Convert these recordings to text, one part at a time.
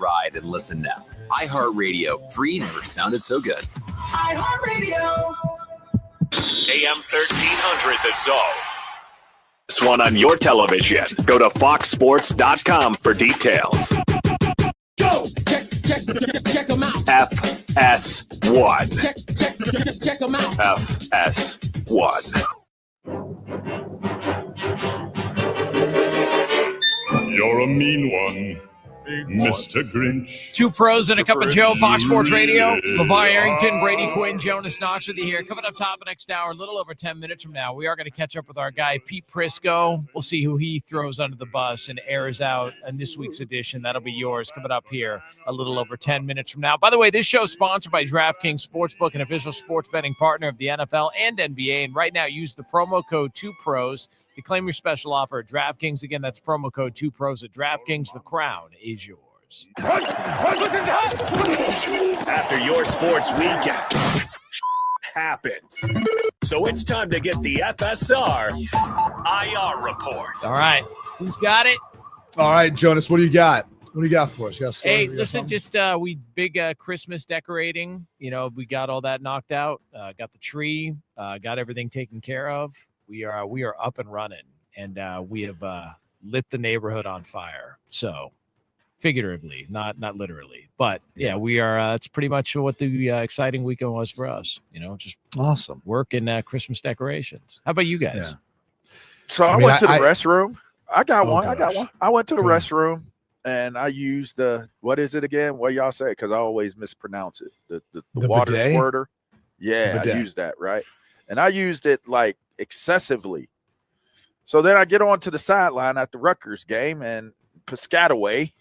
ride and listen now. iHeartRadio. Free never sounded so good. iHeartRadio. AM 1300 The Zone. This one on your television. Go to foxsports.com for details. Go! Check them out. FS1. Check them out. FS1. You're a mean one, Mr. Grinch. Two pros and a cup of Joe, Fox Sports Radio. LeVar Arrington, Brady Quinn, Jonas Knox with you here. Coming up top of next hour, a little over 10 minutes from now, we are going to catch up with our guy, Pete Prisco. We'll see who he throws under the bus and airs out in this week's edition. That'll be yours coming up here a little over 10 minutes from now. By the way, this show is sponsored by DraftKings Sportsbook, an official sports betting partner of the NFL and NBA. And right now, use the promo code 2pros to claim your special offer at DraftKings. Again, that's promo code 2pros at DraftKings. The crown is yours. After your sports weekend happens. So it's time to get the FSR IR report. All right. Who's got it? All right, Jonas, what do you got? What do you got for us? Hey, listen, just we big Christmas decorating. You know, we got all that knocked out. Got the tree. Got everything taken care of. We are up and running, and we have lit the neighborhood on fire. So, figuratively, not literally, but yeah, we are. That's pretty much what the exciting weekend was for us. You know, just awesome work and Christmas decorations. How about you guys? Yeah. So I went to the restroom. I got Oh, one. gosh. I got one. I went to the restroom and I used the, what is it again? What y'all say? Because I always mispronounce it. The water bidet? squirter. Yeah, Bidet. I used that, right? And I used it like excessively. So then I get on to the sideline at the Rutgers game and Piscataway,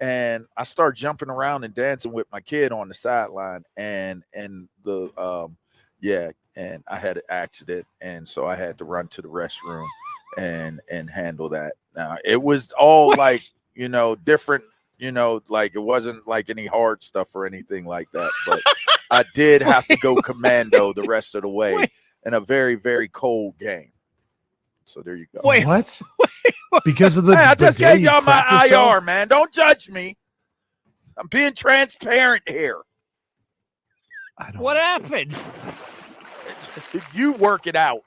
and I start jumping around and dancing with my kid on the sideline, and I had an accident, and so I had to run to the restroom and handle that. Now it was all like, you know, different, you know, like it wasn't like any hard stuff or anything like that, but I did have to go commando the rest of the way in a very, very cold game. So there you go. Wait, what? Because of the Hey, I just bidet, gave you y'all my crapped IR, yourself? man. Don't judge me. I'm being transparent here. What happened? You work it out.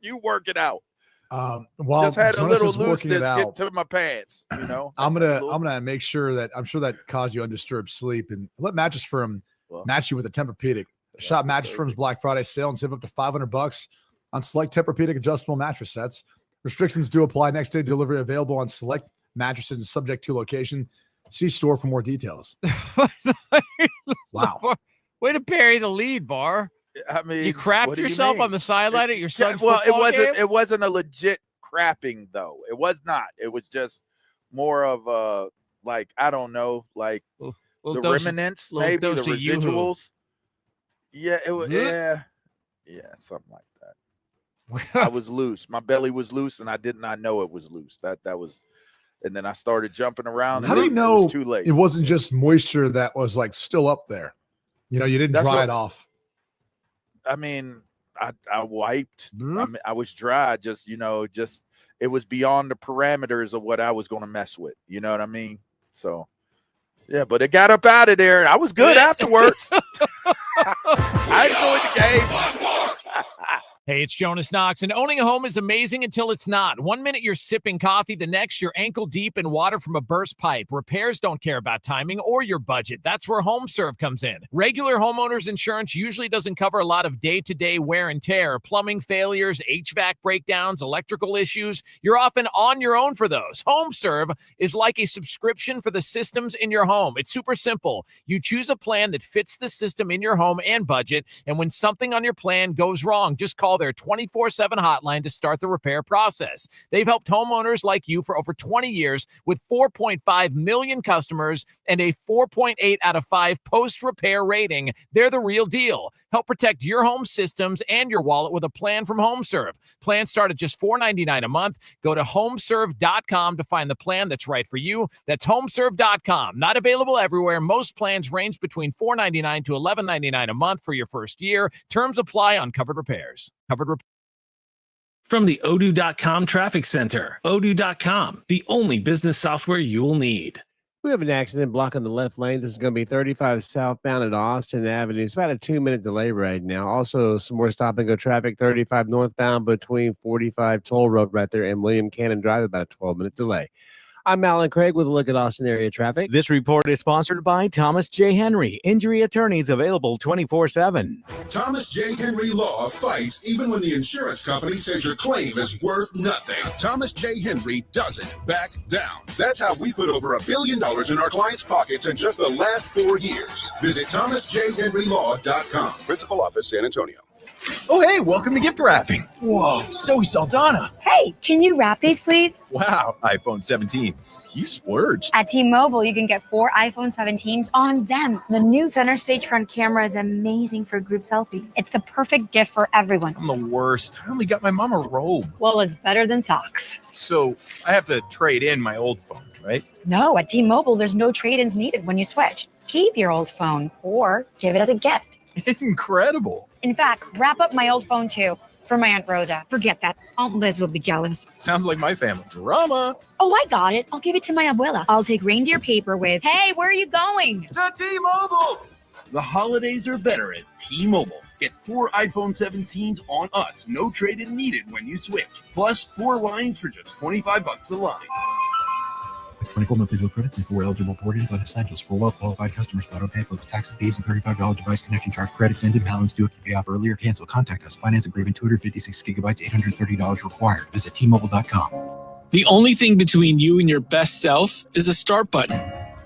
You work it out. While Just had a Jonas little is working looseness it get out, to my pants. You know, I'm gonna make sure that I'm sure that caused you undisturbed sleep, and let Mattress Firm match you with a Tempur-Pedic. Shop Mattress Firm's Black Friday sale and save up to $500 on select Tempur-Pedic adjustable mattress sets. Restrictions do apply. Next day delivery available on select mattresses and subject to location. See store for more details. Wow. Way to bury the lead, Bar. I mean, you crapped what do you yourself mean? on the sideline at your son's Well, football game? it wasn't a legit crapping though. It was not. It was just more of like, I don't know, like the remnants, maybe the residuals. Yeah, it was. Yeah, something like that. I was loose. My belly was loose, and I did not know it was loose. That was, and then I started jumping around. How do you know it was too late? It wasn't just moisture that was like still up there? You know, you didn't dry it off. I mean, I wiped. I mean, I was dry. Just, you know, it was beyond the parameters of what I was going to mess with. You know what I mean? So, yeah, but it got up out of there. I was good afterwards. I enjoyed the game. Hey, it's Jonas Knox, and owning a home is amazing until it's not. 1 minute you're sipping coffee, the next you're ankle deep in water from a burst pipe. Repairs don't care about timing or your budget. That's where HomeServe comes in. Regular homeowners insurance usually doesn't cover a lot of day-to-day wear and tear, plumbing failures, HVAC breakdowns, electrical issues. You're often on your own for those. HomeServe is like a subscription for the systems in your home. It's super simple. You choose a plan that fits the system in your home and budget, and when something on your plan goes wrong, just call their 24/7 hotline to start the repair process. They've helped homeowners like you for over 20 years with 4.5 million customers and a 4.8 out of 5 post-repair rating. They're the real deal. Help protect your home systems and your wallet with a plan from HomeServe. Plans start at just $4.99 a month. Go to homeserve.com to find the plan that's right for you. That's homeserve.com. Not available everywhere. Most plans range between $4.99 to $11.99 a month for your first year. Terms apply on covered repairs. From the Odoo.com Traffic Center, Odoo.com, the only business software you will need. We have an accident blocking the left lane. This is going to be 35 southbound at Austin Avenue. It's about a 2-minute delay right now. Also, some more stop-and-go traffic, 35 northbound between 45 Toll Road right there and William Cannon Drive, about a 12-minute delay. I'm Alan Craig with a look at Austin area traffic. This report is sponsored by Thomas J. Henry. Injury attorneys available 24/7. Thomas J. Henry Law fights even when the insurance company says your claim is worth nothing. Thomas J. Henry doesn't back down. That's how we put over $1 billion in our clients' pockets in just the last 4 years. Visit thomasjhenrylaw.com. Principal office, San Antonio. Oh, hey, welcome to gift wrapping. Whoa, Zoe Saldana. Hey, can you wrap these, please? Wow, iPhone 17s. You splurged. At T-Mobile, you can get 4 iPhone 17s on them. The new center stage front camera is amazing for group selfies. It's the perfect gift for everyone. I'm the worst. I only got my mom a robe. Well, it's better than socks. So I have to trade in my old phone, right? No, at T-Mobile, there's no trade-ins needed when you switch. Keep your old phone or give it as a gift. Incredible. In fact, wrap up my old phone too for my Aunt Rosa. Forget that. Aunt Liz will be jealous. Sounds like my family. Drama. Oh, I got it. I'll give it to my abuela. I'll take reindeer paper with, hey, where are you going? To T-Mobile. The holidays are better at T-Mobile. Get 4 iPhone 17s on us. No trade-in needed when you switch. Plus 4 lines for just $25 a line. 24 monthly bill credits and 4 eligible port-ins on essentials for well-qualified customers. Auto-pay plus taxes, fees, and $35 device connection charge. Credits ended. Balance due if you pay off earlier. Cancel. Contact us. Finance agreement. 256 gigabytes. $830 required. Visit T-Mobile.com. The only thing between you and your best self is a start button.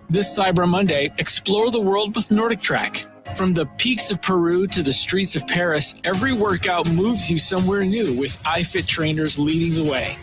This Cyber Monday, explore the world with Nordic Track. From the peaks of Peru to the streets of Paris, every workout moves you somewhere new with iFit trainers leading the way.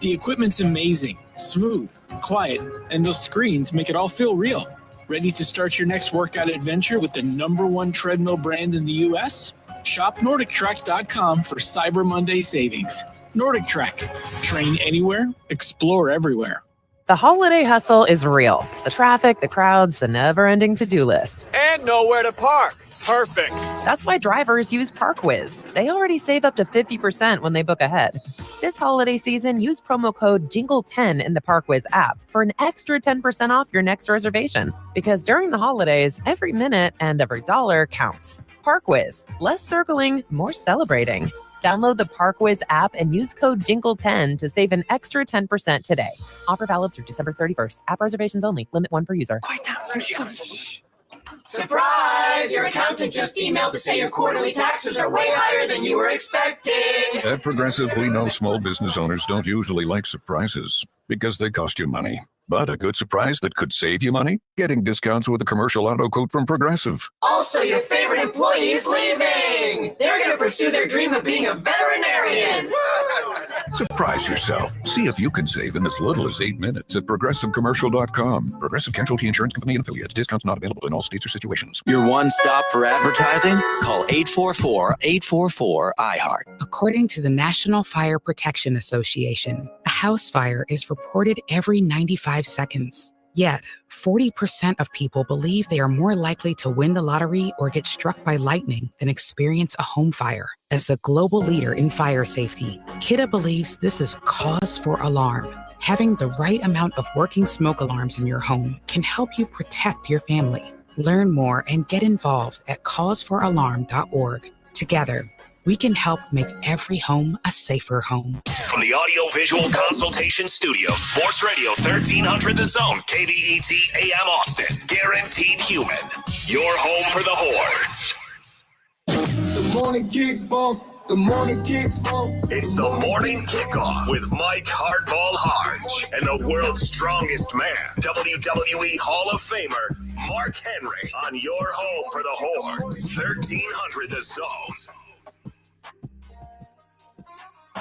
The equipment's amazing, smooth, quiet, and those screens make it all feel real. Ready to start your next workout adventure with the #1 treadmill brand in the U.S.? Shop NordicTrack.com for Cyber Monday savings. Nordic Track. Train anywhere, explore everywhere. The holiday hustle is real. The traffic, the crowds, the never-ending to-do list. And nowhere to park. Perfect. That's why drivers use ParkWiz. They already save up to 50% when they book ahead. This holiday season, use promo code JINGLE10 in the ParkWiz app for an extra 10% off your next reservation. Because during the holidays, every minute and every dollar counts. ParkWiz. Less circling, more celebrating. Download the ParkWiz app and use code JINGLE10 to save an extra 10% today. Offer valid through December 31st. App reservations only. Limit 1 per user. Quiet down. There she comes. Surprise! Your accountant just emailed to say your quarterly taxes are way higher than you were expecting. At Progressive, we know small business owners don't usually like surprises because they cost you money. But a good surprise that could save you money? Getting discounts with a commercial auto quote from Progressive. Also, your favorite employee is leaving. They're going to pursue their dream of being a veterinarian. Surprise yourself. See if you can save in as little as 8 minutes at ProgressiveCommercial.com. Progressive Casualty Insurance Company and Affiliates. Discounts not available in all states or situations. Your one stop for advertising? Call 844-844-iHeart. According to the National Fire Protection Association, a house fire is reported every 95 seconds. Yet, 40% of people believe they are more likely to win the lottery or get struck by lightning than experience a home fire. As a global leader in fire safety, Kidde believes this is cause for alarm. Having the right amount of working smoke alarms in your home can help you protect your family. Learn more and get involved at causeforalarm.org. Together, we can help make every home a safer home. From the Audio-Visual Consultation Studio, Sports Radio 1300 The Zone, KVET AM Austin. Guaranteed human. Your home for the hordes. The morning kickball. The morning kickball. It's the morning kickoff with Mike Hardball Hardge and the world's strongest man, WWE Hall of Famer, Mark Henry, on your home for the hordes. 1300 The Zone.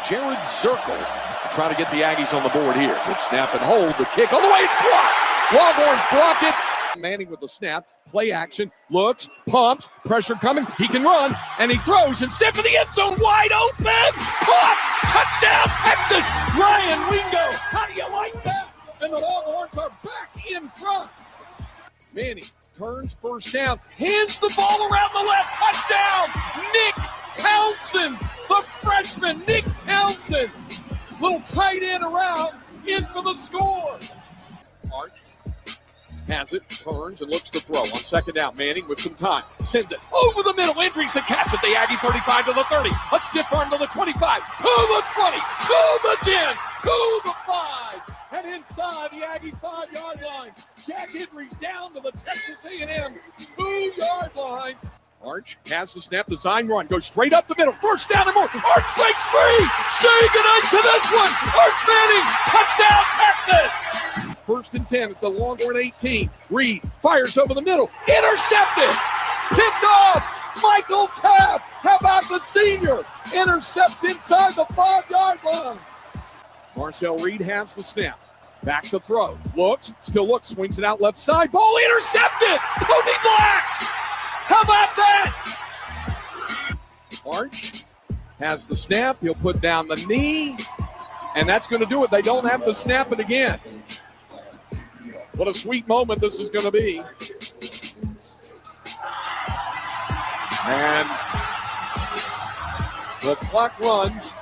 Jared Circle trying to get the Aggies on the board here. Good snap and hold. The kick all the way. It's blocked. Longhorns block it. Manning with the snap. Play action. Looks. Pumps. Pressure coming. He can run. And he throws. And step in the end zone. Wide open. Caught. Touchdown Texas. Ryan Wingo. How do you like that? And the Longhorns are back in front. Manning turns first down. Hands the ball around the left. Touchdown. Nick Townsend. The freshman, Nick Townsend. Little tight end around, in for the score. Hart has it, turns, and looks to throw. On second down, Manning with some time. Sends it over the middle. Andrews to catch it. The Aggie 35 to the 30. A stiff arm to the 25. To the 20. To the 10. To the 5. And inside the Aggie 5-yard line. Jack Henry's down to the Texas A&M 2-yard line. Arch has the snap, design run, goes straight up the middle, first down and more. Arch breaks free. Say goodnight to this one. Arch Manning, touchdown Texas. First and 10 at the Longhorn 18. Reed fires over the middle, intercepted, picked off. Michael Taft, how about the senior? Intercepts inside the 5-yard line. Marcel Reed has the snap. Back to throw. Looks, still looks, swings it out left side. Ball intercepted. Cody Black. How about that? Arch has the snap. He'll put down the knee. And that's going to do it. They don't have to snap it again. What a sweet moment this is going to be. And the clock runs.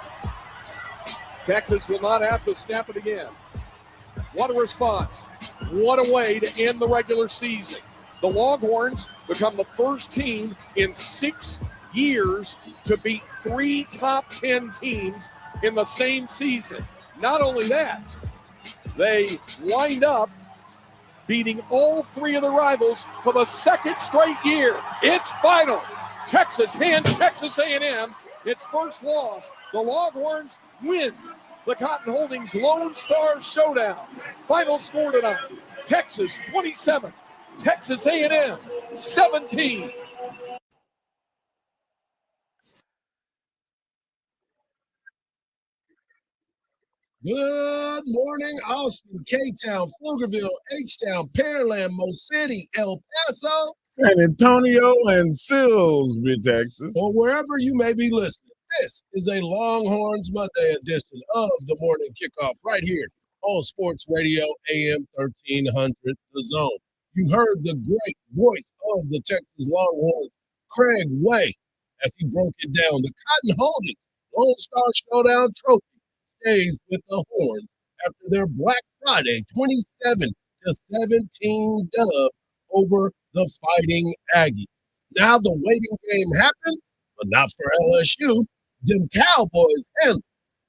Texas will not have to snap it again. What a response. What a way to end the regular season. The Longhorns become the first team in 6 years to beat 3 top 10 teams in the same season. Not only that, they wind up beating all 3 of the rivals for the 2nd straight year. It's final. Texas hands Texas A&M its first loss. The Longhorns win the Cotton Holdings Lone Star Showdown. Final score tonight, Texas 27, Texas A&M 17. Good morning, Austin, K-Town, Pflugerville, H-Town, Pearland, Mo City, El Paso, San Antonio, and Silsbee, Texas. or wherever you may be listening. This is a Longhorns Monday edition of the Morning Kickoff right here on Sports Radio AM 1300, The Zone. You heard the great voice of the Texas Longhorns, Craig Way, as he broke it down. The Cotton Holdings Lone Star Showdown trophy stays with the Horns after their Black Friday 27-17 dub over the Fighting Aggies. Now the waiting game happens, but not for LSU. Them Cowboys handle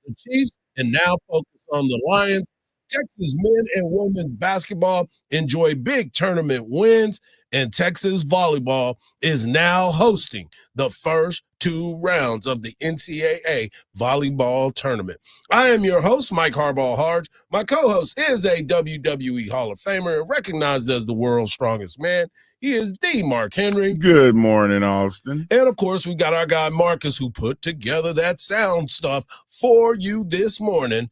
the Chiefs and now focus on the Lions. Texas men and women's basketball enjoy big tournament wins, and Texas volleyball is now hosting the first 2 rounds of the NCAA volleyball tournament. I am your host, Mike Hardball Hardge. My co-host is a WWE Hall of Famer and recognized as the world's strongest man. He is the Mark Henry. Good morning, Austin. And, of course, we got our guy Marcus, who put together that sound stuff for you this morning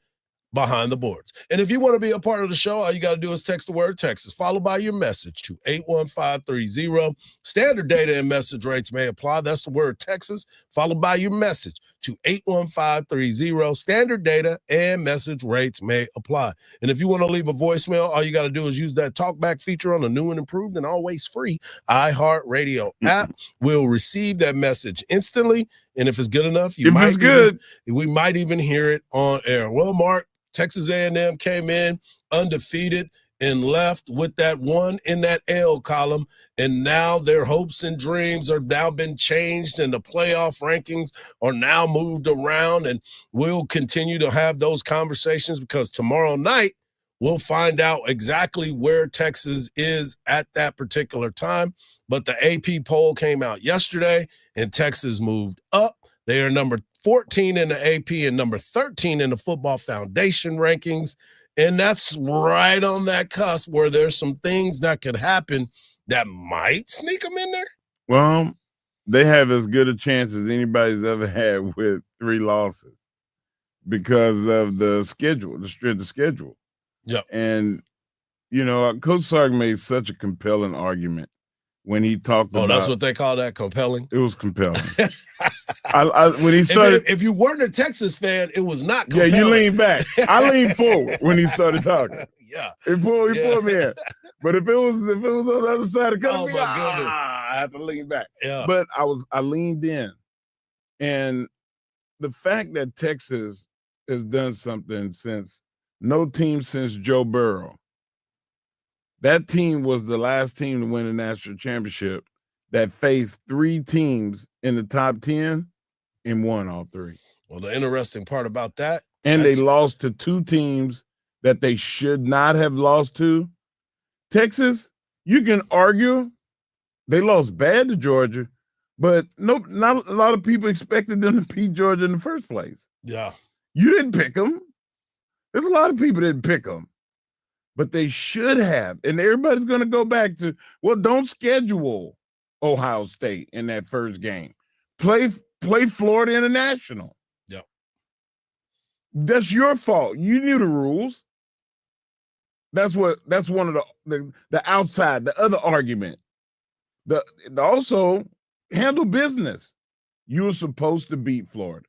behind the boards. And if you want to be a part of the show, all you got to do is text the word Texas, followed by your message to 81530. Standard data and message rates may apply. That's the word Texas, followed by your message to 81530. Standard data and message rates may apply. And if you want to leave a voicemail, all you got to do is use that talkback feature on the new and improved and always free iHeartRadio app. We'll receive that message instantly. And if it's good enough, we might even hear it on air. Well, Mark, Texas A&M came in undefeated and left with that 1 in that L column, and now their hopes and dreams are now been changed, and the playoff rankings are now moved around, and we'll continue to have those conversations because tomorrow night we'll find out exactly where Texas is at that particular time. But the AP poll came out yesterday, and Texas moved up. They are number 14 in the AP and number 13 in the Football Foundation rankings. And that's right on that cusp where there's some things that could happen that might sneak them in there. Well, they have as good a chance as anybody's ever had with 3 losses because of the schedule, the strength of schedule. Yeah. And, you know, Coach Sark made such a compelling argument when he talked about. Oh, that's what they call that, compelling? It was compelling. When he started, if you weren't a Texas fan, it was not compelling. Yeah, you lean back. I leaned forward when he started talking. Yeah, he pulled me in. But if it was on the other side of the country, my goodness, I have to lean back. Yeah, but I leaned in, and the fact that Texas has done something since no team since Joe Burrow That team was the last team to win a national championship that faced 3 teams in the top 10 and won all 3. Well, the interesting part about that, and they lost to 2 teams that they should not have lost to. Texas, you can argue they lost bad to Georgia, but not a lot of people expected them to beat Georgia in the first place. Yeah. You didn't pick them. There's a lot of people that didn't pick them, but they should have. And everybody's going to go back to, well, don't schedule Ohio State in that first game. Play Florida International. Yep. That's your fault. You knew the rules. That's one of the outside, the other argument. Also handle business. You were supposed to beat Florida.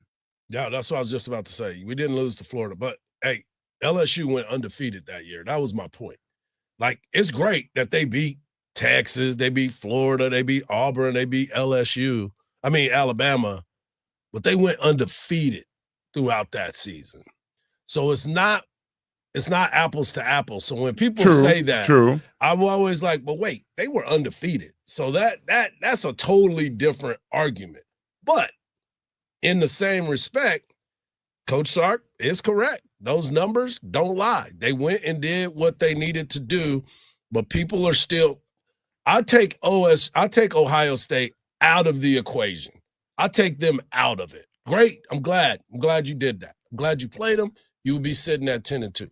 Yeah, that's what I was just about to say. We didn't lose to Florida, but hey, LSU went undefeated that year. That was my point. Like, it's great that they beat Texas, they beat Florida, they beat Auburn, they beat Alabama, but they went undefeated throughout that season. So it's not apples to apples. So when people say that, I'm always like, but wait, they were undefeated. So that's a totally different argument. But in the same respect, Coach Sark is correct. Those numbers don't lie. They went and did what they needed to do, but people are still. I take Ohio State out of the equation. I take them out of it. Great. I'm glad you did that. I'm glad you played them. You would be sitting at 10-2.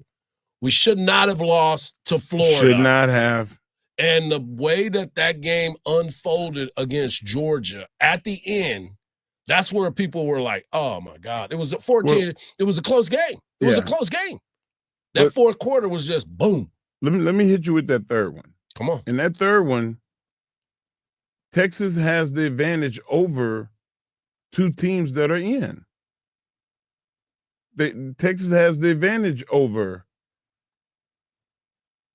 We should not have lost to Florida. Should not have. And the way that game unfolded against Georgia at the end, that's where people were like, oh, my God. It was a 14. Well, it was a close game. It was a close game. That fourth quarter was just boom. Let me hit you with that third one. Come on. In that third one, Texas has the advantage over 2 teams that are in. Texas has the advantage over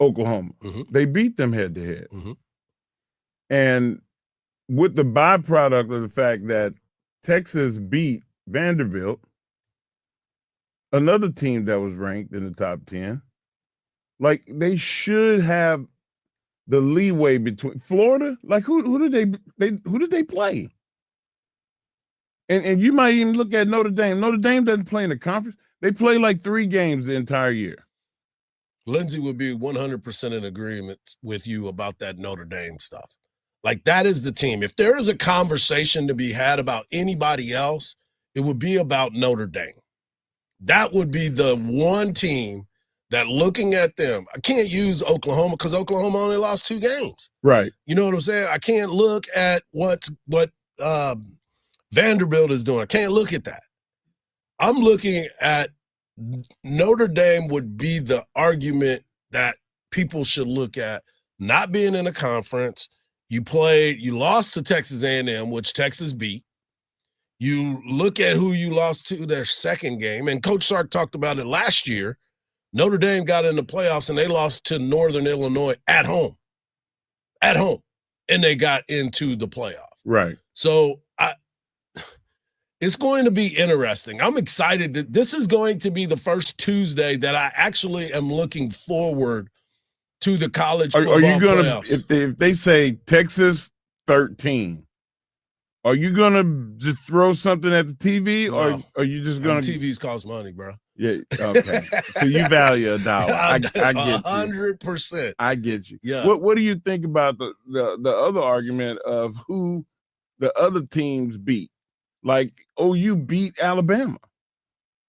Oklahoma. Mm-hmm. They beat them head to head. Mm-hmm. And with the byproduct of the fact that Texas beat Vanderbilt, another team that was ranked in the top 10, like they should have the leeway between Florida. Like who did they play? And you might even look at Notre Dame. Notre Dame doesn't play in the conference. They play like 3 games the entire year. Lindsay would be 100% in agreement with you about that Notre Dame stuff. Like, that is the team. If there is a conversation to be had about anybody else, it would be about Notre Dame. That would be the one team that, looking at them, I can't use Oklahoma because Oklahoma only lost 2 games. Right. You know what I'm saying? I can't look at what Vanderbilt is doing. I can't look at that. I'm looking at Notre Dame would be the argument that people should look at, not being in a conference. You lost to Texas A&M, which Texas beat. You look at who you lost to their second game, and Coach Sark talked about it last year. Notre Dame got in the playoffs, and they lost to Northern Illinois at home, and they got into the playoff. Right. So it's going to be interesting. I'm excited that this is going to be the first Tuesday that I actually am looking forward to the college football Are you going playoffs. to, if they say Texas 13, are you going to just throw something at the TV, or are you just going to? TVs cost money, bro. Yeah. Okay. So you value $1. I get you. 100%. I get you. Yeah. What do you think about the other argument of who the other teams beat? Like OU beat Alabama.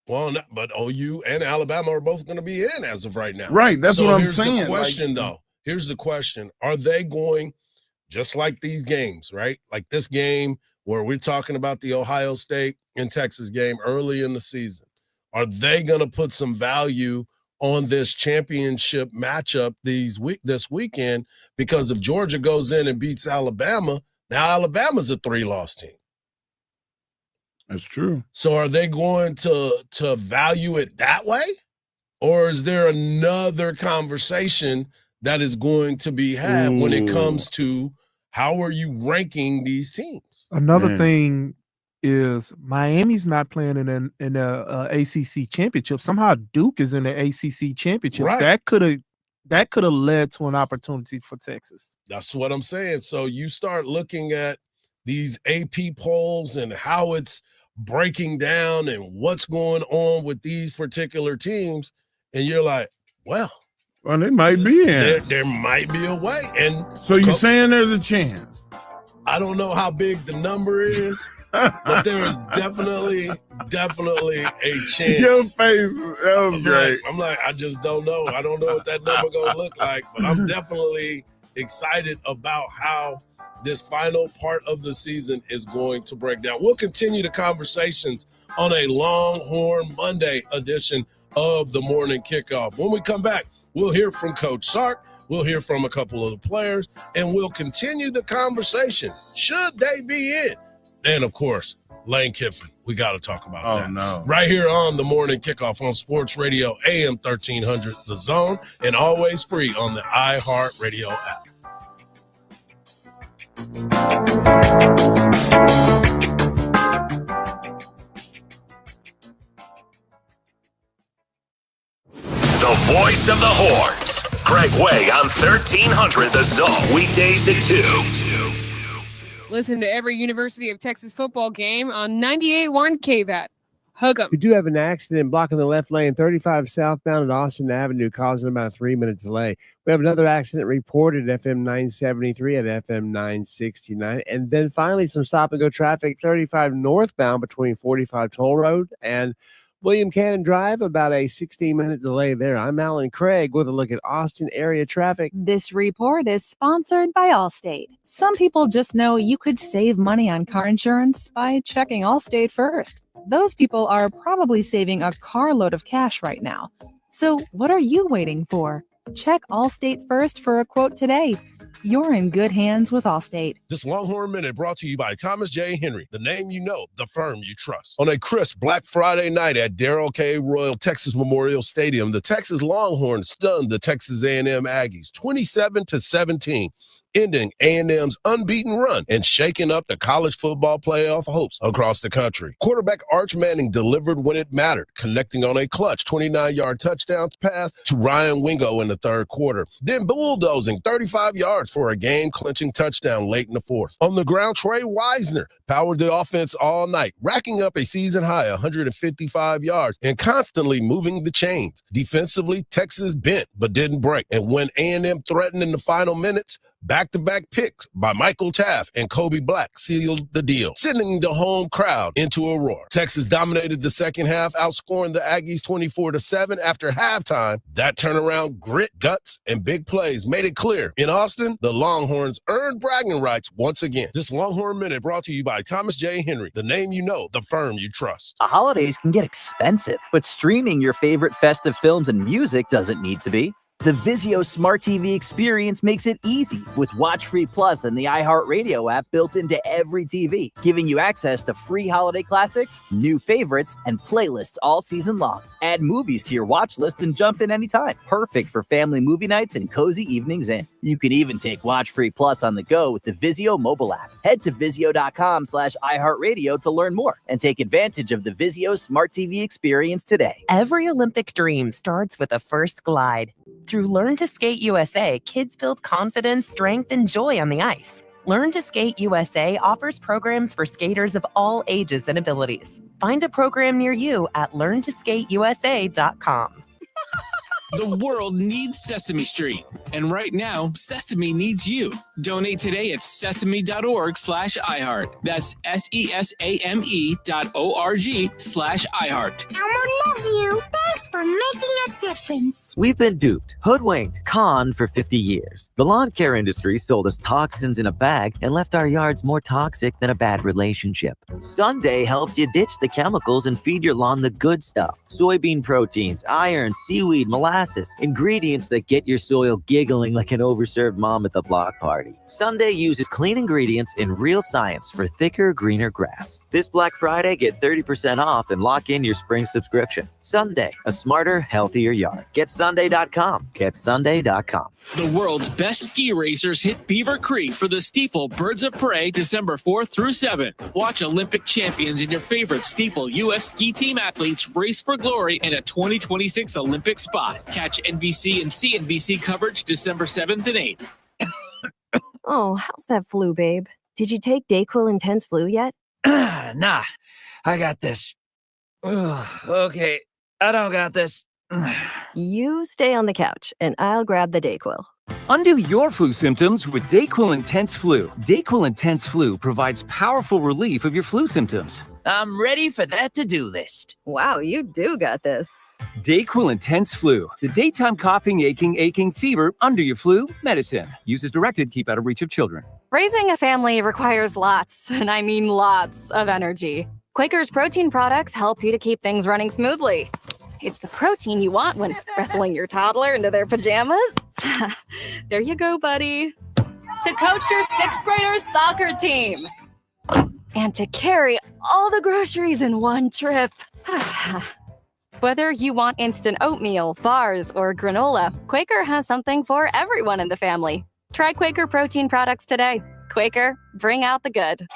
Well, but OU and Alabama are both going to be in as of right now. Right. That's what I'm saying. Here's the question, though. Here's the question. Are they going, just like these games, right? Like this game where we're talking about the Ohio State and Texas game early in the season. Are they going to put some value on this championship matchup this weekend? Because if Georgia goes in and beats Alabama, now Alabama's a 3-loss team. That's true. So are they going to value it that way? Or is there another conversation that is going to be had when it comes to how are you ranking these teams? Another thing is Miami's not playing in the ACC championship. Somehow Duke is in the ACC championship. Right. That could have that could have led to an opportunity for Texas. That's what I'm saying. So you start looking at these AP polls and how it's breaking down and what's going on with these particular teams, and you're like, well, they might be in. There might be a way. And so you're saying there's a chance? I don't know how big the number is, but there is definitely a chance. Your face, that was great. I'm like, I just don't know. I don't know what that number gonna look like, but I'm definitely excited about how this final part of the season is going to break down. We'll continue the conversations on a Longhorn Monday edition of the Morning Kickoff. When we come back, we'll hear from Coach Sark. We'll hear from a couple of the players, and we'll continue the conversation. Should they be in? And, of course, Lane Kiffin. We got to talk about that. No. Right here on the Morning Kickoff on Sports Radio AM 1300 The Zone, and always free on the iHeartRadio app. The voice of the Horns. Greg Way on 1300 The Zone. Weekdays at 2. Listen to every University of Texas football game on 98.1 KVAT. Hug 'em. We do have an accident blocking the left lane, 35 southbound at Austin Avenue, causing about a 3-minute delay. We have another accident reported at FM 973 at FM 969. And then finally, some stop-and-go traffic, 35 northbound between 45 Toll Road and William Cannon Drive, about a 16-minute delay there. I'm Alan Craig with a look at Austin area traffic. This report is sponsored by Allstate. Some people just know you could save money on car insurance by checking Allstate first. Those people are probably saving a carload of cash right now. So what are you waiting for? Check Allstate first for a quote today. You're in good hands with Allstate. This Longhorn Minute brought to you by Thomas J. Henry, the name you know, the firm you trust. On a crisp Black Friday night at Darrell K. Royal Texas Memorial Stadium, the Texas Longhorns stunned the Texas A&M Aggies 27-17. Ending A&M's unbeaten run and shaking up the college football playoff hopes across the country. Quarterback Arch Manning delivered when it mattered, connecting on a clutch 29-yard touchdown pass to Ryan Wingo in the third quarter, then bulldozing 35 yards for a game-clinching touchdown late in the fourth. On the ground, Trey Wisner powered the offense all night, racking up a season-high 155 yards and constantly moving the chains. Defensively, Texas bent but didn't break, and when A&M threatened in the final minutes, back-to-back picks by Michael Taft and Kobe Black sealed the deal, sending the home crowd into a roar. Texas dominated the second half, outscoring the Aggies 24-7 after halftime. That turnaround, grit, guts, and big plays made it clear. In Austin, the Longhorns earned bragging rights once again. This Longhorn Minute brought to you by Thomas J. Henry, the name you know, the firm you trust. The holidays can get expensive, but streaming your favorite festive films and music doesn't need to be. The Vizio Smart TV experience makes it easy with WatchFree Plus and the iHeartRadio app built into every TV, giving you access to free holiday classics, new favorites, and playlists all season long. Add movies to your watch list and jump in anytime. Perfect for family movie nights and cozy evenings in. You can even take WatchFree Plus on the go with the Vizio mobile app. Head to Vizio.com/iHeartRadio to learn more and take advantage of the Vizio Smart TV experience today. Every Olympic dream starts with a first glide. Through Learn to Skate USA, kids build confidence, strength, and joy on the ice. Learn to Skate USA offers programs for skaters of all ages and abilities. Find a program near you at learntosskateusa.com. The world needs Sesame Street. And right now, Sesame needs you. Donate today at sesame.org/iHeart. That's SESAME.org/iHeart. Elmo loves you. Thanks for making a difference. We've been duped, hoodwinked, conned for 50 years. The lawn care industry sold us toxins in a bag and left our yards more toxic than a bad relationship. Sunday helps you ditch the chemicals and feed your lawn the good stuff. Soybean proteins, iron, seaweed, molasses, ingredients that get your soil giggling like an overserved mom at the block party. Sunday uses clean ingredients and real science for thicker, greener grass. This Black Friday, get 30% off and lock in your spring subscription. Sunday, a smarter, healthier yard. Get Sunday.com. Get Sunday.com. The world's best ski racers hit Beaver Creek for the Stiefel Birds of Prey December 4th through 7th. Watch Olympic champions and your favorite Stiefel U.S. ski team athletes race for glory in a 2026 Olympic spot. Catch NBC and CNBC coverage December 7th and 8th. Oh, how's that flu, babe? Did you take DayQuil Intense Flu yet? Nah, I got this. Ugh, okay, I don't got this. You stay on the couch, and I'll grab the DayQuil. Undo your flu symptoms with DayQuil Intense Flu. DayQuil Intense Flu provides powerful relief of your flu symptoms. I'm ready for that to-do list. Wow, you do got this. DayQuil Intense Flu. The daytime coughing, aching, fever, under your flu medicine. Use as directed. Keep out of reach of children. Raising a family requires lots, and I mean lots, of energy. Quaker's protein products help you to keep things running smoothly. It's the protein you want when wrestling your toddler into their pajamas. There you go, buddy. To coach your 6th graders soccer team. And to carry all the groceries in one trip. Whether you want instant oatmeal, bars, or granola, Quaker has something for everyone in the family. Try Quaker protein products today. Quaker, bring out the good.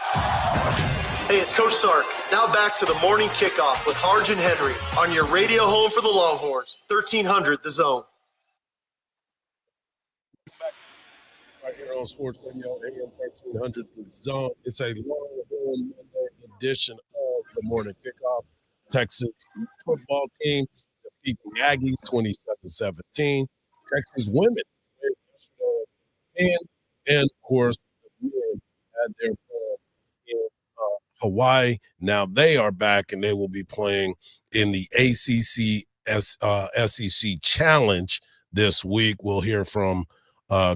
Hey, it's Coach Sark. Now back to the morning kickoff with Hardge and Henry on your radio home for the Longhorns, 1300 The Zone. Right here on Sports Radio, AM 1300 The Zone. It's a Longhorn Monday edition of the morning kickoff. Texas football team defeat the Aggies 27-17. Texas women and of course the men had their fun in Hawaii. Now they are back and they will be playing in the ACC SEC Challenge this week. We'll hear from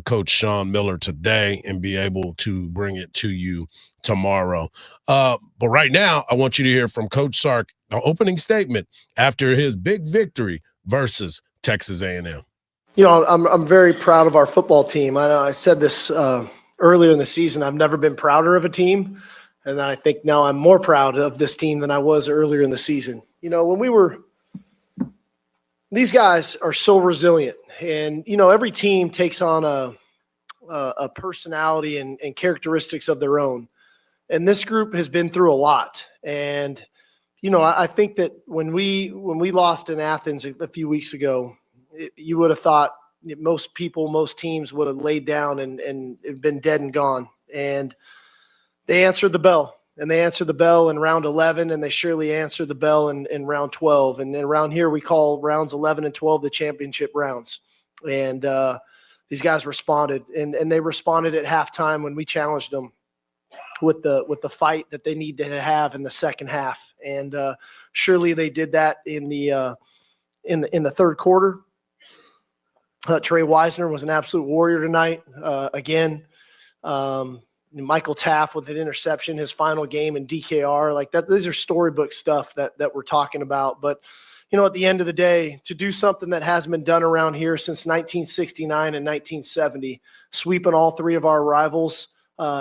Coach Sean Miller today and be able to bring it to you tomorrow. But right now, I want you to hear from Coach Sark, an opening statement after his big victory versus Texas A&M. You know, I'm very proud of our football team. I said this earlier in the season. I've never been prouder of a team, and I think now I'm more proud of this team than I was earlier in the season. You know, these guys are so resilient, and you know, every team takes on a personality and characteristics of their own. And this group has been through a lot. And you know, I think that when we lost in Athens a few weeks ago, you would have thought most people, most teams would have laid down and been dead and gone. And they answered the bell. And they answered the bell in round 11, and they surely answered the bell in round 12. And around here, we call rounds 11 and 12 the championship rounds. And these guys responded, and they responded at halftime when we challenged them with the fight that they need to have in the second half. And surely they did that in the third quarter. Trey Wisner was an absolute warrior tonight. Again. Michael Taft with an interception, his final game in DKR, like that. These are storybook stuff that we're talking about. But, you know, at the end of the day, to do something that hasn't been done around here since 1969 and 1970, sweeping all three of our rivals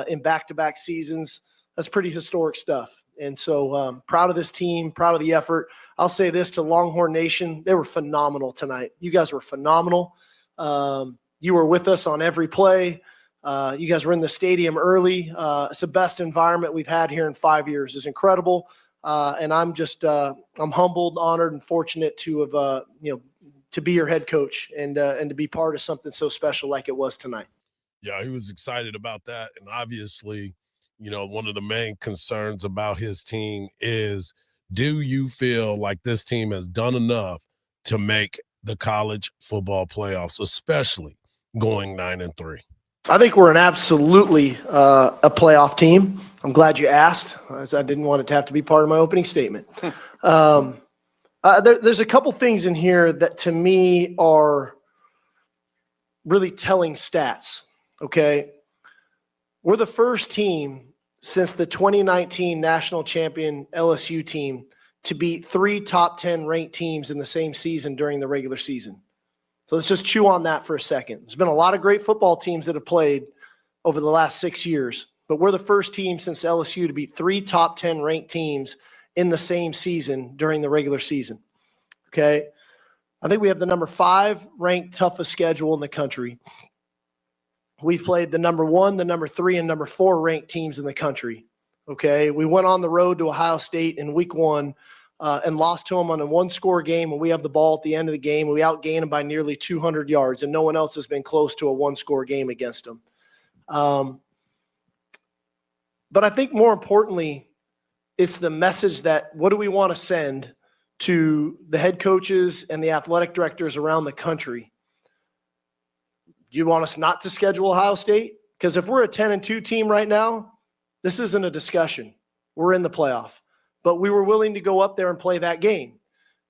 in back-to-back seasons, that's pretty historic stuff. And so proud of this team, proud of the effort. I'll say this to Longhorn Nation. They were phenomenal tonight. You guys were phenomenal. You were with us on every play. You guys were in the stadium early. It's the best environment we've had here in 5 years. It's incredible. And I'm just, I'm humbled, honored, and fortunate to have, to be your head coach and to be part of something so special like it was tonight. Yeah, he was excited about that. And obviously, you know, one of the main concerns about his team is, do you feel like this team has done enough to make the college football playoffs, especially going 9-3? I think we're absolutely a playoff team. I'm glad you asked, as I didn't want it to have to be part of my opening statement. There's a couple things in here that to me are really telling stats, okay? We're the first team since the 2019 national champion LSU team to beat 3 top 10 ranked teams in the same season during the regular season. So let's just chew on that for a second. There's been a lot of great football teams that have played over the last 6 years, but we're the first team since LSU to beat 3 top 10 ranked teams in the same season during the regular season. Okay. I think we have the number 5 ranked toughest schedule in the country. We've played the number 1, the number 3, and number 4 ranked teams in the country. Okay. We went on the road to Ohio State in week 1 and lost to them on a one-score game, and we have the ball at the end of the game, and we outgain them by nearly 200 yards, and no one else has been close to a one-score game against them. But I think more importantly, it's the message that what do we want to send to the head coaches and the athletic directors around the country? Do you want us not to schedule Ohio State? Because if we're a 10-2 team right now, this isn't a discussion. We're in the playoff. But we were willing to go up there and play that game.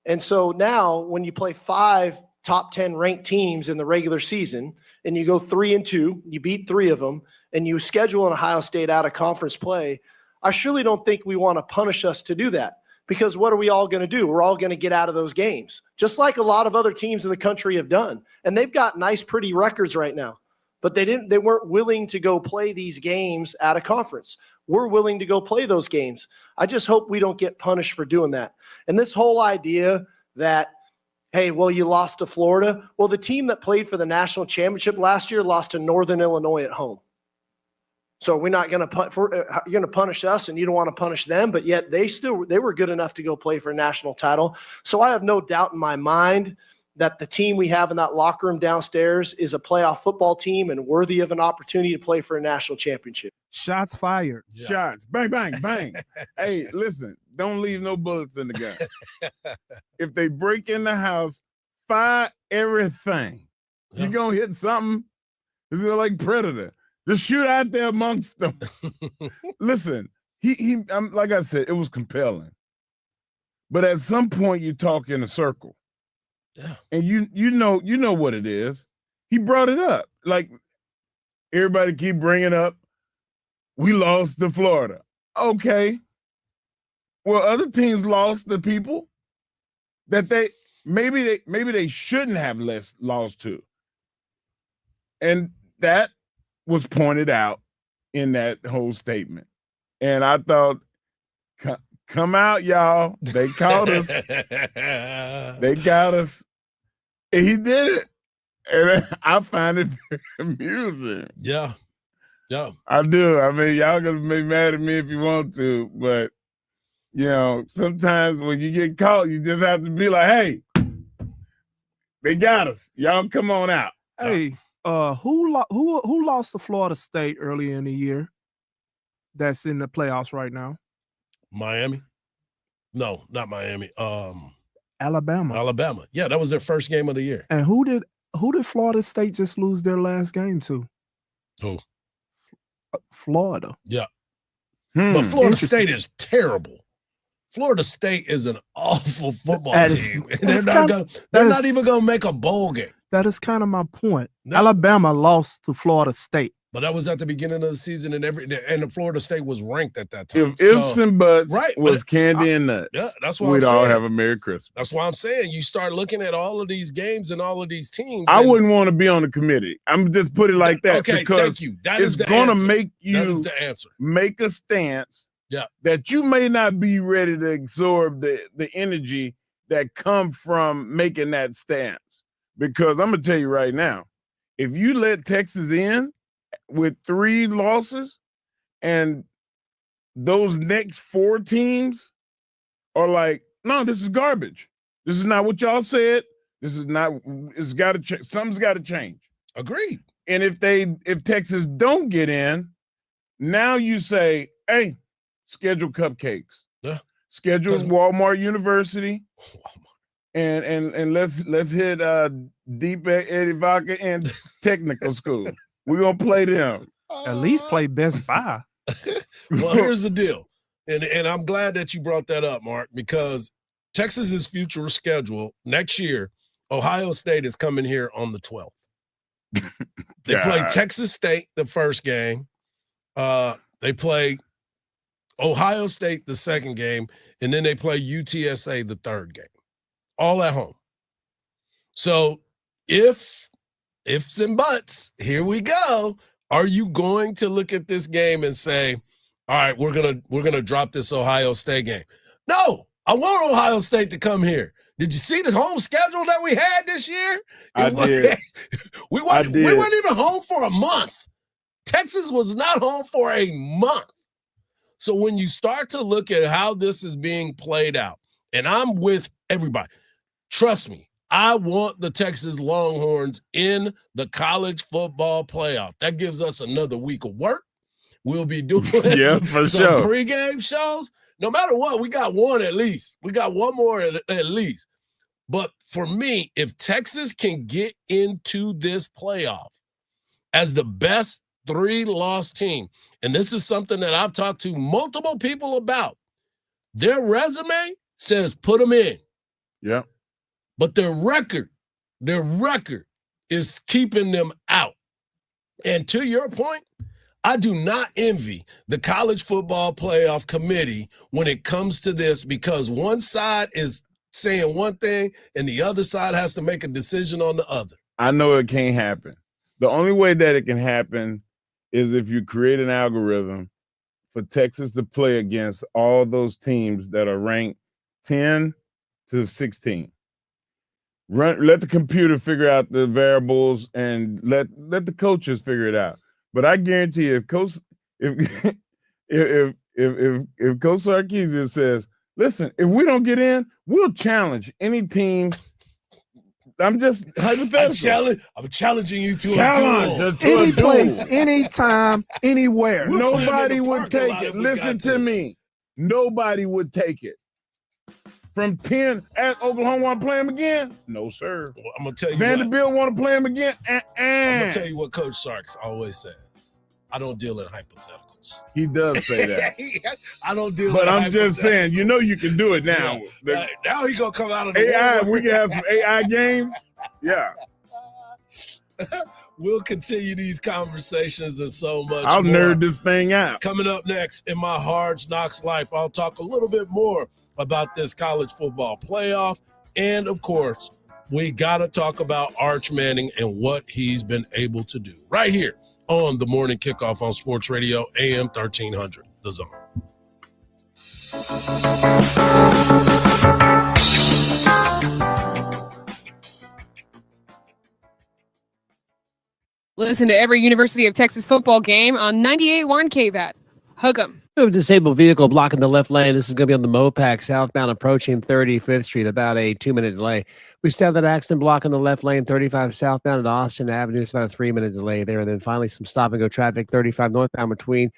And so now when you play 5 top 10 ranked teams in the regular season and you go 3-2, you beat 3 of them, and you schedule an Ohio State out of conference play, I surely don't think we want to punish us to do that. Because what are we all going to do? We're all going to get out of those games, just like a lot of other teams in the country have done. And they've got nice, pretty records right now. But they weren't willing to go play these games out of conference. We're willing to go play those games. I just hope we don't get punished for doing that. And this whole idea that, hey, well, you lost to Florida. Well, the team that played for the national championship last year lost to Northern Illinois at home. So we're not going to you're going to punish us, and you don't want to punish them, but yet they were good enough to go play for a national title. So I have no doubt in my mind that the team we have in that locker room downstairs is a playoff football team and worthy of an opportunity to play for a national championship. Shots fired. Yeah. Shots. Bang, bang, bang. Hey, listen, don't leave no bullets in the gun. If they break in the house, fire everything. Yeah. You're going to hit something. It's like Predator. Just shoot out there amongst them. Listen, like I said, it was compelling. But at some point, you talk in a circle. Yeah. And you know what it is. He brought it up. Like, everybody keep bringing up, we lost to Florida. Okay. Well, other teams lost to people that maybe they shouldn't have lost to. And that was pointed out in that whole statement. And I thought, come out, y'all. They caught us. They got us. And he did it. And I find it very amusing. Yeah. Yeah. I do. I mean, y'all gonna be mad at me if you want to, but sometimes when you get caught, you just have to be like, hey, they got us. Y'all come on out. Hey, who lost to Florida State early in the year that's in the playoffs right now? Miami? No, not Miami. Alabama. Yeah, that was their first game of the year. And who did Florida State just lose their last game to? Who? Florida. Yeah. But Florida State is terrible. Florida State is an awful football team. They're not even going to make a bowl game. That is kind of my point. No. Alabama lost to Florida State. But that was at the beginning of the season, and Florida State was ranked at that time. If ifs and buts was candy and nuts, yeah, that's why we'd all have a Merry Christmas. That's why I'm saying you start looking at all of these games and all of these teams. I wouldn't want to be on the committee. I'm just put it like that. Okay, because thank you. That is the going to answer. make you that is the answer. Make a stance that you may not be ready to absorb the energy that come from making that stance. Because I'm going to tell you right now, if you let Texas in with 3 losses and those next 4 teams are like, no, this is garbage. This is not what y'all said. This is not, it's got to change. Something's got to change. Agreed. And if Texas don't get in, now you say, hey, schedule cupcakes. Yeah. Schedule Walmart University. And let's hit Deep Eddie Vodka and Technical School. We're gonna play them. At least play Best Buy. Well, here's the deal. And I'm glad that you brought that up, Mark, because Texas's future schedule next year, Ohio State is coming here on the 12th. They play Texas State the first game. They play Ohio State the second game, and then they play UTSA the third game. All at home. So ifs and buts, here we go. Are you going to look at this game and say, all right, we're gonna drop this Ohio State game? No, I want Ohio State to come here. Did you see the home schedule that we had this year? I did. We weren't even home for a month. Texas was not home for a month. So when you start to look at how this is being played out, And I'm with everybody. Trust me, I want the Texas Longhorns in the college football playoff. That gives us another week of work. We'll be doing Yeah, for some sure. pregame shows. No matter what, we got one at least. We got one more at least. But for me, if Texas can get into this playoff as the best 3-loss team, and this is something that I've talked to multiple people about, their resume says put them in. Yeah. But their record is keeping them out. And to your point, I do not envy the college football playoff committee when it comes to this, because one side is saying one thing and the other side has to make a decision on the other. I know it can't happen. The only way that it can happen is if you create an algorithm for Texas to play against all those teams that are ranked 10 to 16. Let the computer figure out the variables and let the coaches figure it out. But I guarantee you, if Coach Sarkisian says, listen, if we don't get in, we'll challenge any team. I'm just hypothetical. I'm challenging you to challenge Any place, anytime, anywhere. Nobody would take it. Listen to me. Nobody would take it. From 10, at Oklahoma want to play him again? No, sir. Well, I'm going to tell you Vanderbilt want to play him again? I'm going to tell you what Coach Sarks always says. I don't deal in hypotheticals. He does say that. I don't deal But in I'm just saying, you know you can do it now. Yeah. Now he's going to come out of the AI, woodwork. we can have some AI games. Yeah. We'll continue these conversations and so much I'll more. nerd this thing out. Coming up next in my Hardge Knocks Life, I'll talk a little bit more about this college football playoff. And, of course, we got to talk about Arch Manning and what he's been able to do right here on the Morning Kickoff on Sports Radio, AM 1300, The Zone. Listen to every University of Texas football game on 98.1 KVAT. Hook 'em. We have a disabled vehicle blocking the left lane. This is going to be on the Mopac southbound approaching 35th Street, about a 2-minute delay. We still have that accident blocking the left lane, 35 southbound at Austin Avenue. It's about a 3-minute delay there. And then finally some stop-and-go traffic, 35 northbound between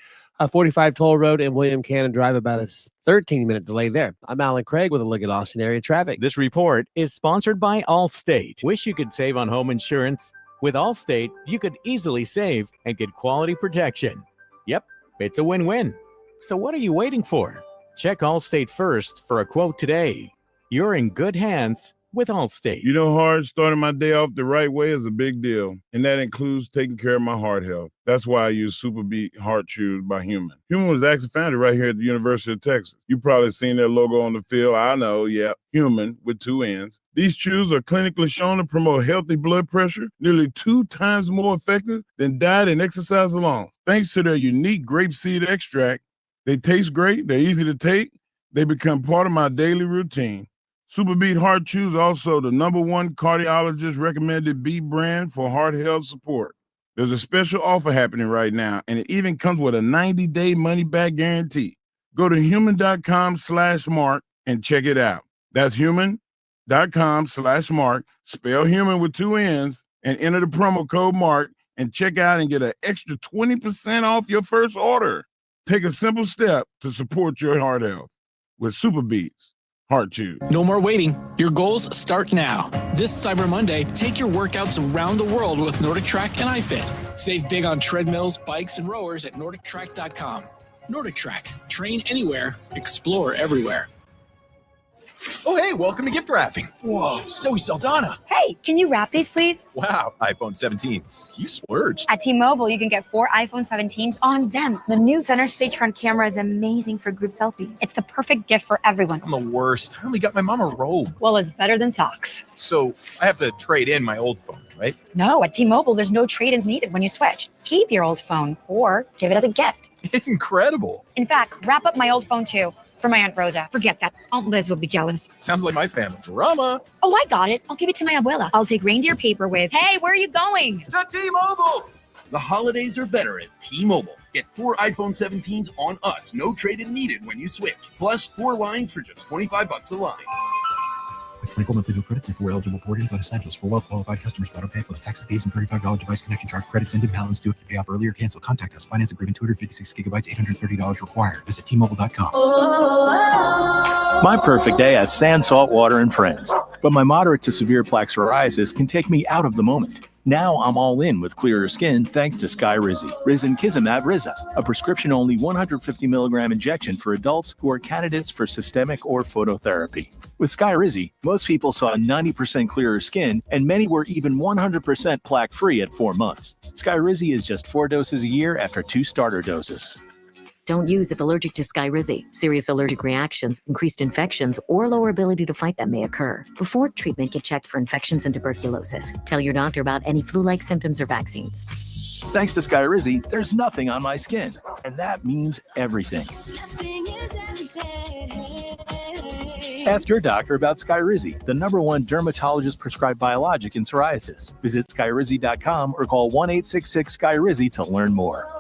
45 Toll Road and William Cannon Drive, about a 13-minute delay there. I'm Alan Craig with a look at Austin area traffic. This report is sponsored by Allstate. Wish you could save on home insurance? With Allstate, you could easily save and get quality protection. Yep, it's a win-win. So what are you waiting for? Check Allstate first for a quote today. You're in good hands with Allstate. You know, Hardge, starting my day off the right way is a big deal, and that includes taking care of my heart health. That's why I use Super Beat Heart Chews by Human. Human was actually founded right here at the University of Texas. You probably seen their logo on the field. I know, yeah, Human with 2 N's. These chews are clinically shown to promote healthy blood pressure, nearly 2 times more effective than diet and exercise alone. Thanks to their unique grapeseed extract, they taste great, they're easy to take, they become part of my daily routine. Super Beat Heart Chews also the #1 cardiologist recommended beet brand for heart health support. There's a special offer happening right now, and it even comes with a 90-day money-back guarantee. Go to human.com/mark and check it out. That's human.com/mark, spell human with 2 N's, and enter the promo code MARK and check out and get an extra 20% off your first order. Take a simple step to support your heart health with Super Beats Heart Chews. No more waiting. Your goals start now. This Cyber Monday, take your workouts around the world with Nordic Track and iFit. Save big on treadmills, bikes, and rowers at NordicTrack.com. Nordic Track. Train anywhere, explore everywhere. Oh, hey, welcome to gift wrapping. Whoa, Zoe Saldana. Hey, can you wrap these, please? Wow, iPhone 17s. You splurged. At T-Mobile, you can get 4 iPhone 17s on them. The new center stage front camera is amazing for group selfies. It's the perfect gift for everyone. I'm the worst. I only got my mom a robe. Well, it's better than socks. So I have to trade in my old phone, right? No, at T-Mobile, there's no trade-ins needed when you switch. Keep your old phone or give it as a gift. Incredible. In fact, wrap up my old phone too. For my Aunt Rosa. Forget that. Aunt Liz will be jealous. Sounds like my family. Drama. Oh, I got it. I'll give it to my abuela. I'll take reindeer paper with, hey, where are you going? To T-Mobile. The holidays are better at T-Mobile. Get 4 iPhone 17s on us, no trade-in needed when you switch. Plus 4 lines for just $25 a line. With 24 monthly bill credits and 4 eligible port-ins on essentials for well-qualified customers. Auto-pay plus taxes, fees, and $35 device connection charge. Credits ended balance due if you pay off early or cancel. Contact us. Finance agreement 256 gigabytes, $830 required. Visit T-Mobile.com. My perfect day has sand, salt water, and friends. But my moderate to severe plaque psoriasis can take me out of the moment. Now I'm all in with clearer skin thanks to Skyrizi. Risankizumab Riza, a prescription-only 150 milligram injection for adults who are candidates for systemic or phototherapy. With Skyrizi, most people saw 90% clearer skin, and many were even 100% plaque-free at 4 months. Skyrizi is just 4 doses a year after 2 starter doses. Don't use if allergic to Skyrizi. Serious allergic reactions, increased infections, or lower ability to fight them may occur. Before treatment, get checked for infections and tuberculosis. Tell your doctor about any flu-like symptoms or vaccines. Thanks to Skyrizi, there's nothing on my skin, and that means everything. Ask your doctor about Skyrizi, the #1 dermatologist-prescribed biologic in psoriasis. Visit Skyrizi.com or call 1-866-SKYRIZI to learn more.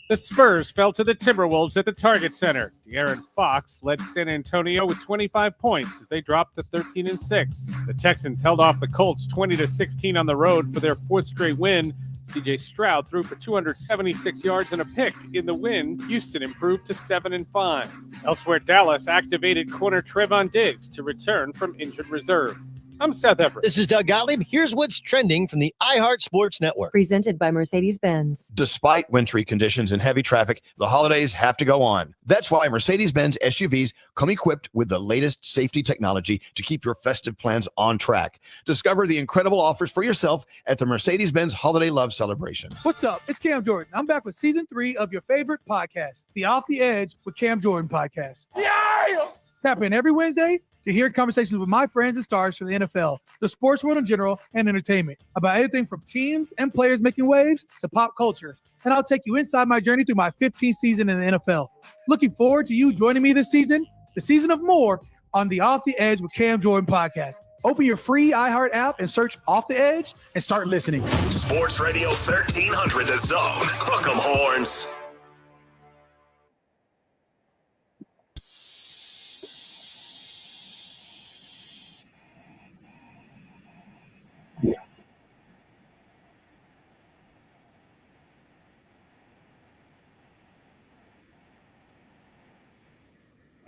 The Spurs fell to the Timberwolves at the Target Center. De'Aaron Fox led San Antonio with 25 points as they dropped to 13-6. The Texans held off the Colts 20-16 on the road for their 4th straight win. C.J. Stroud threw for 276 yards and a pick. In the win, Houston improved to 7-5. Elsewhere, Dallas activated corner Trevon Diggs to return from injured reserve. I'm Seth Everett. This is Doug Gottlieb. Here's what's trending from the iHeart Sports Network. Presented by Mercedes-Benz. Despite wintry conditions and heavy traffic, the holidays have to go on. That's why Mercedes-Benz SUVs come equipped with the latest safety technology to keep your festive plans on track. Discover the incredible offers for yourself at the Mercedes-Benz Holiday Love Celebration. What's up? It's Cam Jordan. I'm back with season 3 of your favorite podcast, the Off the Edge with Cam Jordan podcast. Yeah! Tap in every Wednesday to hear conversations with my friends and stars from the NFL, the sports world in general, and entertainment about everything from teams and players making waves to pop culture. And I'll take you inside my journey through my 15th season in the NFL. Looking forward to you joining me this season, the season of more, on the Off the Edge with Cam Jordan podcast. Open your free iHeart app and search Off the Edge and start listening. Sports Radio 1300 The Zone. Hook 'em horns.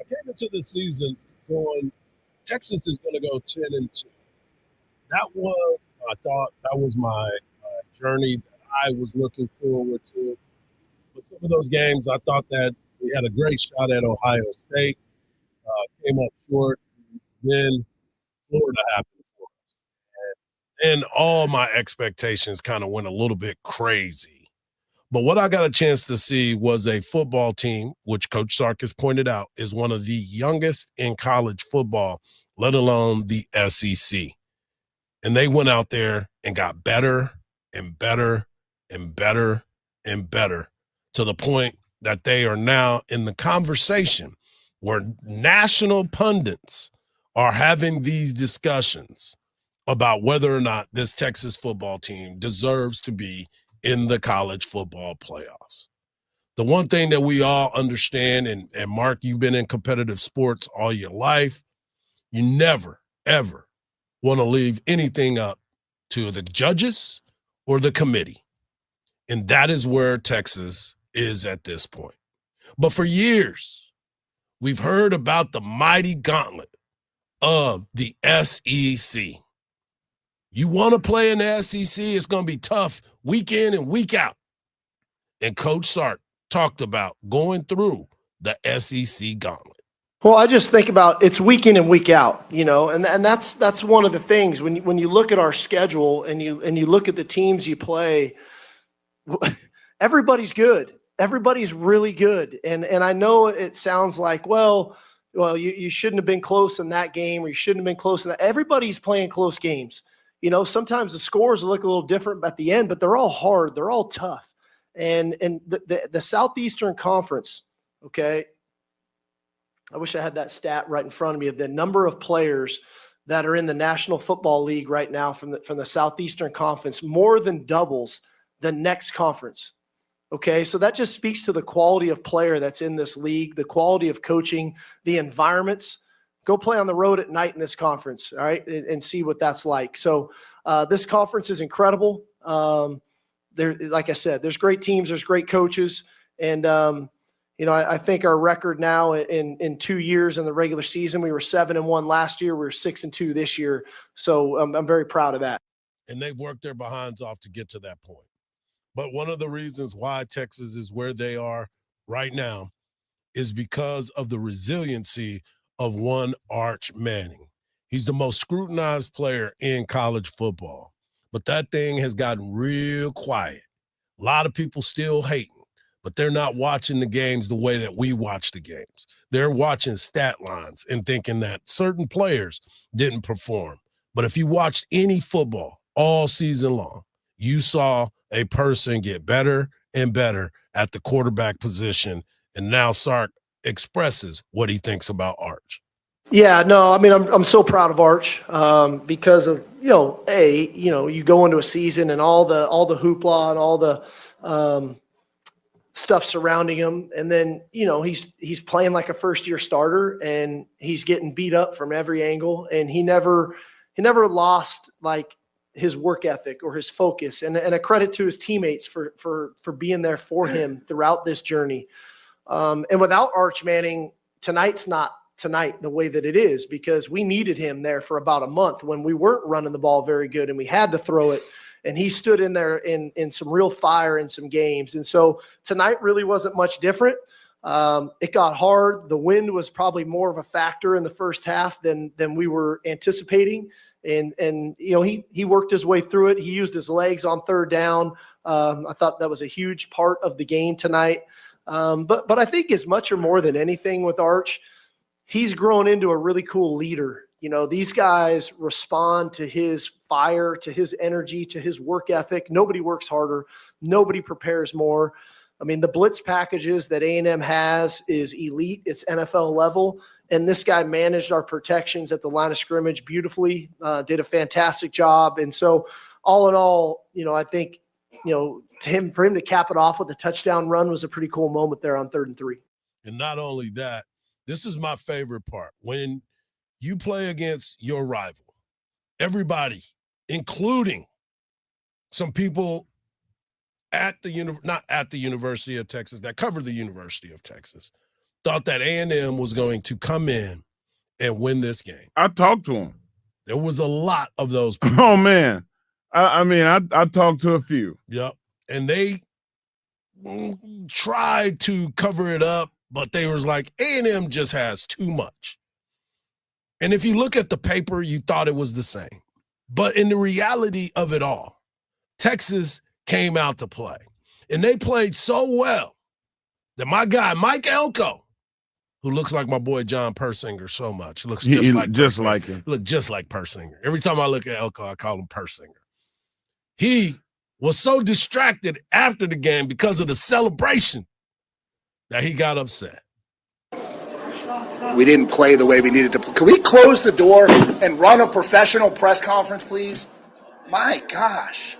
Came into the season going, Texas is going to go 10-2. That was, I thought, that was my journey that I was looking forward to. But some of those games, I thought that we had a great shot at Ohio State, came up short. Then Florida happened for us. And all my expectations kind of went a little bit crazy. But what I got a chance to see was a football team, which Coach Sark has pointed out is one of the youngest in college football, let alone the SEC. And they went out there and got better and better and better and better to the point that they are now in the conversation where national pundits are having these discussions about whether or not this Texas football team deserves to be in the college football playoffs. The one thing that we all understand, and Mark, you've been in competitive sports all your life, you never, ever want to leave anything up to the judges or the committee. And that is where Texas is at this point. But for years, we've heard about the mighty gauntlet of the SEC. You want to play in the SEC, it's going to be tough week in and week out. And Coach Sark talked about going through the SEC gauntlet. Well, I just think about it's week in and week out, you know, and that's one of the things when you look at our schedule and you look at the teams you play, everybody's good. Everybody's really good. And I know it sounds like, well, you shouldn't have been close in that game, or you shouldn't have been close in that. Everybody's playing close games. You know, sometimes the scores look a little different at the end, but they're all hard. They're all tough. And the Southeastern Conference, okay, I wish I had that stat right in front of me of the number of players that are in the National Football League right now from the Southeastern Conference more than doubles the next conference. Okay, so that just speaks to the quality of player that's in this league, the quality of coaching, the environments. Go play on the road at night in this conference, all right, and see what that's like. So this conference is incredible. Like I said, there's great teams, there's great coaches, and I think our record now in 2 years in the regular season, we were 7-1 last year, we were 6-2 this year. So I'm very proud of that. And they've worked their behinds off to get to that point. But one of the reasons why Texas is where they are right now is because of the resiliency of one Arch Manning. He's the most scrutinized player in college football, but that thing has gotten real quiet. A lot of people still hating, but they're not watching the games the way that we watch the games. They're watching stat lines and thinking that certain players didn't perform. But if you watched any football all season long, you saw a person get better and better at the quarterback position, and now Sark expresses what he thinks about Arch. Yeah, no, I mean, I'm so proud of Arch because of, you go into a season and all the hoopla and all the stuff surrounding him. And then, he's playing like a first-year starter and he's getting beat up from every angle. And he never lost like his work ethic or his focus, and a credit to his teammates for being there for him throughout this journey. And without Arch Manning, tonight's not tonight the way that it is, because we needed him there for about a month when we weren't running the ball very good and we had to throw it. And he stood in there in some real fire in some games. And so tonight really wasn't much different. It got hard. The wind was probably more of a factor in the first half than we were anticipating. And he worked his way through it. He used his legs on third down. I thought that was a huge part of the game tonight. But I think as much or more than anything with Arch, he's grown into a really cool leader. These guys respond to his fire, to his energy, to his work ethic. Nobody works harder. Nobody prepares more. I mean, the blitz packages that A&M has is elite. It's NFL level. And this guy managed our protections at the line of scrimmage beautifully, did a fantastic job. And so all in all, I think, for him to cap it off with a touchdown run was a pretty cool moment there on 3rd and 3. And not only that, this is my favorite part. When you play against your rival, everybody, including some people not at the University of Texas, that cover the University of Texas, thought that A&M was going to come in and win this game. I talked to him. There was a lot of those people. Oh, man. I talked to a few. Yep. And they tried to cover it up, but they was like, A&M just has too much. And if you look at the paper, you thought it was the same. But in the reality of it all, Texas came out to play. And they played so well that my guy, Mike Elko, who looks like my boy John Persinger so much, looks just like him. Look just like Persinger. Every time I look at Elko, I call him Persinger. He was so distracted after the game because of the celebration that he got upset. We didn't play the way we needed to play. Can we close the door and run a professional press conference, please? My gosh.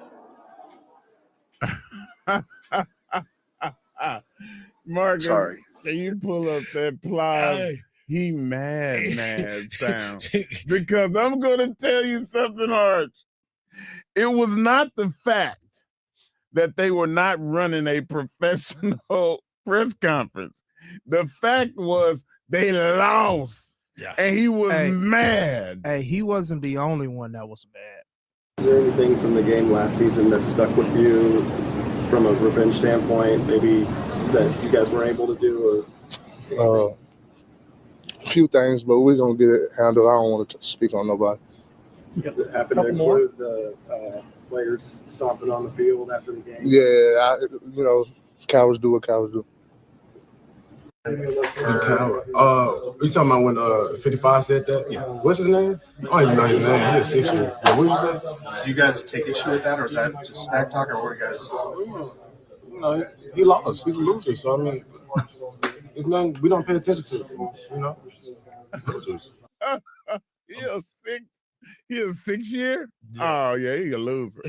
Marcus, sorry. Can you pull up that Plies? He mad sound. Because I'm going to tell you something, Hardge. It was not the fact that they were not running a professional press conference. The fact was they lost. Yes. And he was mad. Hey, he wasn't the only one that was mad. Is there anything from the game last season that stuck with you from a revenge standpoint, maybe that you guys were able to do? Or a few things, but we're going to get it handled. I don't want to speak on nobody. Does it happen to include the players stomping on the field after the game? Yeah, cowards do what cowards do. You talking about when 55 said that? Yeah. What's his name? I don't even know his name. He was 6 years. What did you say? Do you guys take issue with that, or is that just smack talk, or what you guys? He lost. He's a loser. So I mean, it's nothing. We don't pay attention to it. He was 6 He a 6 year? Yeah. Oh yeah, he a loser.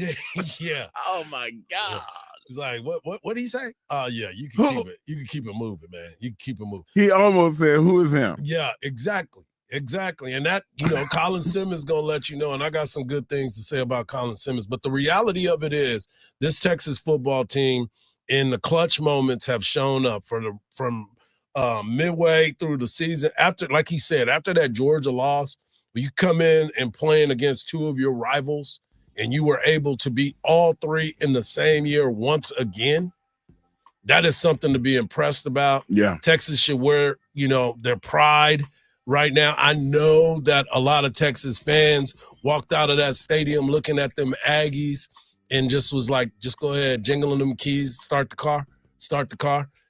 Yeah. Oh my God. He's like, what did he say? Oh yeah, you can keep it. You can keep it moving, man. You can keep it moving. He almost said, "Who is him?" Yeah, exactly. And that, Colin Simmons gonna let you know, and I got some good things to say about Colin Simmons. But the reality of it is, this Texas football team in the clutch moments have shown up from midway through the season. After, like he said, after that Georgia loss, where you come in and playing against two of your rivals, and you were able to beat all three in the same year once again. That is something to be impressed about. Yeah, Texas should wear, their pride. Right now, I know that a lot of Texas fans walked out of that stadium looking at them Aggies and just was like, just go ahead, jingling them keys, start the car.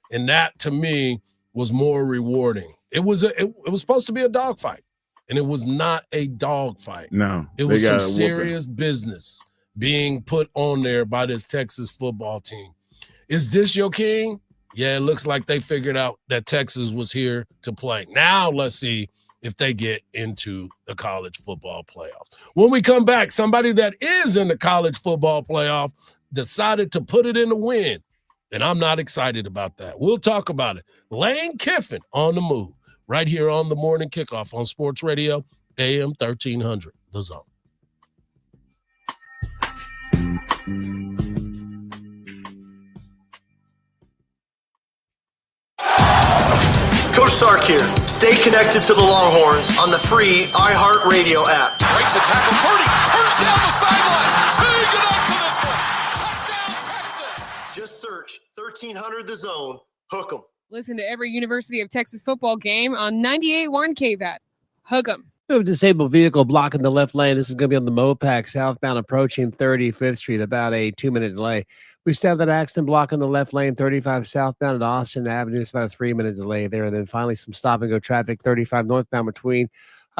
And that, to me, was more rewarding. It was supposed to be a dogfight, and it was not a dogfight. No. It was some serious business being put on there by this Texas football team. Is this your king? Yeah, it looks like they figured out that Texas was here to play. Now let's see if they get into the college football playoffs. When we come back, somebody that is in the college football playoff decided to put it in the win, and I'm not excited about that. We'll talk about it. Lane Kiffin on the move right here on the Morning Kickoff on Sports Radio, AM 1300, The Zone. Coach Sark here. Stay connected to the Longhorns on the free iHeartRadio app. Breaks a tackle, 30, turns down the sidelines. Say goodnight to this one. Touchdown, Texas. Just search 1300 The Zone. Hook 'em. Listen to every University of Texas football game on 98.1 KVAT. Hook 'em. We have a disabled vehicle blocking the left lane. This is going to be on the Mopac southbound approaching 35th Street, about a 2-minute delay. We still have that accident blocking the left lane, 35 southbound at Austin Avenue. It's about a 3-minute delay there. And then finally some stop and go traffic, 35 northbound between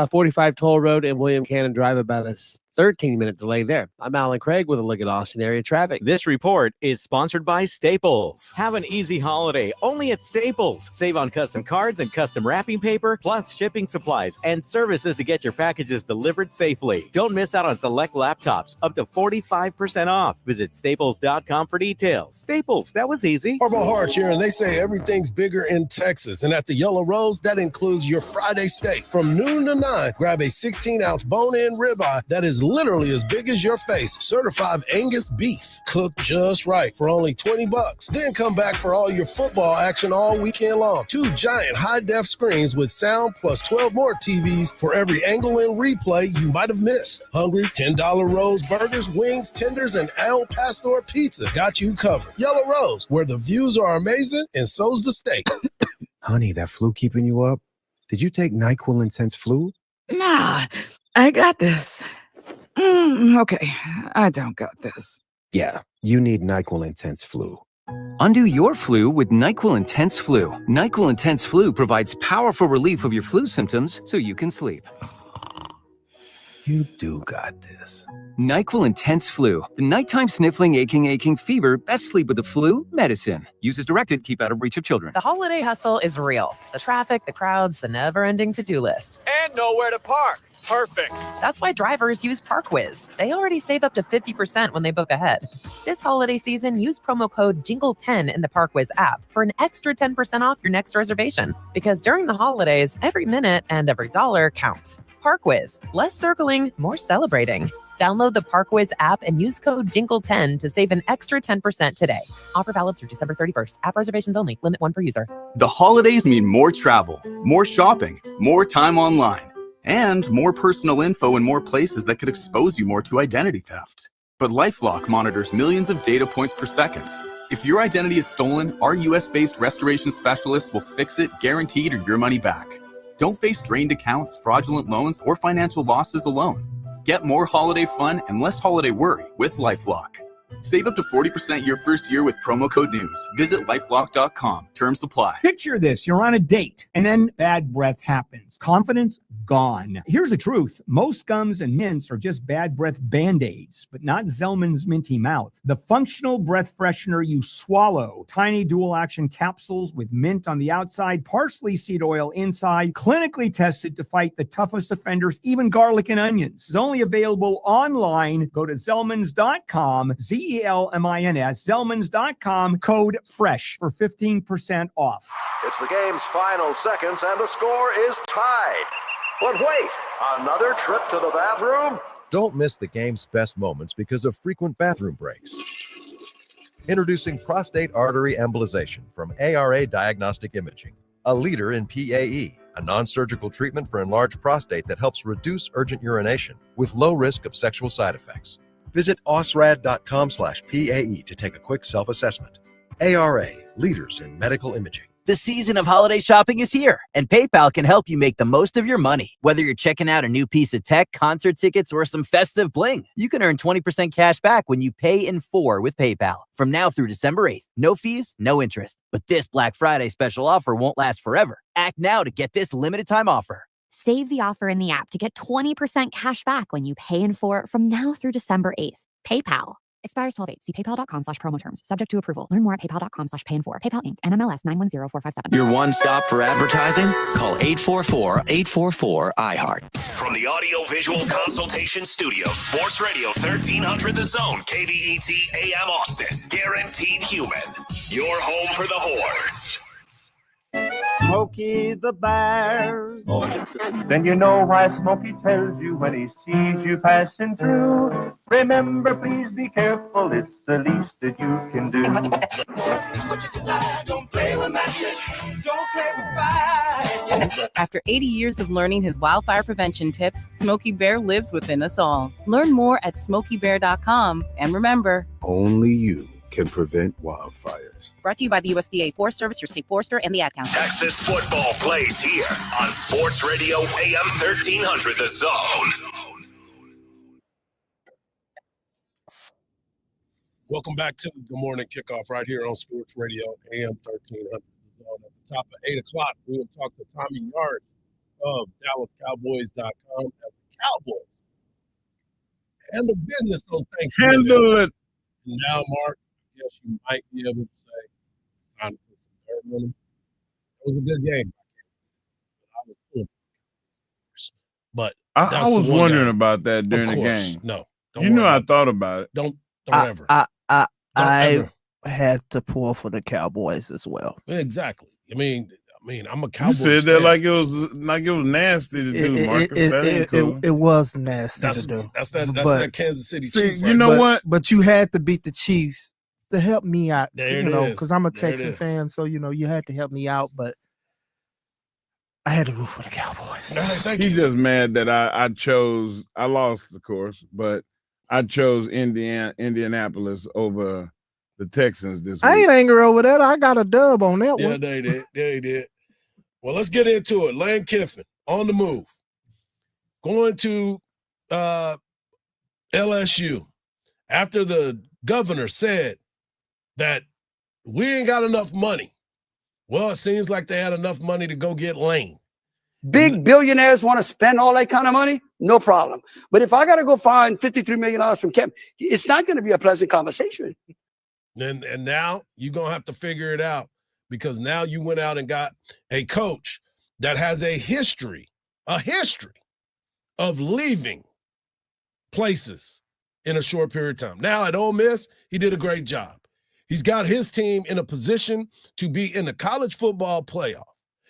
45 Toll Road and William Cannon Drive, about a 13-minute delay there. I'm Alan Craig with a look at Austin area traffic. This report is sponsored by Staples. Have an easy holiday only at Staples. Save on custom cards and custom wrapping paper, plus shipping supplies and services to get your packages delivered safely. Don't miss out on select laptops, up to 45% off. Visit staples.com for details. Staples, that was easy. Hardball Hardge here, and they say everything's bigger in Texas. And at the Yellow Rose, that includes your Friday steak. From noon to 9, grab a 16-ounce bone-in ribeye that is literally as big as your face. Certified Angus beef, cooked just right for only $20. Then come back for all your football action all weekend long. 2 giant high-def screens with sound plus 12 more TVs for every angle and replay you might have missed. Hungry? $10 Rose burgers, wings, tenders, and Al Pastor pizza got you covered. Yellow Rose, where the views are amazing and so's the steak. Honey, that flu keeping you up? Did you take NyQuil Intense Flu? Nah, I got this. Okay, I don't got this. Yeah, you need NyQuil Intense Flu. Undo your flu with NyQuil Intense Flu. NyQuil Intense Flu provides powerful relief of your flu symptoms so you can sleep. You do got this. NyQuil Intense Flu. The nighttime sniffling, aching fever. Best sleep with the flu medicine. Use as directed. Keep out of reach of children. The holiday hustle is real. The traffic, the crowds, the never-ending to-do list. And nowhere to park. Perfect. That's why drivers use ParkWiz. They already save up to 50% when they book ahead. This holiday season, use promo code JINGLE10 in the ParkWiz app for an extra 10% off your next reservation. Because during the holidays, every minute and every dollar counts. ParkWiz. Less circling, more celebrating. Download the ParkWiz app and use code JINGLE10 to save an extra 10% today. Offer valid through December 31st. App reservations only. Limit 1 per user. The holidays mean more travel, more shopping, more time online, and more personal info in more places that could expose you more to identity theft. But LifeLock monitors millions of data points per second. If your identity is stolen, our US-based restoration specialists will fix it, guaranteed, or your money back. Don't face drained accounts, fraudulent loans, or financial losses alone. Get more holiday fun and less holiday worry with LifeLock. Save up to 40% your first year with promo code NEWS. Visit LifeLock.com. Terms apply. Picture this. You're on a date and then bad breath happens. Confidence gone. Here's the truth. Most gums and mints are just bad breath Band-Aids, but not Zellman's Minty Mouth. The functional breath freshener you swallow. Tiny dual action capsules with mint on the outside, parsley seed oil inside, clinically tested to fight the toughest offenders, even garlic and onions. It's only available online. Go to Zellmans.com, Zelmins, Zellmans.com, code FRESH for 15% off. It's the game's final seconds, and the score is tied. But wait, another trip to the bathroom? Don't miss the game's best moments because of frequent bathroom breaks. Introducing prostate artery embolization from ARA Diagnostic Imaging, a leader in PAE, a non-surgical treatment for enlarged prostate that helps reduce urgent urination with low risk of sexual side effects. Visit osrad.com/PAE to take a quick self-assessment. ARA, leaders in medical imaging. The season of holiday shopping is here, and PayPal can help you make the most of your money. Whether you're checking out a new piece of tech, concert tickets, or some festive bling, you can earn 20% cash back when you pay in 4 with PayPal. From now through December 8th, no fees, no interest. But this Black Friday special offer won't last forever. Act now to get this limited time offer. Save the offer in the app to get 20% cash back when you pay in 4 from now through December 8th. PayPal. Expires 12/8. See paypal.com/promo terms. Subject to approval. Learn more at paypal.com/pay-in-4. PayPal Inc. NMLS 910457. Your one stop for advertising? Call 844-844-iHeart. From the Audio-Visual Consultation Studio, Sports Radio 1300 The Zone, KVET AM Austin. Guaranteed human. Your home for the horns. Smokey the Bear. Then you know why Smokey tells you when he sees you passing through. Remember, please be careful, it's the least that you can do. Don't play with matches, don't play with fire. After 80 years of learning his wildfire prevention tips, Smokey Bear lives within us all. Learn more at SmokeyBear.com. And remember, only you can prevent wildfires. Brought to you by the USDA Forest Service, your state forester, and the Ad Council. Texas football plays here on Sports Radio AM 1300 The Zone. Welcome back to the morning kickoff right here on Sports Radio AM 1300. At the top of 8 o'clock, we will talk to Tommy Yard of DallasCowboys.com as the Cowboys handle business on Thanksgiving. Handle it. And now, Mark, I guess you might be able to say it's time to put some dirt on them. It was a good game. But I was wondering about that during the game. No. You knew I thought about it. Don't ever. I had to pull for the Cowboys as well. Exactly. I mean, I'm a Cowboys You said that fan. like it was nasty to do, Marcus. That ain't cool. It was nasty That's to do. That's that Kansas City See, Chiefs. you know what? But you had to beat the Chiefs to help me out. There you it know, is. because I'm a There it Texan is. fan, so you had to help me out. But I had to root for the Cowboys. He's just mad that I lost, of course, but I chose Indianapolis over the Texans this week. I ain't angry over that. I got a dub on that Yeah, one. they did. They did. Well, let's get into it. Lane Kiffin on the move, going to LSU after the governor said that we ain't got enough money. Well, it seems like they had enough money to go get Lane. Big billionaires want to spend all that kind of money, no problem. But if I got to go find $53 million from Kemp, it's not going to be a pleasant conversation. And now you're going to have to figure it out, because now you went out and got a coach that has a history of leaving places in a short period of time. Now at Ole Miss, he did a great job. He's got his team in a position to be in the college football playoff.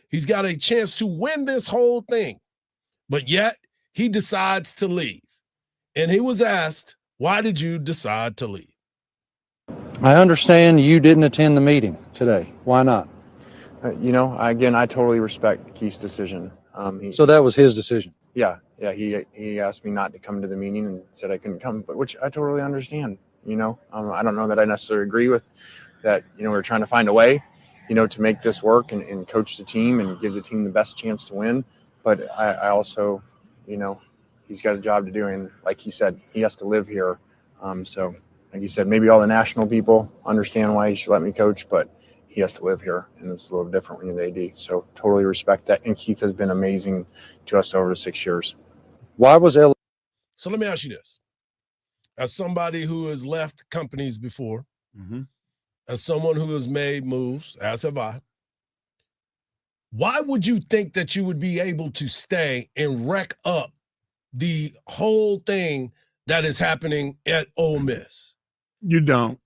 He's got a chance to win this whole thing, but yet he decides to leave. And he was asked, why did you decide to leave? I understand you didn't attend the meeting today. Why not? I totally respect Keith's decision. So that was his decision. Yeah. He asked me not to come to the meeting and said I couldn't come, but which I totally understand. I don't know that I necessarily agree with that. We're trying to find a way, to make this work and coach the team and give the team the best chance to win. But I also, he's got a job to do, and like he said, he has to live here. So like you said, maybe all the national people understand why he should let me coach, but he has to live here, and it's a little different when you're the AD. So totally respect that. And Keith has been amazing to us over the 6 years. Why was So let me ask you this. As somebody who has left companies before, as someone who has made moves, as have I, why would you think that you would be able to stay and wreck up the whole thing that is happening at Ole Miss? You don't.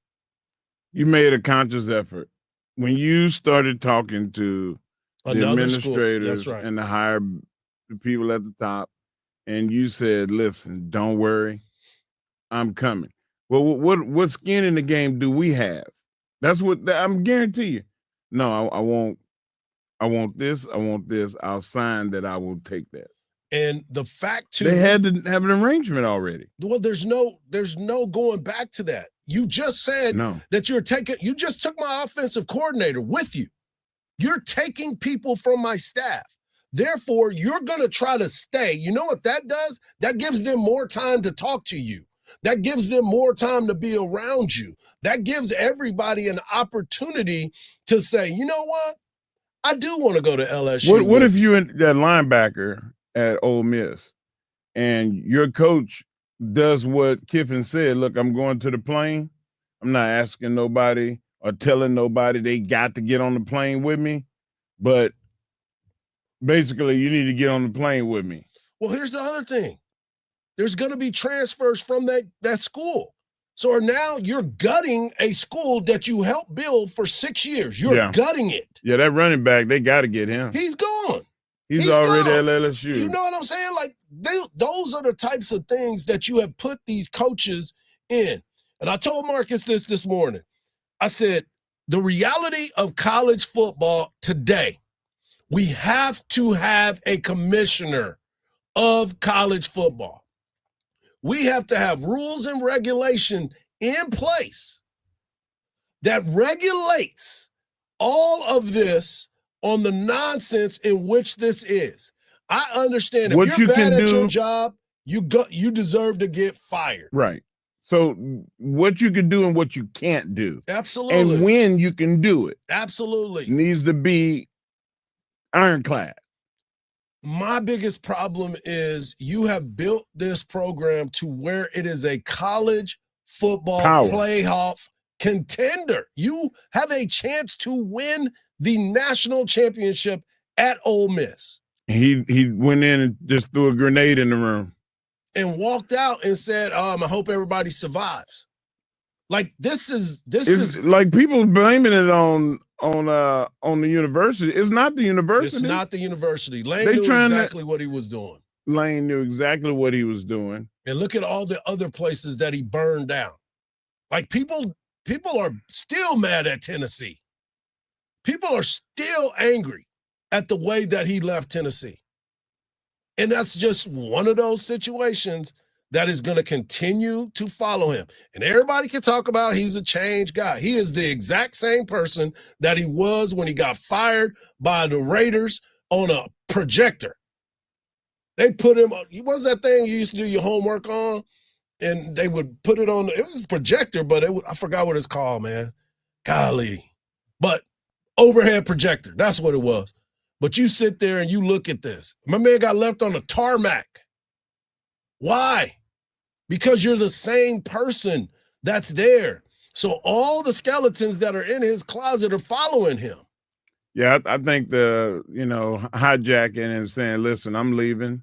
You made a conscious effort. When you started talking to the administrators and the people at the top, and you said, listen, don't worry, I'm coming. Well, what skin in the game do we have? That's what I'm guarantee you. No, I want this. I want this. I'll sign that. I will take that. And the fact they had to have an arrangement already. Well, there's no going back to that. You just said that you just took my offensive coordinator with you. You're taking people from my staff. Therefore, you're going to try to stay. You know what that does? That gives them more time to talk to you. That gives them more time to be around you. That gives everybody an opportunity to say, you know what? I do want to go to LSU. What if you're that linebacker at Ole Miss and your coach does what Kiffin said? Look, I'm going to the plane. I'm not asking nobody or telling nobody they got to get on the plane with me, but basically you need to get on the plane with me. Well, here's the other thing. There's going to be transfers from that school. So now you're gutting a school that you helped build for 6 years. You're gutting it. Yeah, that running back, they got to get him. He's gone. He's already at LSU. You know what I'm saying? Like, those are the types of things that you have put these coaches in. And I told Marcus this morning. I said, the reality of college football today, we have to have a commissioner of college football. We have to have rules and regulation in place that regulates all of this on the nonsense in which this is. I understand if what you're you bad can at do, your job, you deserve to get fired. Right. So what you can do and what you can't do. Absolutely. And when you can do it. Absolutely. Needs to be ironclad. My biggest problem is you have built this program to where it is a college football playoff contender. You have a chance to win the national championship at Ole Miss. He went in and just threw a grenade in the room. And walked out and said, I hope everybody survives. Like this is like people blaming it on the university. It's not the university. It's not the university. Lane knew exactly what he was doing. Lane knew exactly what he was doing. And look at all the other places that he burned down. Like people are still mad at Tennessee. People are still angry at the way that he left Tennessee. And that's just one of those situations that is going to continue to follow him. And everybody can talk about he's a changed guy. He is the exact same person that he was when he got fired by the Raiders on a projector. They put him on, what was that thing you used to do your homework on? And they would put it on, it was a projector, but I forgot what it's called, man. Golly. But overhead projector, that's what it was. But you sit there and you look at this. My man got left on the tarmac. Why? Because you're the same person that's there. So all the skeletons that are in his closet are following him. Yeah, I think hijacking and saying, listen, I'm leaving.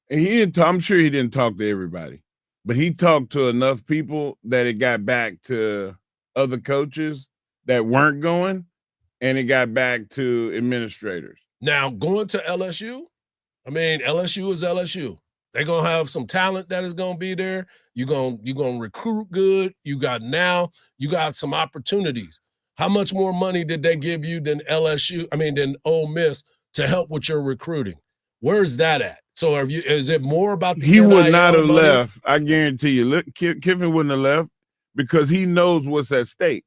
And I'm sure he didn't talk to everybody, but he talked to enough people that it got back to other coaches that weren't going, and it got back to administrators. Now, going to LSU, LSU is LSU. They're going to have some talent that is going to be there. You're going to recruit good. You got some opportunities. How much more money did they give you than than Ole Miss to help with your recruiting? Where's that at? So is it more about the He would not have money? left. I guarantee you. Look, Kiffin wouldn't have left because he knows what's at stake.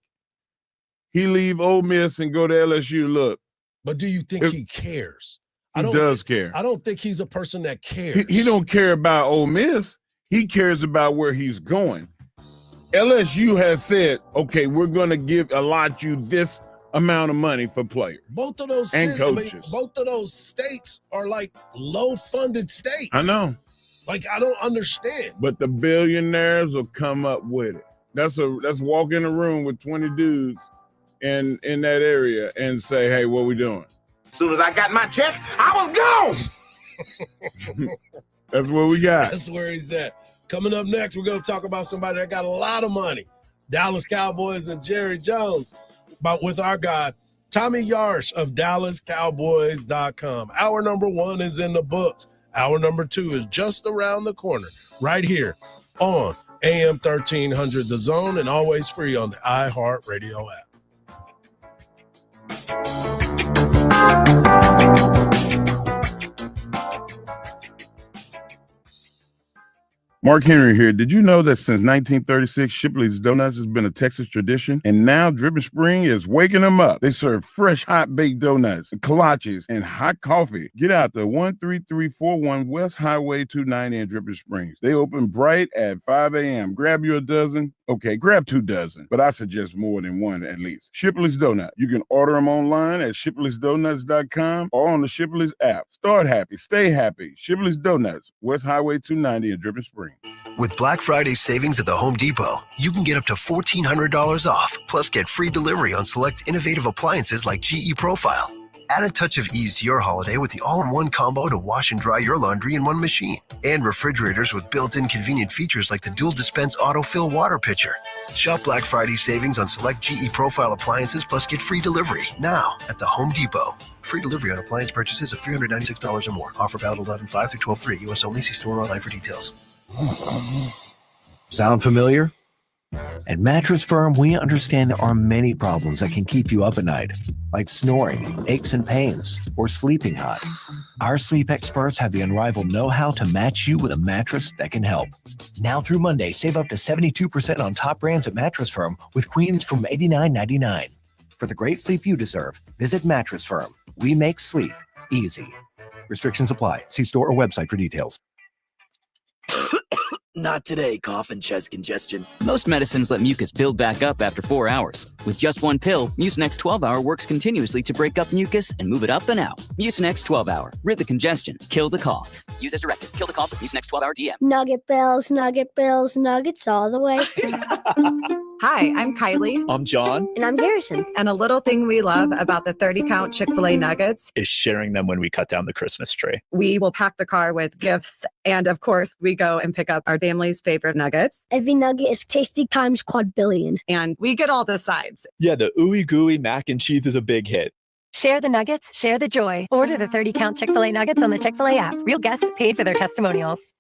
He leave Ole Miss and go to LSU. Look. But do you think he cares? He does care. I don't think he's a person that cares. He don't care about Ole Miss. He cares about where he's going. LSU has said, okay, we're going to allot you this amount of money for players. Both of those and coaches. Both of those states are like low-funded states. I know. Like, I don't understand. But the billionaires will come up with it. That's walk in a room with 20 dudes in that area and say, hey, what we doing? As soon as I got my check, I was gone. That's what we got. That's where he's at. Coming up next, we're going to talk about somebody that got a lot of money. Dallas Cowboys and Jerry Jones. But with our guy, Tommy Yarsh of DallasCowboys.com. Hour number 1 is in the books. Hour number 2 is just around the corner, right here on AM 1300 The Zone, and always free on the iHeartRadio app. Mark Henry here. Did you know that since 1936, Shipley's Donuts has been a Texas tradition? And now Dripping Spring is waking them up. They serve fresh, hot-baked donuts, kolaches, and hot coffee. Get out to 13341 West Highway 290 in Dripping Springs. They open bright at 5 a.m. Grab you a dozen. Okay, grab 2 dozen, but I suggest more than 1 at least. Shipley's Donut. You can order them online at shipleysdonuts.com or on the Shipley's app. Start happy, stay happy. Shipley's Donuts, West Highway 290 in Dripping Springs. With Black Friday savings at the Home Depot, you can get up to $1,400 off, plus get free delivery on select innovative appliances like GE Profile. Add a touch of ease to your holiday with the all-in-one combo to wash and dry your laundry in one machine. And refrigerators with built-in convenient features like the dual dispense autofill water pitcher. Shop Black Friday savings on select GE Profile appliances plus get free delivery now at the Home Depot. Free delivery on appliance purchases of $396 or more. Offer valid 11/5 through 12/3. U.S. only. See store online for details. Sound familiar? At Mattress Firm, we understand there are many problems that can keep you up at night, like snoring, aches and pains, or sleeping hot. Our sleep experts have the unrivaled know-how to match you with a mattress that can help. Now through Monday, save up to 72% on top brands at Mattress Firm with queens from $89.99. For the great sleep you deserve, visit Mattress Firm. We make sleep easy. Restrictions apply. See store or website for details. Not today, cough and chest congestion. Most medicines let mucus build back up after 4 hours. With just one pill, Mucinex 12-Hour works continuously to break up mucus and move it up and out. Mucinex 12-Hour. Rid the congestion. Kill the cough. Use as directed. Kill the cough with Mucinex 12-Hour DM. Nugget Bills, nuggets all the way. Hi, I'm Kylie. I'm John. And I'm Garrison. And a little thing we love about the 30-count Chick-fil-A nuggets is sharing them when we cut down the Christmas tree. We will pack the car with gifts. And of course, we go and pick up our family's favorite nuggets. Every nugget is tasty times quadrillion. And we get all the sides. Yeah, the ooey gooey mac and cheese is a big hit. Share the nuggets, share the joy. Order the 30-count Chick-fil-A nuggets on the Chick-fil-A app. Real guests paid for their testimonials.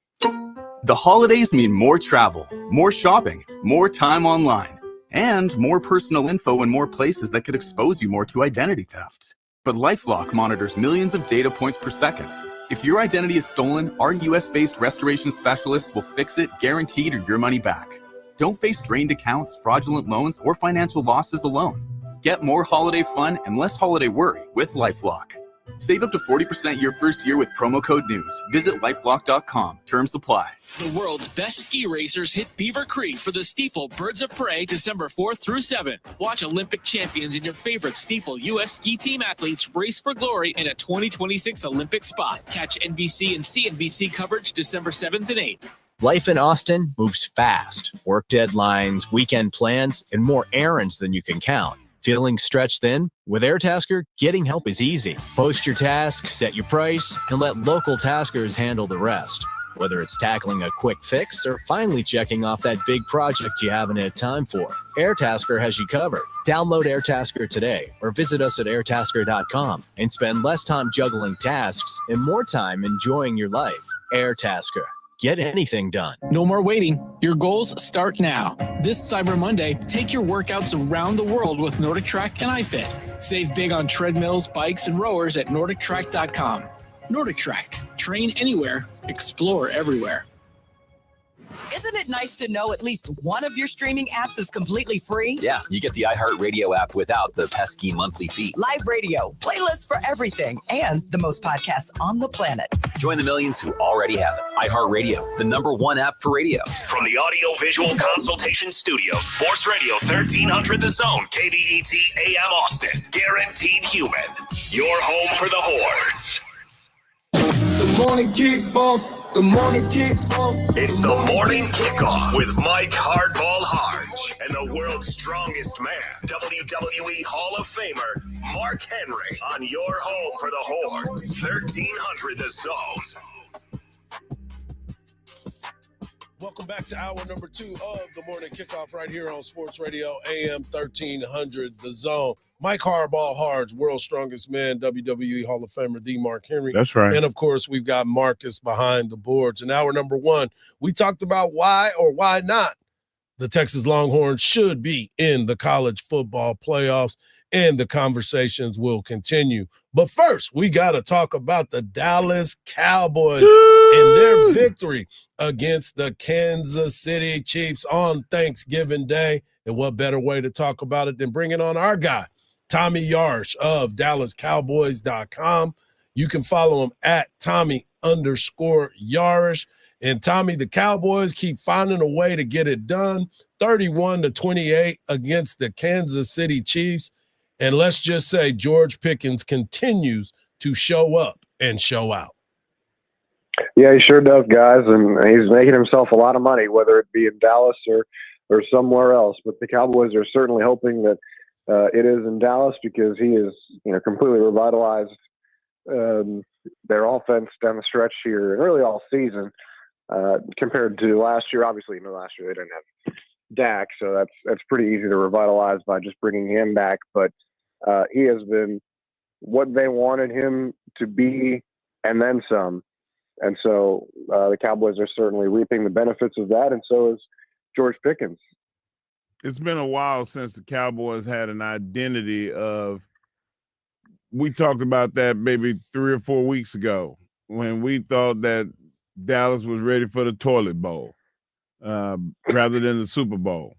The holidays mean more travel, more shopping, more time online, and more personal info in more places that could expose you more to identity theft. But LifeLock monitors millions of data points per second. If your identity is stolen, our US-based restoration specialists will fix it, guaranteed, or your money back. Don't face drained accounts, fraudulent loans, or financial losses alone. Get more holiday fun and less holiday worry with LifeLock. Save up to 40% your first year with promo code NEWS. Visit lifelock.com. Terms apply. The world's best ski racers hit Beaver Creek for the Stiefel Birds of Prey December 4th through 7th. Watch Olympic champions and your favorite Stiefel U.S. ski team athletes race for glory in a 2026 Olympic spot. Catch NBC and CNBC coverage December 7th and 8th. Life in Austin moves fast. Work deadlines, weekend plans, and more errands than you can count. Feeling stretched thin? With Airtasker, getting help is easy. Post your task, set your price, and let local taskers handle the rest. Whether it's tackling a quick fix or finally checking off that big project you haven't had time for, Airtasker has you covered. Download Airtasker today or visit us at airtasker.com and spend less time juggling tasks and more time enjoying your life. Airtasker. Get anything done. No more waiting. Your goals start now. This Cyber Monday, take your workouts around the world with Nordic Track and iFit. Save big on treadmills, bikes, and rowers at NordicTrack.com. Nordic Track. Train anywhere. Explore everywhere. Isn't it nice to know at least one of your streaming apps is completely free? Yeah, you get the iHeartRadio app without the pesky monthly fee. Live radio, playlists for everything, and the most podcasts on the planet. Join the millions who already have it. iHeartRadio, the #1 app for radio. From the Audio-Visual Consultation Studio, Sports Radio 1300 The Zone, KVET AM Austin. Guaranteed human. Your home for the Horns. The morning kickoff. The morning kickoff. It's the morning kickoff with Mike Hardball Hardge and the world's strongest man, WWE Hall of Famer Mark Henry, on your home for the Horns, 1300 The Zone. Welcome back to hour number 2 of the morning kickoff right here on Sports Radio AM 1300 The Zone. Mike Hardball Hardge, world's strongest man, WWE Hall of Famer, the Mark Henry. That's right. And, of course, we've got Marcus behind the boards. In hour number 1, we talked about why or why not the Texas Longhorns should be in the college football playoffs, and the conversations will continue. But first, we got to talk about the Dallas Cowboys and their victory against the Kansas City Chiefs on Thanksgiving Day. And what better way to talk about it than bringing on our guy, Tommy Yarsh of DallasCowboys.com. You can follow him at Tommy_Yarsh. And Tommy, the Cowboys keep finding a way to get it done, 31-28 against the Kansas City Chiefs. And let's just say George Pickens continues to show up and show out. Yeah, he sure does, guys, and he's making himself a lot of money, whether it be in Dallas or somewhere else. But the Cowboys are certainly hoping that it is in Dallas, because he is, completely revitalized their offense down the stretch here, and really all season compared to last year. Obviously, last year they didn't have Dak, so that's pretty easy to revitalize by just bringing him back. But he has been what they wanted him to be, and then some. And so the Cowboys are certainly reaping the benefits of that, and so is George Pickens. It's been a while since the Cowboys had an identity of, we talked about that maybe 3 or 4 weeks ago when we thought that Dallas was ready for the toilet bowl rather than the Super Bowl.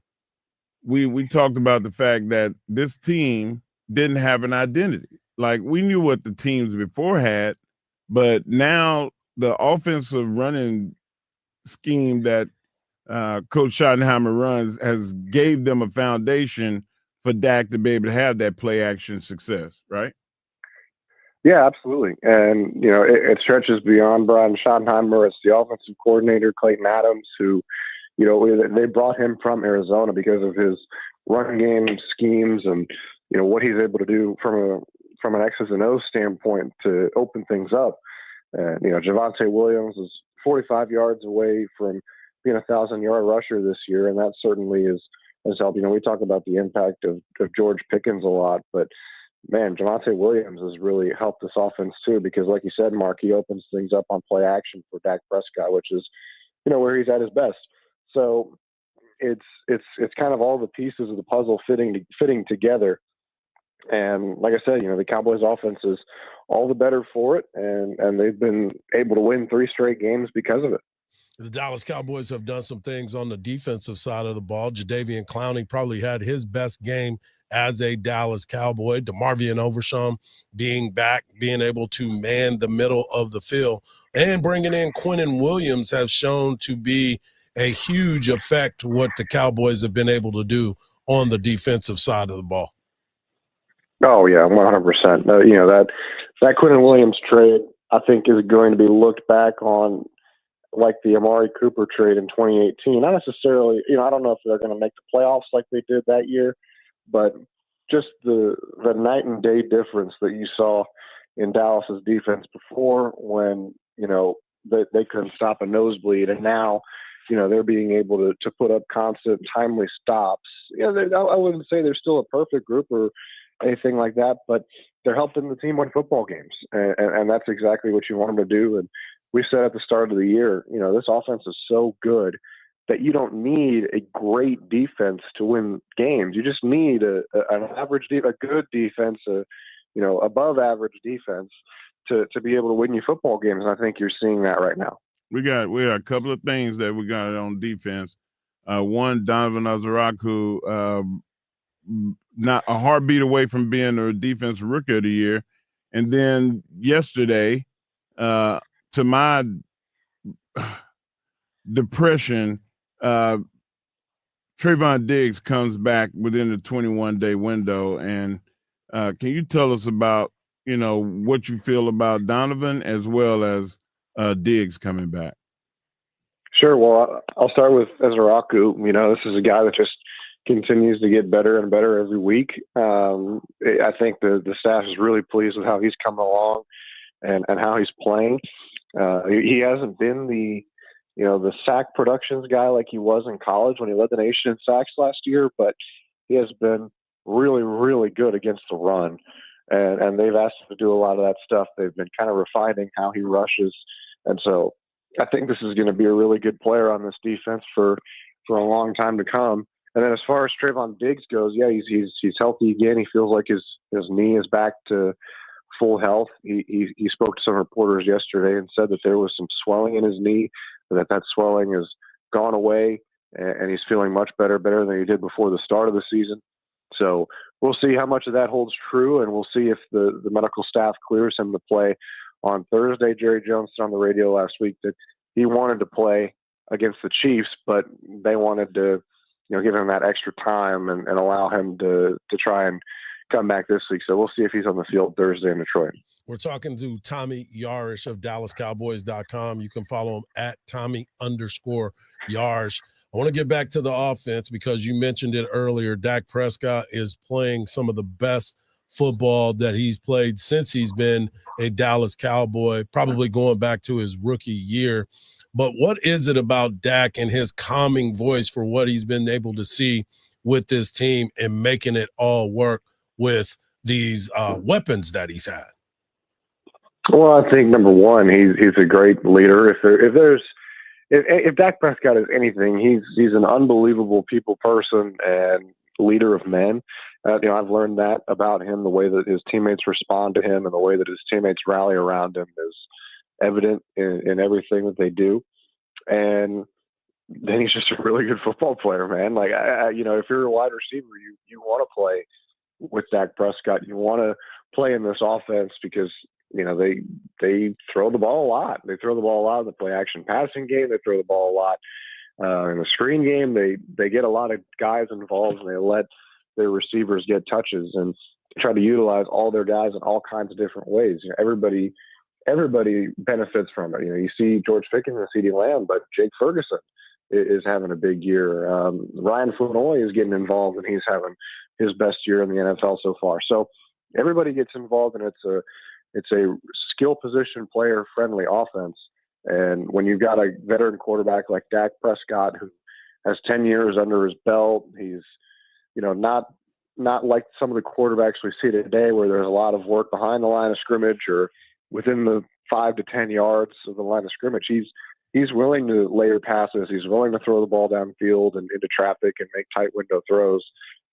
We talked about the fact that this team didn't have an identity. Like, we knew what the teams before had, but now the offensive running scheme that Coach Schottenheimer runs has gave them a foundation for Dak to be able to have that play action success, right? Yeah, absolutely. And, it stretches beyond Brian Schottenheimer. It's the offensive coordinator, Clayton Adams, who, they brought him from Arizona because of his run game schemes and, what he's able to do from an X's and O's standpoint to open things up. And, Javonte Williams is 45 yards away from being a 1,000-yard rusher this year, and that certainly has helped. We talk about the impact of George Pickens a lot, but man, Javonte Williams has really helped this offense too, because like you said, Mark, he opens things up on play action for Dak Prescott, which is, where he's at his best. So it's kind of all the pieces of the puzzle fitting together. And like I said, the Cowboys offense is all the better for it, and they've been able to win 3 straight games because of it. The Dallas Cowboys have done some things on the defensive side of the ball. Jadeveon Clowney probably had his best game as a Dallas Cowboy. DeMarvion Overshown being back, being able to man the middle of the field, and bringing in Quinnen Williams have shown to be a huge effect to what the Cowboys have been able to do on the defensive side of the ball. Oh, yeah, 100%. That Quinnen Williams trade, I think, is going to be looked back on like the Amari Cooper trade in 2018. Not necessarily, I don't know if they're going to make the playoffs like they did that year, but just the night and day difference that you saw in Dallas's defense before, when, they couldn't stop a nosebleed, and now, they're being able to put up constant, timely stops. I wouldn't say they're still a perfect group or anything like that, but they're helping the team win football games, and that's exactly what you want them to do. And we said at the start of the year, this offense is so good that you don't need a great defense to win games. You just need an average, a good defense, above average defense to be able to win you football games. And I think you're seeing that right now. We got a couple of things that we got on defense. One, Donovan Azaraku, not a heartbeat away from being the defensive rookie of the year. And then yesterday, to my depression, Trayvon Diggs comes back within the 21-day window. And can you tell us about, what you feel about Donovan as well as Diggs coming back? Sure. Well, I'll start with Ezraku. This is a guy that just continues to get better and better every week. I think the staff is really pleased with how he's coming along and how he's playing. He hasn't been the sack productions guy like he was in college when he led the nation in sacks last year, but he has been really, really good against the run. And they've asked him to do a lot of that stuff. They've been kind of refining how he rushes. And so I think this is going to be a really good player on this defense for a long time to come. And then as far as Trayvon Diggs goes, yeah, he's healthy again. He feels like his knee is back to full health. He spoke to some reporters yesterday and said that there was some swelling in his knee, that swelling has gone away, and he's feeling much better than he did before the start of the season. So we'll see how much of that holds true, and we'll see if the medical staff clears him to play on Thursday. Jerry Jones said on the radio last week that he wanted to play against the Chiefs, but they wanted to give him that extra time and allow him to try and come back this week. So we'll see if he's on the field Thursday in Detroit. We're talking to Tommy Yarish of DallasCowboys.com. You can follow him at Tommy_Yarish. I want to get back to the offense because you mentioned it earlier. Dak Prescott is playing some of the best football that he's played since he's been a Dallas Cowboy, probably going back to his rookie year. But what is it about Dak and his calming voice for what he's been able to see with this team and making it all work with these weapons that he's had? Well, I think number one, he's a great leader. If Dak Prescott is anything, he's an unbelievable people person and leader of men. I've learned that about him. The way that his teammates respond to him and the way that his teammates rally around him is evident in everything that they do. And then he's just a really good football player, man. Like, if you're a wide receiver, you want to play with Dak Prescott. You want to play in this offense because they throw the ball a lot. They throw the ball a lot in the play action passing game. They throw the ball a lot in the screen game. They get a lot of guys involved, and they let their receivers get touches and try to utilize all their guys in all kinds of different ways. Everybody benefits from it. You see George Pickens and CeeDee Lamb, but Jake Ferguson is having a big year. Ryan Flournoy is getting involved, and he's having his best year in the NFL so far. So everybody gets involved, and it's a skill position player friendly offense. And when you've got a veteran quarterback like Dak Prescott, who has 10 years under his belt, he's not like some of the quarterbacks we see today where there's a lot of work behind the line of scrimmage or within the 5 to 10 yards of the line of scrimmage. He's willing to layer passes. He's willing to throw the ball downfield and into traffic and make tight window throws.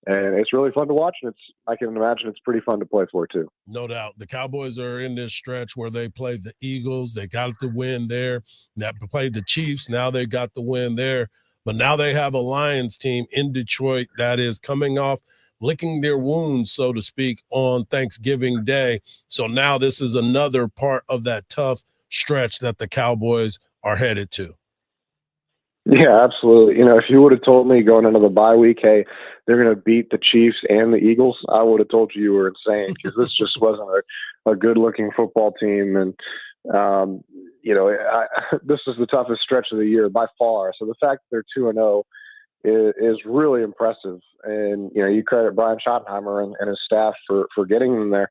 And it's really fun to watch, and I can imagine it's pretty fun to play for, too. No doubt. The Cowboys are in this stretch where they played the Eagles. They got the win there. They played the Chiefs. Now they got the win there. But now they have a Lions team in Detroit that is coming off licking their wounds, so to speak, on Thanksgiving Day. So now this is another part of that tough stretch that the Cowboys are headed to. Yeah, absolutely. If you would have told me going into the bye week, hey, they're going to beat the Chiefs and the Eagles, I would have told you were insane because this just wasn't a good-looking football team. And, this is the toughest stretch of the year by far. So the fact that they're 2-0 is really impressive. And, you credit Brian Schottenheimer and his staff for getting them there.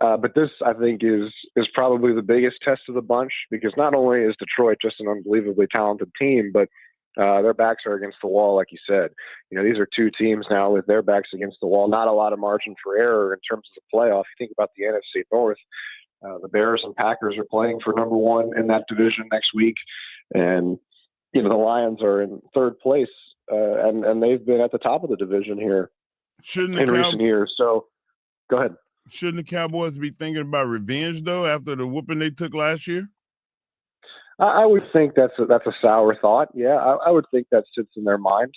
But this, I think, is probably the biggest test of the bunch because not only is Detroit just an unbelievably talented team, but their backs are against the wall, like you said. These are two teams now with their backs against the wall. Not a lot of margin for error in terms of the playoff. You think about the NFC North, the Bears and Packers are playing for number one in that division next week. And, the Lions are in third place, and they've been at the top of the division here in recent years. So go ahead. Shouldn't the Cowboys be thinking about revenge, though, after the whooping they took last year? I would think that's a sour thought. Yeah, I would think that sits in their mind.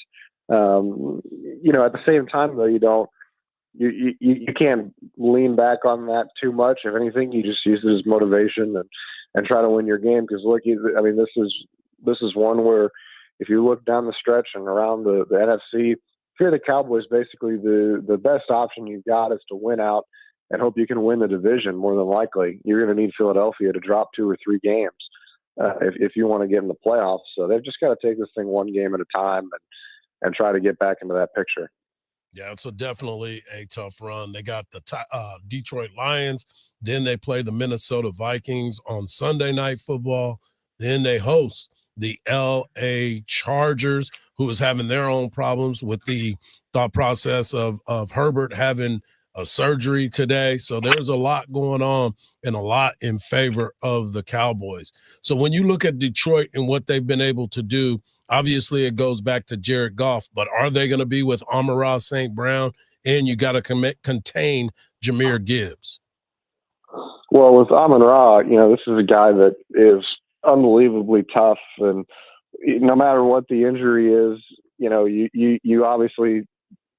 At the same time, though, you can't lean back on that too much. If anything, you just use it as motivation and try to win your game. Because look, this is one where if you look down the stretch and around the NFC, if you're the Cowboys, basically the best option you've got is to win out and hope you can win the division. More than likely, you're going to need Philadelphia to drop 2 or 3 games if you want to get in the playoffs. So they've just got to take this thing one game at a time and try to get back into that picture. Yeah, it's definitely a tough run. They got the Detroit Lions. Then they play the Minnesota Vikings on Sunday Night Football. Then they host the L.A. Chargers, who is having their own problems with the thought process of Herbert having a surgery today. So there's a lot going on and a lot in favor of the Cowboys. So when you look at Detroit and what they've been able to do, obviously it goes back to Jared Goff, but are they going to be with Amon-Ra St. Brown? And you got to contain Jahmyr Gibbs. Well, with Amon-Ra, this is a guy that is unbelievably tough, and no matter what the injury is, you obviously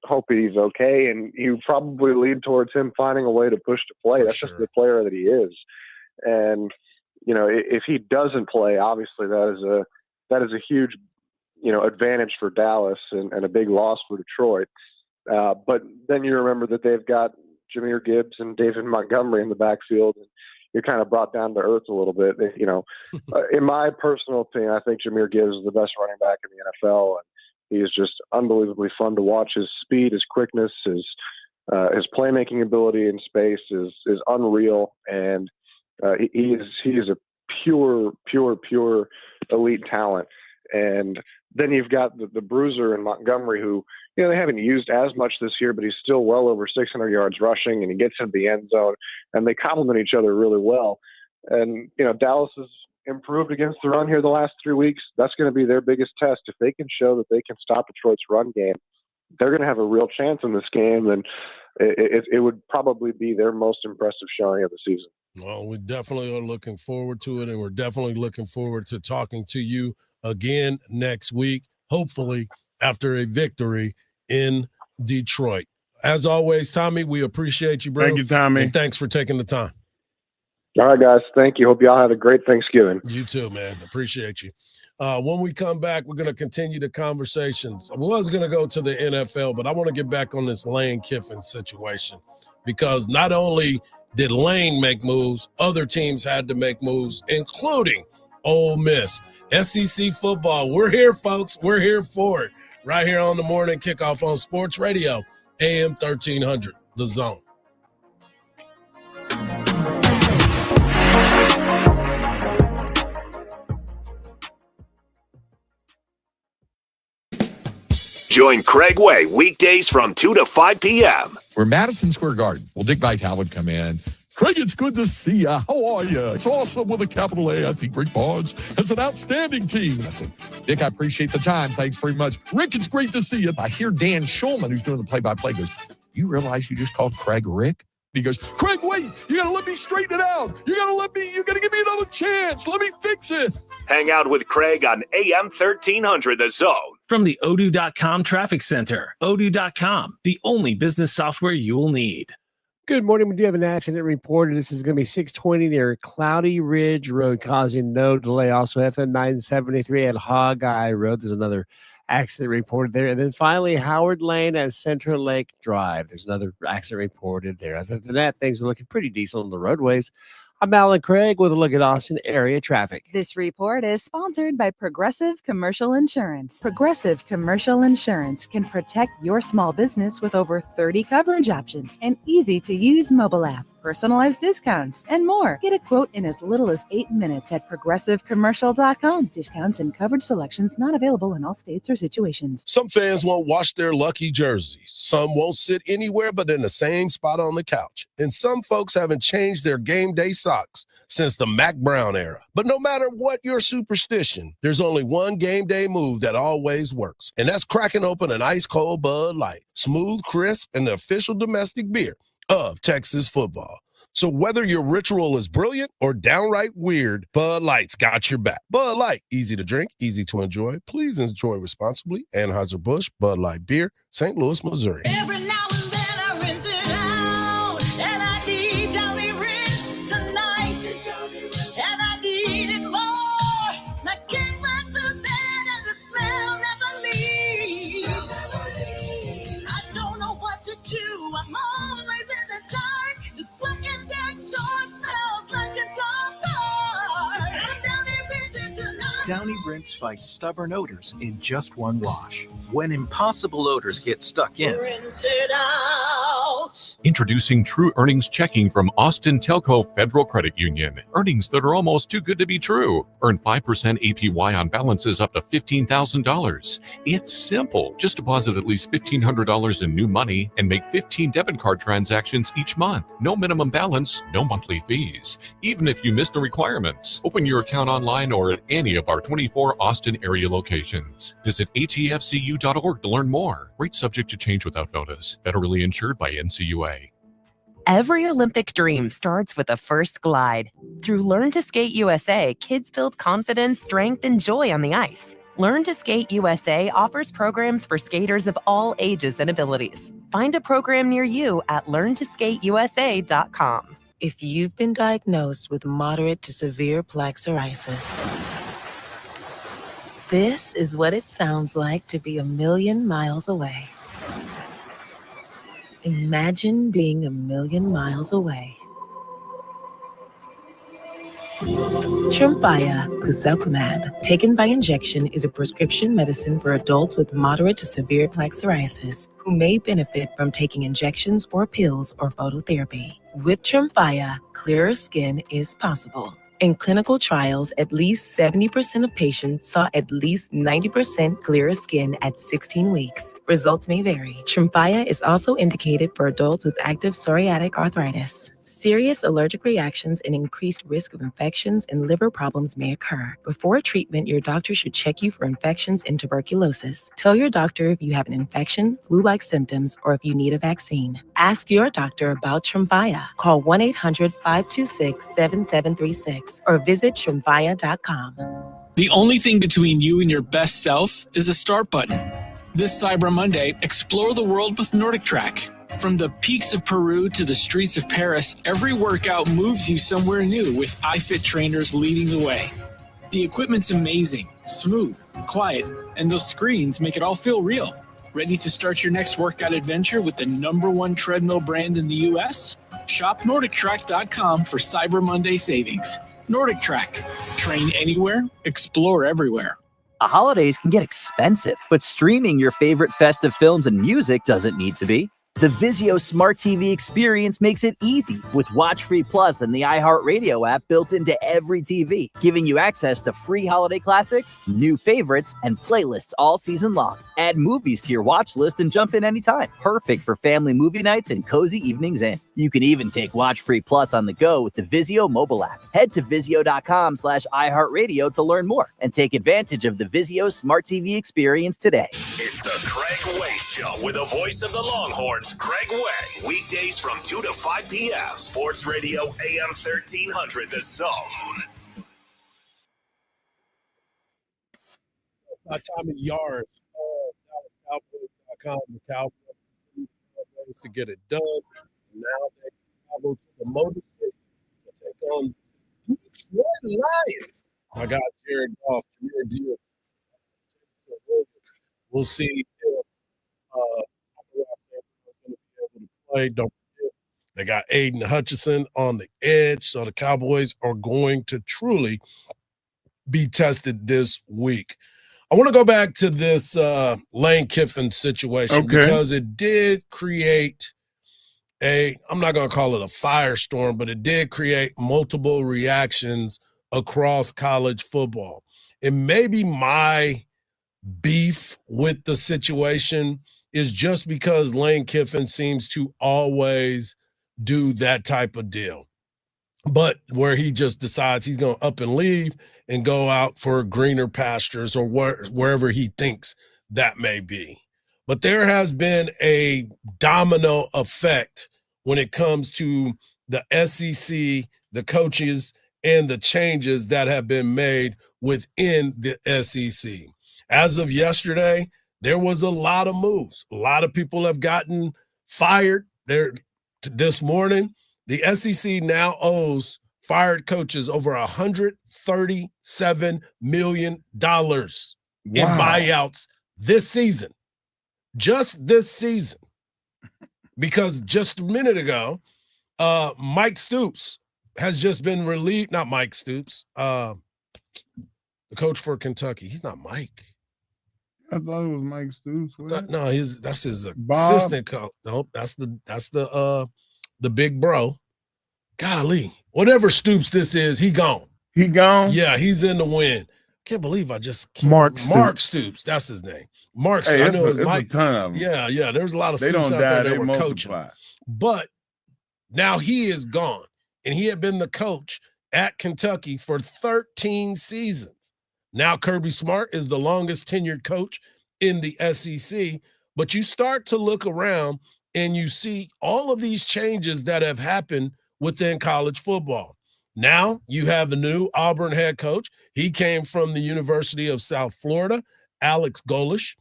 hope he's okay, and you probably lead towards him finding a way to push to play. That's just the player that he is. And, if he doesn't play, obviously that is a huge, advantage for Dallas and a big loss for Detroit. But then you remember that they've got Jahmyr Gibbs and David Montgomery in the backfield, and you're kind of brought down to earth a little bit. In my personal opinion, I think Jahmyr Gibbs is the best running back in the NFL, and he is just unbelievably fun to watch. His speed, his quickness, his playmaking ability in space is unreal, and he is a pure elite talent. And then you've got the bruiser in Montgomery, who they haven't used as much this year, but he's still well over 600 yards rushing, and he gets into the end zone, and they complement each other really well. And Dallas has improved against the run here the last 3 weeks. That's going to be their biggest test. If they can show that they can stop Detroit's run game, they're going to have a real chance in this game, and it would probably be their most impressive showing of the season. Well, we definitely are looking forward to it, and we're definitely looking forward to talking to you again next week, hopefully after a victory in Detroit. As always, Tommy, we appreciate you, bro. Thank you, Tommy. And thanks for taking the time. All right, guys. Thank you. Hope y'all had a great Thanksgiving. You too, man. Appreciate you. When we come back, we're going to continue the conversations. I was going to go to the NFL, but I want to get back on this Lane Kiffin situation, because not only did Lane make moves, other teams had to make moves, including Ole Miss. SEC football. We're here, folks. We're here for it. Right here on the Morning Kickoff on Sports Radio, AM 1300, The Zone. Join Craig Way weekdays from 2 to 5 p.m. We're Madison Square Garden. Well, Dick Vitale would come in. Craig, it's good to see you. How are you? It's awesome with a capital A. I think Rick Barnes has an outstanding team. I said, Dick, I appreciate the time. Thanks very much. Rick, it's great to see you. I hear Dan Schulman, who's doing the play-by-play, goes, you realize you just called Craig Rick? He goes, Craig, wait, you got to let me straighten it out. You got to give me another chance. Let me fix it. Hang out with Craig on AM 1300, The Zone. From the Odoo.com Traffic Center, Odoo.com, the only business software you will need. Good morning. We do have an accident reported. This is going to be 620 near Cloudy Ridge Road, causing no delay. Also, FM 973 at Hog Eye Road. There's another accident reported there. And then finally, Howard Lane at Central Lake Drive. There's another accident reported there. Other than that, things are looking pretty decent on the roadways. I'm Alan Craig with a look at Austin area traffic. This report is sponsored by Progressive Commercial Insurance. Progressive Commercial Insurance can protect your small business with over 30 coverage options, an easy-to-use mobile app, personalized discounts, and more. Get a quote in as little as 8 minutes at progressivecommercial.com. Discounts and coverage selections not available in all states or situations. Some fans won't wash their lucky jerseys. Some won't sit anywhere but in the same spot on the couch. And some folks haven't changed their game day socks since the Mac Brown era. But no matter what your superstition, there's only one game day move that always works. And that's cracking open an ice cold Bud Light. Smooth, crisp, and the official domestic beer of Texas football. So whether your ritual is brilliant or downright weird, Bud Light's got your back. Bud Light, easy to drink, easy to enjoy. Please enjoy responsibly. Anheuser-Busch, Bud Light Beer, St. Louis, Missouri. Every now and then I rinse it out, and I need Downy Rinse tonight, and I need it more. I can't rest the bed and the smell never leaves. I don't know what to do, I'm always in the dark. The sweat and dead short smells like a dog card. Downy Rinse it tonight. Downy Rinse fights stubborn odors in just one wash. When impossible odors get stuck in, Rinse it out. Introducing True Earnings Checking from Austin Telco Federal Credit Union. Earnings that are almost too good to be true. Earn 5% APY on balances up to $15,000. It's simple. Just deposit at least $1,500 in new money and make 15 debit card transactions each month. No minimum balance, no monthly fees. Even if you miss the requirements. Open your account online or at any of our 24 Austin area locations. Visit atfcu.org to learn more. Rates subject to change without notice. Federally insured by NCUA. Every Olympic dream starts with a first glide. Through Learn to Skate USA, kids build confidence, strength, and joy on the ice. Learn to Skate USA offers programs for skaters of all ages and abilities. Find a program near you at learntosskateusa.com. If you've been diagnosed with moderate to severe plaque psoriasis, this is what it sounds like to be 1,000,000 miles away. Imagine being 1,000,000 miles away. Tremfya guselkumab, taken by injection, is a prescription medicine for adults with moderate to severe plaque psoriasis who may benefit from taking injections or pills or phototherapy. With Tremfya, clearer skin is possible. In clinical trials, at least 70% of patients saw at least 90% clearer skin at 16 weeks. Results may vary. Tremfya is also indicated for adults with active psoriatic arthritis. Serious allergic reactions and increased risk of infections and liver problems may occur. Before treatment, your doctor should check you for infections and tuberculosis. Tell your doctor if you have an infection, flu-like symptoms, or if you need a vaccine. Ask your doctor about Tremfya. Call 1-800-526-7736 or visit tremfya.com. The only thing between you and your best self is the start button. This Cyber Monday, explore the world with Nordic Track. From the peaks of Peru to the streets of Paris, every workout moves you somewhere new with iFit trainers leading the way. The equipment's amazing, smooth, quiet, and those screens make it all feel real. Ready to start your next workout adventure with the #1 treadmill brand in the U.S.? Shop NordicTrack.com for Cyber Monday savings. Nordic Track. Train anywhere, explore everywhere. The holidays can get expensive, but streaming your favorite festive films and music doesn't need to be. The Vizio Smart TV experience makes it easy with WatchFree Plus and the iHeartRadio app built into every TV, giving you access to free holiday classics, new favorites, and playlists all season long. Add movies to your watch list and jump in anytime. Perfect for family movie nights and cozy evenings in. You can even take WatchFree Plus on the go with the Vizio mobile app. Head to Vizio.com/iHeartRadio to learn more and take advantage of the Vizio Smart TV experience today. It's the Craig Way Show with the voice of the Longhorns, Craig Way. Weekdays from 2 to 5 p.m. Sports Radio AM 1300, The Zone. My time in yards. Cowboys.com. The Cowboys to get it done. Now they travel to the Motor City to take on Detroit Lions. I got Jared Goff, Jameer Gibbs. We'll see if play. Don't forget, they got Aiden Hutchinson on the edge, so the Cowboys are going to truly be tested this week. I want to go back to this Lane Kiffin situation because it did create I'm not going to call it a firestorm, but it did create multiple reactions across college football. And maybe my beef with the situation is just because Lane Kiffin seems to always do that type of deal. But where he just decides he's going to up and leave and go out for greener pastures or wherever he thinks that may be. But there has been a domino effect when it comes to the SEC, the coaches, and the changes that have been made within the SEC. As of yesterday, there was a lot of moves. A lot of people have gotten fired. This morning, the SEC now owes fired coaches over $137 million in buyouts this season. Just this season. Because just a minute ago, Mike Stoops has just been relieved. Not Mike Stoops, the coach for Kentucky. He's not Mike. I thought it was Mike Stoops. No, that's his assistant coach. Nope, that's the big bro. Golly, whatever Stoops this is, he gone. He gone? Yeah, he's in the wind. Can't believe I just Mark Stoops. That's his name. Mark. Hey, I know it's Mike. A ton of them. Yeah. There's a lot of they Stoops don't out die, there that were multiply. coaching. But now he is gone, and he had been the coach at Kentucky for 13 seasons. Now Kirby Smart is the longest tenured coach in the SEC. But you start to look around and you see all of these changes that have happened within college football. Now you have the new Auburn head coach. He came from the University of South Florida, Alex Golish.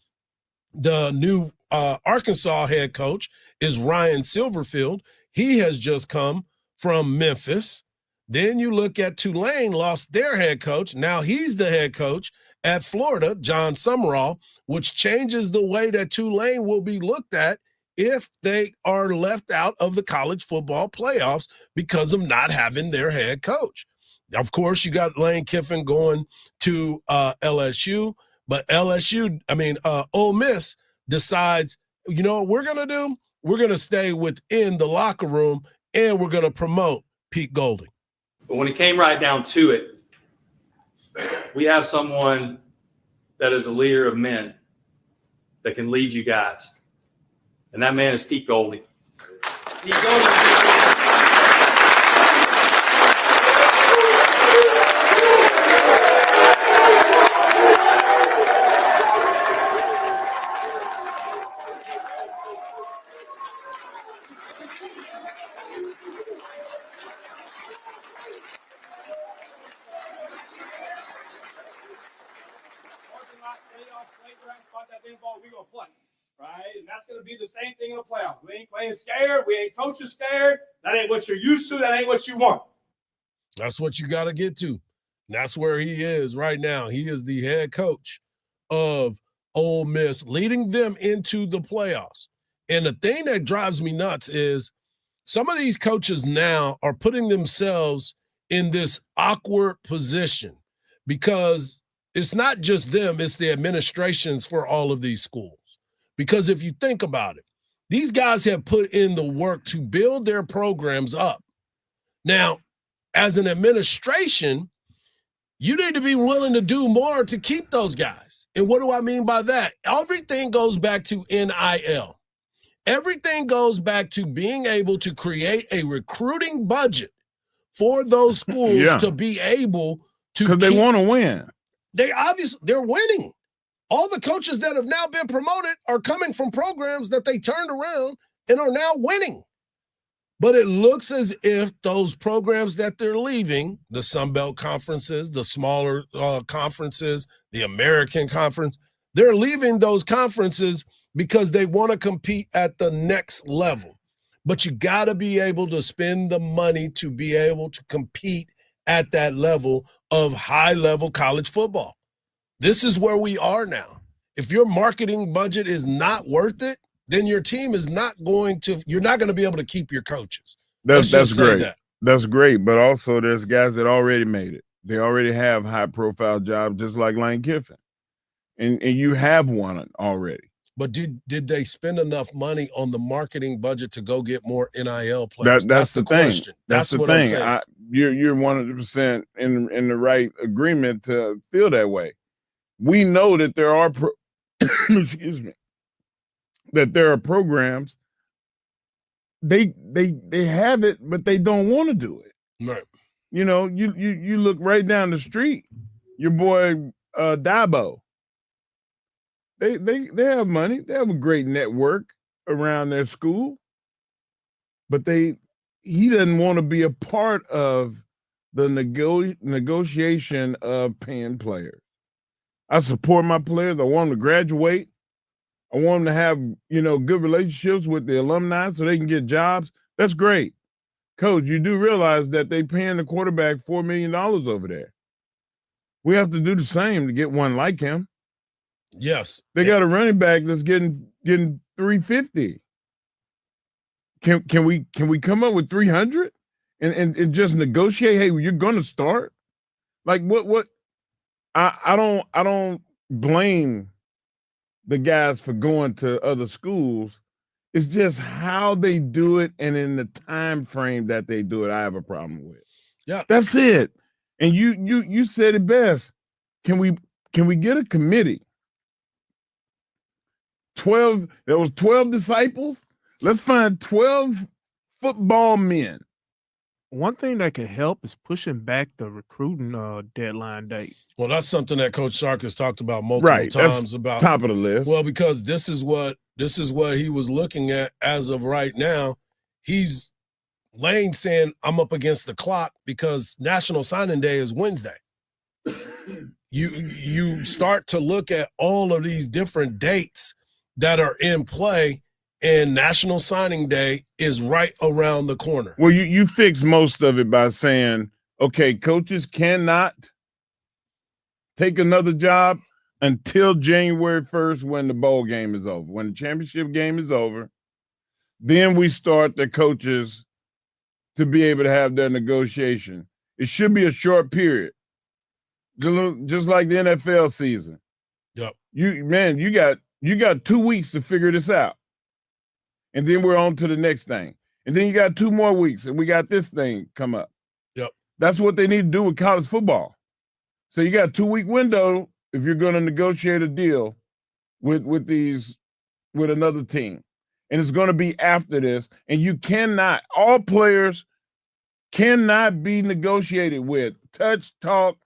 The new Arkansas head coach is Ryan Silverfield. He has just come from Memphis. Then you look at Tulane, lost their head coach. Now he's the head coach at Florida, John Summerall, which changes the way that Tulane will be looked at if they are left out of the college football playoffs because of not having their head coach. Of course, you got Lane Kiffin going to LSU, but Ole Miss decides, you know what we're going to do? We're going to stay within the locker room, and we're going to promote Pete Golding. But when it came right down to it, we have someone that is a leader of men that can lead you guys. And that man is Pete Golding. Pete Golding. Right? And that's going to be the same thing in the playoffs. We ain't playing scared. We ain't coaching scared. That ain't what you're used to. That ain't what you want. That's what you got to get to. And that's where he is right now. He is the head coach of Ole Miss, leading them into the playoffs. And the thing that drives me nuts is some of these coaches now are putting themselves in this awkward position because it's not just them, it's the administrations for all of these schools. Because if you think about it, these guys have put in the work to build their programs up. Now, as an administration, you need to be willing to do more to keep those guys. And what do I mean by that? Everything goes back to NIL. Everything goes back to being able to create a recruiting budget for those schools to be able to, because they want to win. They're winning. All the coaches that have now been promoted are coming from programs that they turned around and are now winning. But it looks as if those programs that they're leaving, the Sun Belt conferences, the smaller conferences, the American Conference, they're leaving those conferences because they want to compete at the next level. But you got to be able to spend the money to be able to compete at that level of high-level college football. This is where we are now. If your marketing budget is not worth it, then your team is not going to – you're not going to be able to keep your coaches. That's great. That's great, but also there's guys that already made it. They already have high-profile jobs just like Lane Kiffin, and you have one already. But did they spend enough money on the marketing budget to go get more NIL players? That's the question. That's the what thing. I'm saying. You're 100% in the right agreement to feel that way. We know that there are excuse me, that there are programs. They have it, but they don't want to do it. Right. You know, you look right down the street. Your boy Dabo. They have money. They have a great network around their school. but he doesn't want to be a part of the negotiation of paying players. I support my players. I want them to graduate. I want them to have, good relationships with the alumni so they can get jobs. That's great. Coach, you do realize that they paying the quarterback $4 million over there. We have to do the same to get one like him. Yes. They got a running back that's getting $350. Can we come up with 300 and just negotiate? Hey, you're going to start. Like what? I don't blame the guys for going to other schools. It's just how they do it and in the time frame that they do it. I have a problem with. Yeah, that's it. And you said it best. Can we get a committee? 12. There was 12 disciples. Let's find 12 football men. One thing that can help is pushing back the recruiting deadline date. Well, that's something that Coach Sark has talked about multiple times. About top of the list. Well, because this is what he was looking at as of right now. He's Lane saying, I'm up against the clock because National Signing Day is Wednesday. You start to look at all of these different dates that are in play, and National Signing Day is right around the corner. Well, you fix most of it by saying, okay, coaches cannot take another job until January 1st when the bowl game is over. When the championship game is over, then we start the coaches to be able to have their negotiation. It should be a short period, just like the NFL season. Yep. You got 2 weeks to figure this out. And then we're on to the next thing. And then you got 2 more weeks, and we got this thing come up. Yep. That's what they need to do with college football. So you got a 2-week window if you're going to negotiate a deal with another team. And it's going to be after this. And all players cannot be negotiated with. Touch, talk,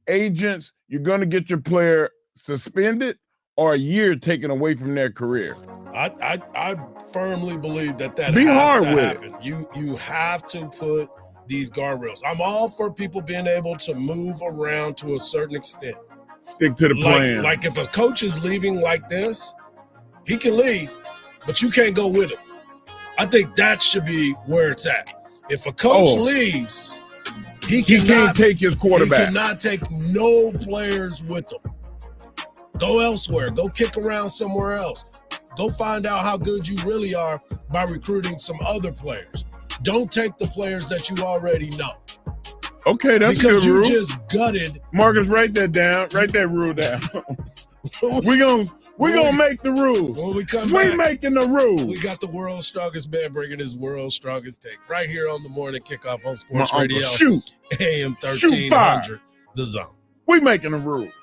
agents. You're going to get your player suspended or a year taken away from their career. I firmly believe that Be has hard to with happen. You have to put these guardrails. I'm all for people being able to move around to a certain extent. Stick to the plan. Like if a coach is leaving like this, he can leave, but you can't go with him. I think that should be where it's at. If a coach leaves, he can't take his quarterback. He cannot take no players with him. Go elsewhere. Go kick around somewhere else. Go find out how good you really are by recruiting some other players. Don't take the players that you already know. Okay, that's because a good rule. you just gutted. Marcus, write that down. Write that rule down. We're gonna make the rules. When we come We're back, making the rules. we got the world's strongest man bringing his world's strongest take right here on the morning kickoff on My Sports uncle, Radio. shoot. AM Shoot fire. 1300, The Zone. We're making the rules.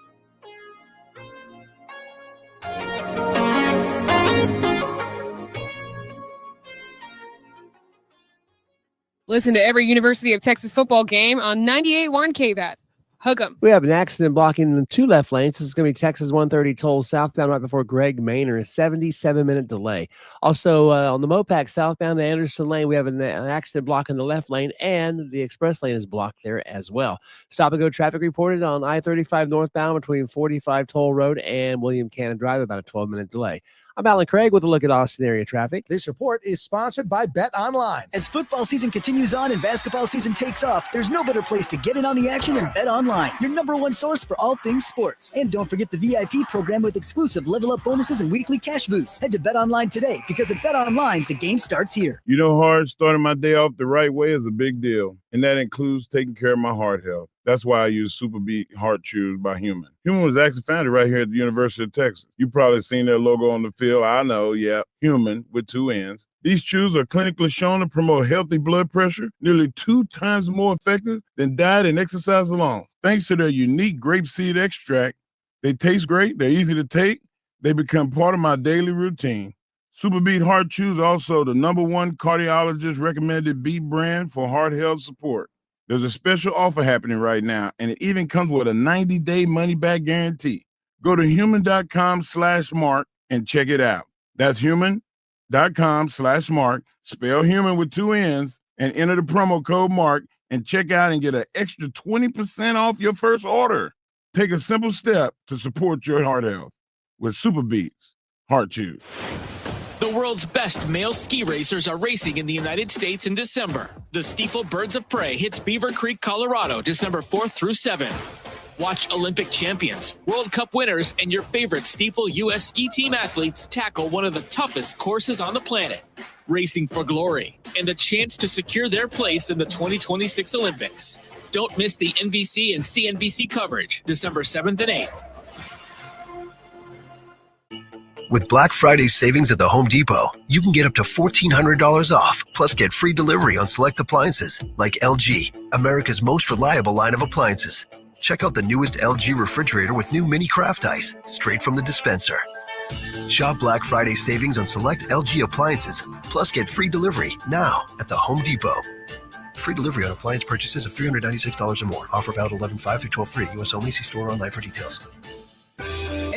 Listen to every University of Texas football game on 98.1 KVAT. Hook 'em. We have an accident blocking the 2 left lanes. This is going to be Texas 130 toll southbound right before Greg Maynor, a 77-minute delay. Also, on the Mopac southbound to Anderson Lane, we have an accident blocking the left lane, and the express lane is blocked there as well. Stop-and-go traffic reported on I-35 northbound between 45 Toll Road and William Cannon Drive, about a 12-minute delay. I'm Alan Craig with a look at Austin area traffic. This report is sponsored by Bet Online. As football season continues on and basketball season takes off, there's no better place to get in on the action than Bet Online, your #1 source for all things sports. And don't forget the VIP program with exclusive level-up bonuses and weekly cash boosts. Head to Bet Online today because at Bet Online, the game starts here. Hardge, starting my day off the right way is a big deal, and that includes taking care of my heart health. That's why I use Super Beat Heart Chews by Human. Human was actually founded right here at the University of Texas. You've probably seen their logo on the field. I know, yeah, Human with 2 N's. These chews are clinically shown to promote healthy blood pressure, nearly 2 times more effective than diet and exercise alone. Thanks to their unique grapeseed extract, they taste great, they're easy to take, they become part of my daily routine. Super Beat Heart Chews are also the #1 cardiologist recommended beet brand for heart health support. There's a special offer happening right now, and it even comes with a 90-day money-back guarantee. Go to human.com/mark and check it out. That's human.com/mark. HumanEnergy.com/Mark, spell human with 2 N's, and enter the promo code Mark and check out and get an extra 20% off your first order. Take a simple step to support your heart health with Super Beats Heart Chews. The world's best male ski racers are racing in the United States in December. The Stiefel Birds of Prey hits Beaver Creek, Colorado, December 4th through 7th. Watch Olympic champions, World Cup winners, and your favorite Stiefel U.S. ski team athletes tackle one of the toughest courses on the planet. Racing for glory and a chance to secure their place in the 2026 Olympics. Don't miss the NBC and CNBC coverage, December 7th and 8th. With Black Friday savings at the Home Depot, you can get up to $1,400 off, plus get free delivery on select appliances like LG, America's most reliable line of appliances. Check out the newest LG refrigerator with new mini craft ice, straight from the dispenser. Shop Black Friday savings on select LG appliances, plus get free delivery now at the Home Depot. Free delivery on appliance purchases of $396 or more. Offer valid 11/5 through 12/3. U.S. only. See store online for details.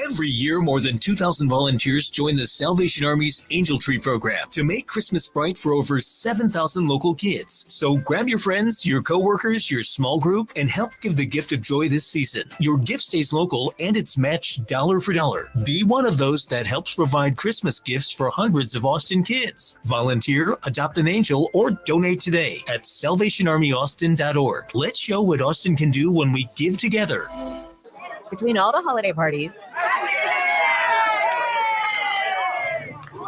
Every year, more than 2,000 volunteers join the Salvation Army's Angel Tree program to make Christmas bright for over 7,000 local kids. So grab your friends, your coworkers, your small group, and help give the gift of joy this season. Your gift stays local, and it's matched dollar for dollar. Be one of those that helps provide Christmas gifts for hundreds of Austin kids. Volunteer, adopt an angel, or donate today at salvationarmyaustin.org. Let's show what Austin can do when we give together. Between all the holiday parties,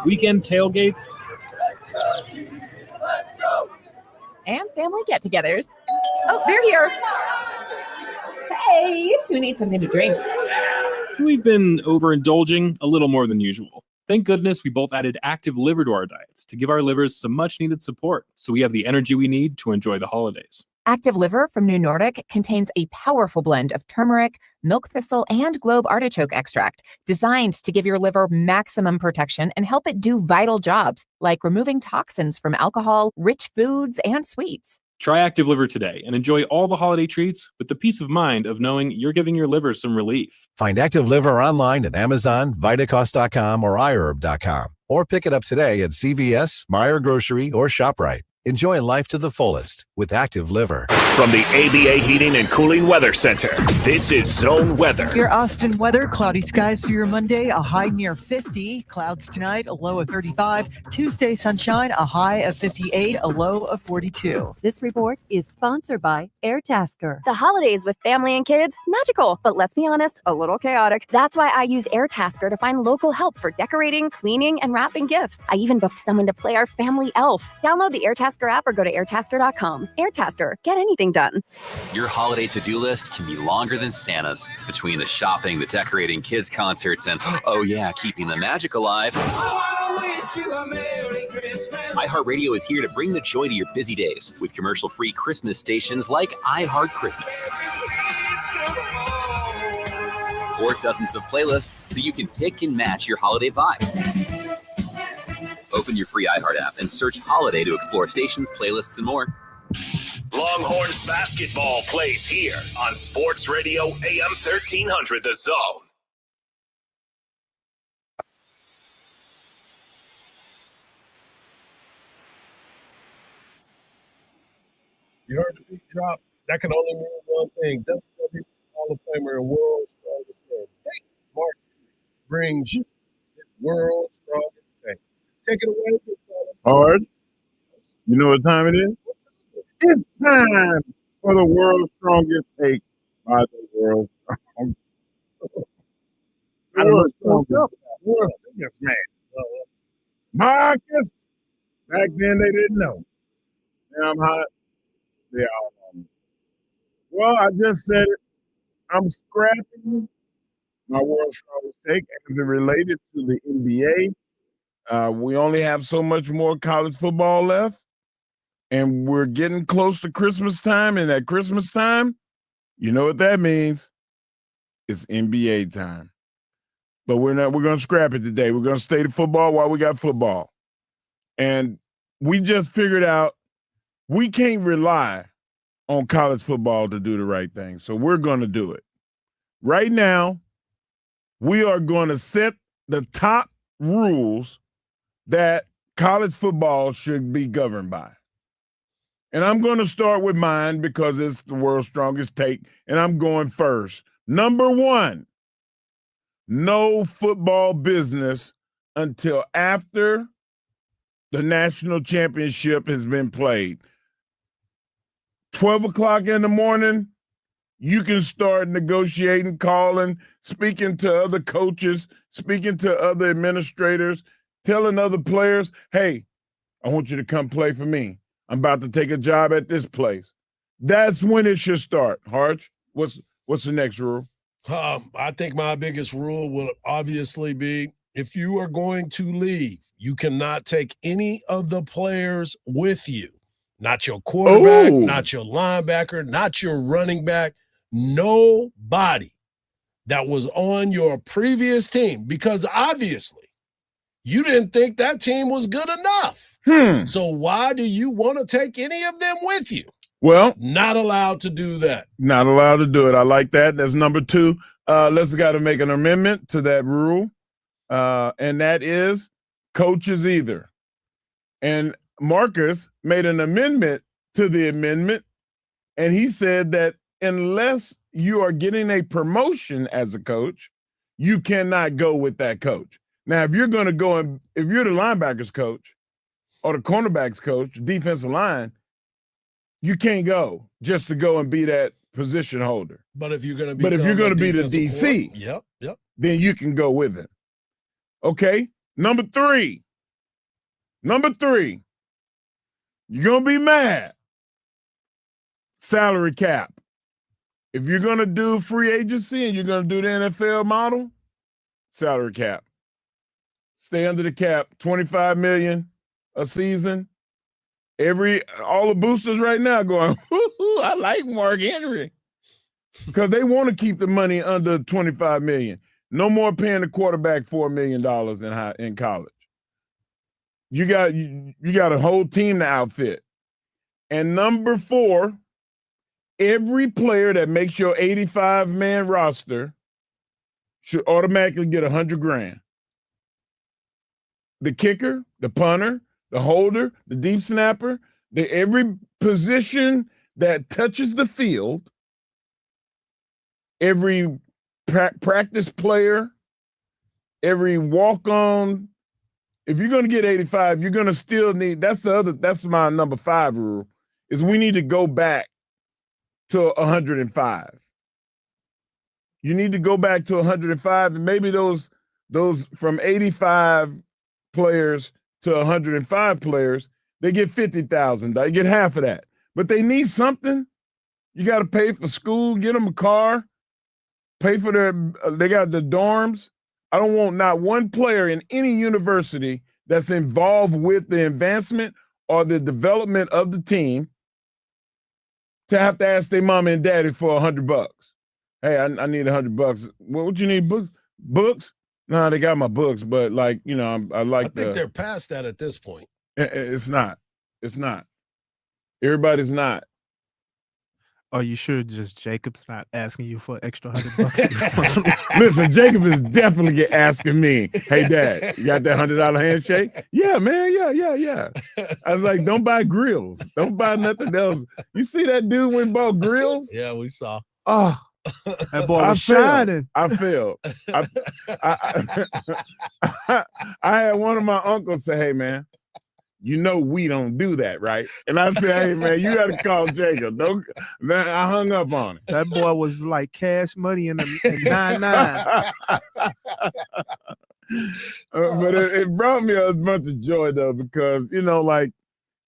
weekend tailgates, and family get-togethers. Oh, they're here. Hey, who needs something to drink? we've been overindulging a little more than usual. Thank goodness we both added active liver to our diets to give our livers some much needed support so we have the energy we need to enjoy the holidays. Active Liver from New Nordic contains a powerful blend of turmeric, milk thistle, and globe artichoke extract designed to give your liver maximum protection and help it do vital jobs like removing toxins from alcohol, rich foods, and sweets. Try Active Liver today and enjoy all the holiday treats with the peace of mind of knowing you're giving your liver some relief. Find Active Liver online at Amazon, Vitacost.com, or iHerb.com. Or pick it up today at CVS, Meijer Grocery, or ShopRite. Enjoy life to the fullest with Active Liver. From the ABA Heating and Cooling Weather Center, this is Zone Weather. Your Austin weather, cloudy skies through your Monday, a high near 50. Clouds tonight, a low of 35. Tuesday, sunshine, a high of 58, a low of 42. This report is sponsored by AirTasker. The holidays with family and kids, magical, but let's be honest, a little chaotic. That's why I use AirTasker to find local help for decorating, cleaning, and wrapping gifts. I even booked someone to play our family elf. Download the AirTasker app or go to airtasker.com. AirTasker, get anything done. Your holiday to-do list can be longer than Santa's. Between the shopping, the decorating, kids' concerts, and, oh yeah, keeping the magic alive. iHeartRadio is here to bring the joy to your busy days with commercial-free Christmas stations like iHeart Christmas. Or dozens of playlists so you can pick and match your holiday vibe. Open your free iHeart app and search Holiday to explore stations, playlists, and more. Longhorns basketball plays here on Sports Radio AM 1300 The Zone. You heard the beat drop? That can only mean one thing. WWE Hall of Famer and World's Strongest Man. Mark brings you his World's Strongest Man. Take it away, big fella. Hard. You know what time it is? It's time for the world's strongest take by the world's strongest man. Marcus. Back then they didn't know. Now I'm hot. They all know me. Well, I just said it. I'm scrapping my world's strongest take as it related to the NBA. We only have so much more college football left, and we're getting close to Christmas time. And at Christmas time, you know what that means? It's NBA time. But we're going to scrap it today. We're going to stay to football while we got football. And we just figured out we can't rely on college football to do the right thing. So we're going to do it. Right now, we are going to set the top rules that college football should be governed by. And I'm going to start with mine because it's the world's strongest take, and I'm going first. Number one, no football business until after the national championship has been played. 12 o'clock in the morning, you can start negotiating, calling, speaking to other coaches, speaking to other administrators, telling other players, hey, I want you to come play for me. I'm about to take a job at this place. That's when it should start. Hardge, what's the next rule? I think my biggest rule will obviously be if you are going to leave, you cannot take any of the players with you. Not your quarterback, not your linebacker, not your running back. Nobody that was on your previous team, because obviously you didn't think that team was good enough. So why do you want to take any of them with you? Well, not allowed to do that. Not allowed to do it. I like that. That's number two. Let's got to make an amendment to that rule, and that is coaches either. And Marcus made an amendment to the amendment, and he said that unless you are getting a promotion as a coach, you cannot go with that coach. Now, if you're going to go and if you're the linebackers coach or the cornerbacks coach, defensive line, you can't go just to go and be that position holder. But if you're going to be, the DC, yep, then you can go with it. Okay. Number three, you're going to be mad. Salary cap. If you're going to do free agency and you're going to do the NFL model, salary cap. Stay under the cap, $25 million a season. All the boosters right now going, I like Mark Henry. Because they want to keep the money under $25 million. No more paying the quarterback $4 million in college. You got a whole team to outfit. And number 4, every player that makes your 85-man roster should automatically get $100,000. The kicker, the punter, the holder, the deep snapper, every position that touches the field, every practice player, every walk-on. If you're going to get 85, you're going to still need, that's my number 5 rule, is we need to go back to 105. You need to go back to 105, and maybe those from 85 players to 105 players, they get $50,000. They get half of that. But they need something. You got to pay for school, get them a car, pay for they got the dorms. I don't want not one player in any university that's involved with the advancement or the development of the team to have to ask their mom and daddy for $100. Hey, I need $100. What you need? Books? No, they got my books, but I think they're past that at this point. It's not. It's not. Everybody's not. Are you sure just Jacob's not asking you for extra $100? Listen, Jacob is definitely asking me, hey, Dad, you got that $100 handshake? Yeah, man. Yeah. I was like, don't buy grills. Don't buy nothing else. You see that dude when he bought grills? Yeah, we saw. Oh, that boy was shining. I failed. I had one of my uncles say, hey, man, you know we don't do that, right? And I said, hey, man, you got to call Jacob. I hung up on it. That boy was like Cash Money in 99. But it brought me a bunch of joy, though, because,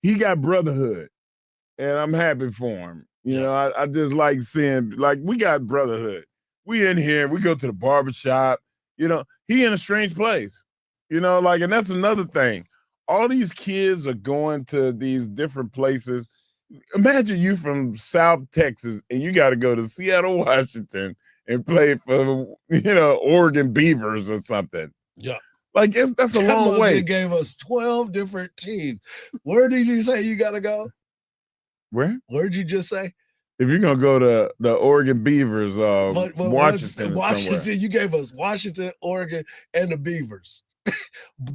he got brotherhood, and I'm happy for him. I just like seeing, we got brotherhood. We in here, we go to the barbershop, he in a strange place, and that's another thing. All these kids are going to these different places. Imagine you from South Texas and you got to go to Seattle, Washington and play for, Oregon Beavers or something. Yeah. That's a long way. They gave us 12 different teams. Where did you say you got to go? Where? Where'd you just say? If you're going to go to the Oregon Beavers, Washington. Washington, you gave us Washington, Oregon, and the Beavers.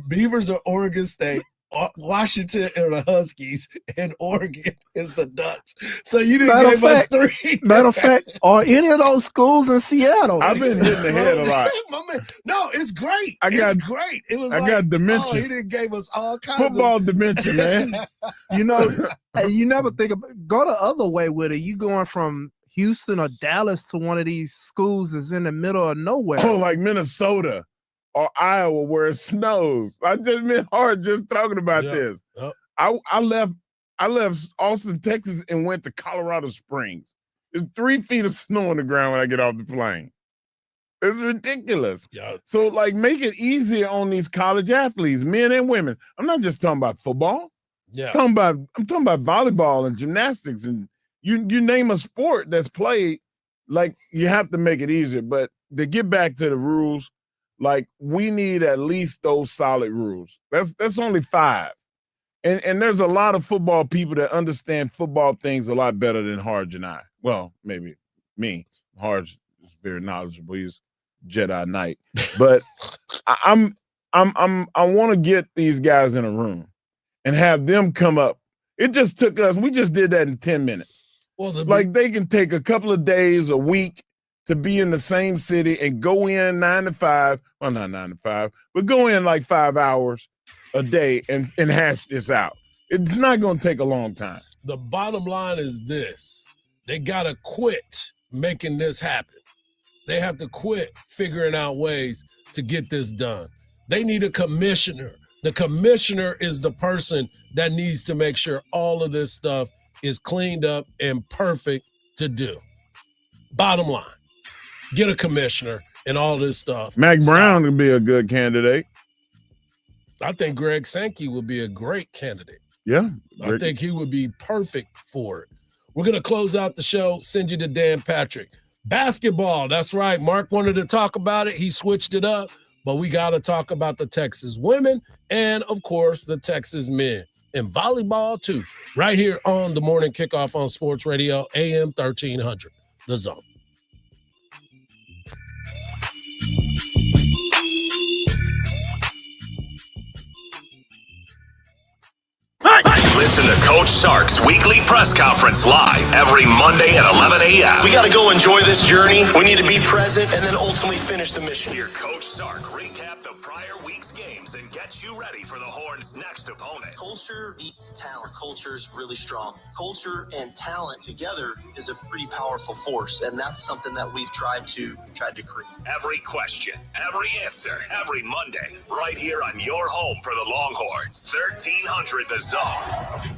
Beavers are Oregon State. Washington are the Huskies, and Oregon is the Ducks. So you didn't give us three. Matter of fact, are any of those schools in Seattle? I've been hitting the head a lot. No, it's great. It's great. It was got dementia. Oh, he didn't gave us all kinds Football of dementia, man. You know, you never think about go the other way with it. You going from Houston or Dallas to one of these schools that's in the middle of nowhere. Oh, like Minnesota or Iowa where it snows. I just been hard just talking about this. Yep. I left Austin, Texas, and went to Colorado Springs. There's 3 feet of snow on the ground when I get off the plane. It's ridiculous. Yeah. So, like, make it easier on these college athletes, men and women. I'm not just talking about football. Yeah. I'm talking about volleyball and gymnastics, and you name a sport that's played. Like, you have to make it easier. But to get back to the rules, like, we need at least those solid rules. That's only 5. And there's a lot of football people that understand football things a lot better than Hardge and I. Well, maybe me. Hardge is very knowledgeable. He's Jedi Knight. But I want to get these guys in a room and have them come up. It just took us, we just did that in 10 minutes. Well, like, they can take a couple of days, a week, to be in the same city and go in 9 to 5, well, not 9 to 5, but go in like 5 hours a day and hash this out. It's not going to take a long time. The bottom line is this. They got to quit making this happen. They have to quit figuring out ways to get this done. They need a commissioner. The commissioner is the person that needs to make sure all of this stuff is cleaned up and perfect to do. Bottom line. Get a commissioner and all this stuff. Mac Brown would be a good candidate. I think Greg Sankey would be a great candidate. Yeah. I think he would be perfect for it. We're going to close out the show, send you to Dan Patrick. Basketball, that's right. Mark wanted to talk about it. He switched it up, but we got to talk about the Texas women and, of course, the Texas men. And volleyball, too, right here on the Morning Kickoff on Sports Radio, AM 1300, The Zone. Listen to Coach Sark's weekly press conference live every Monday at 11 a.m. We got to go enjoy this journey. We need to be present and then ultimately finish the mission. Hear Coach Sark recap the prior week's games and get you ready for the Horns' next opponent. Culture beats talent. Culture's really strong. Culture and talent together is a pretty powerful force, and that's something that we've tried to create. Every question, every answer, every Monday, right here on your home for the Longhorns. 1300 The Zone.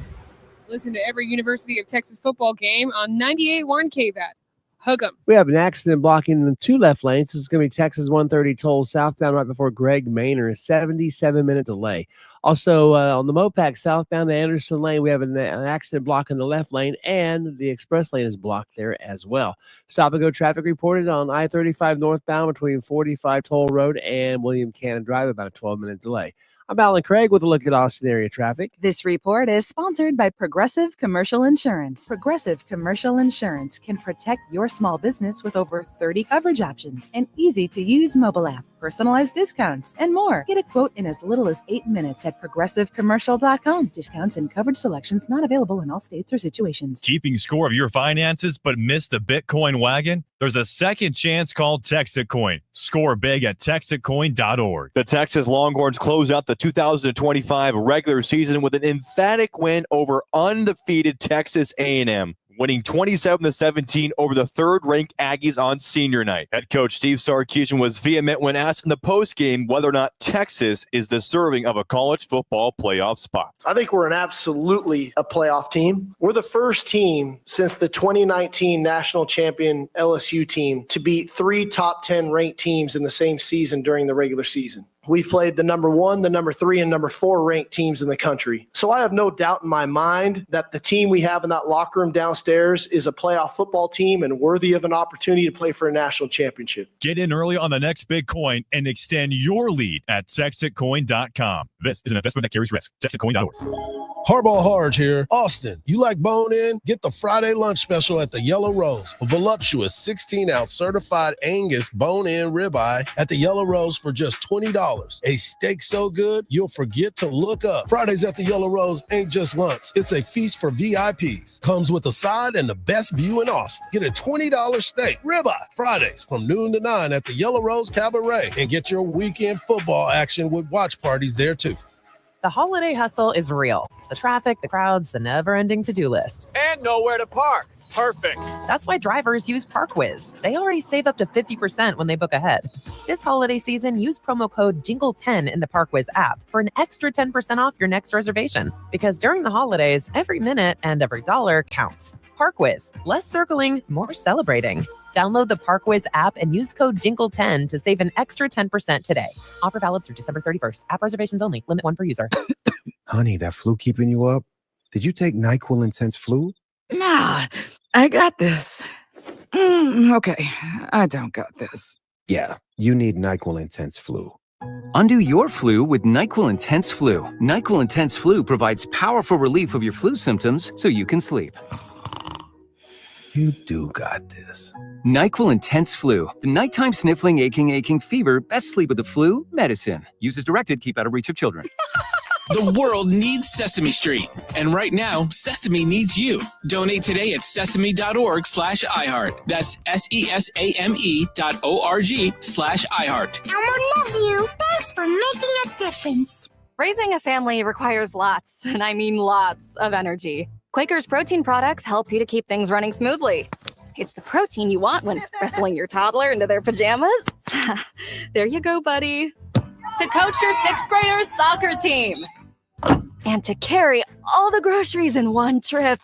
Listen to every University of Texas football game on 98.1 KVAT. Hook 'em. We have an accident blocking the 2 left lanes. This is going to be Texas 130 toll southbound right before Greg Maynor, a 77-minute delay. Also, on the Mopac southbound to Anderson Lane, we have an accident blocking the left lane, and the express lane is blocked there as well. Stop-and-go traffic reported on I-35 northbound between 45 Toll Road and William Cannon Drive, about a 12-minute delay. I'm Alan Craig with a look at Austin area traffic. This report is sponsored by Progressive Commercial Insurance. Progressive Commercial Insurance can protect your small business with over 30 coverage options, an easy-to-use mobile app, personalized discounts, and more. Get a quote in as little as 8 minutes at progressivecommercial.com. Discounts and coverage selections not available in all states or situations. Keeping score of your finances but missed the Bitcoin wagon? There's a second chance called Texitcoin. Score big at texitcoin.org. The Texas Longhorns close out the 2025 regular season with an emphatic win over undefeated Texas A&M, winning 27-17 over the third-ranked Aggies on senior night. Head coach Steve Sarkisian was vehement when asked in the postgame whether or not Texas is deserving of a college football playoff spot. I think we're absolutely a playoff team. We're the first team since the 2019 national champion LSU team to beat 3 top 10 ranked teams in the same season during the regular season. We've played the number 1, the number 3, and number 4 ranked teams in the country. So I have no doubt in my mind that the team we have in that locker room downstairs is a playoff football team and worthy of an opportunity to play for a national championship. Get in early on the next big coin and extend your lead at texitcoin.com. This is an investment that carries risk. Texitcoin.org. Hardball Hardge here. Austin, you like bone-in? Get the Friday lunch special at the Yellow Rose. A voluptuous 16-ounce certified Angus bone-in ribeye at the Yellow Rose for just $20. A steak so good, you'll forget to look up. Fridays at the Yellow Rose ain't just lunch. It's a feast for VIPs. Comes with a side and the best view in Austin. Get a $20 steak ribeye Fridays from noon to 9 at the Yellow Rose Cabaret. And get your weekend football action with watch parties there, too. The holiday hustle is real. The traffic, the crowds, the never-ending to-do list. And nowhere to park. Perfect. That's why drivers use ParkWiz. They already save up to 50% when they book ahead. This holiday season, use promo code JINGLE10 in the ParkWiz app for an extra 10% off your next reservation. Because during the holidays, every minute and every dollar counts. ParkWiz. Less circling, more celebrating. Download the ParkWiz app and use code JINGLE10 to save an extra 10% today. Offer valid through December 31st. App reservations only. Limit 1 per user. Honey, that flu keeping you up? Did you take NyQuil Intense Flu? Nah, I got this. Okay, I don't got this. Yeah, you need NyQuil Intense Flu. Undo your flu with NyQuil Intense Flu. NyQuil Intense Flu provides powerful relief of your flu symptoms so you can sleep. You do got this. NyQuil Intense Flu. The nighttime sniffling, aching fever. Best sleep with the flu medicine. Use as directed. Keep out of reach of children. The world needs Sesame Street. And right now, Sesame needs you. Donate today at sesame.org/iHeart. That's SESAME.org/iHeart. Elmo loves you. Thanks for making a difference. Raising a family requires lots, and I mean lots, of energy. Quaker's protein products help you to keep things running smoothly. It's the protein you want when wrestling your toddler into their pajamas. There you go, buddy. To coach your 6th graders soccer team. And to carry all the groceries in one trip.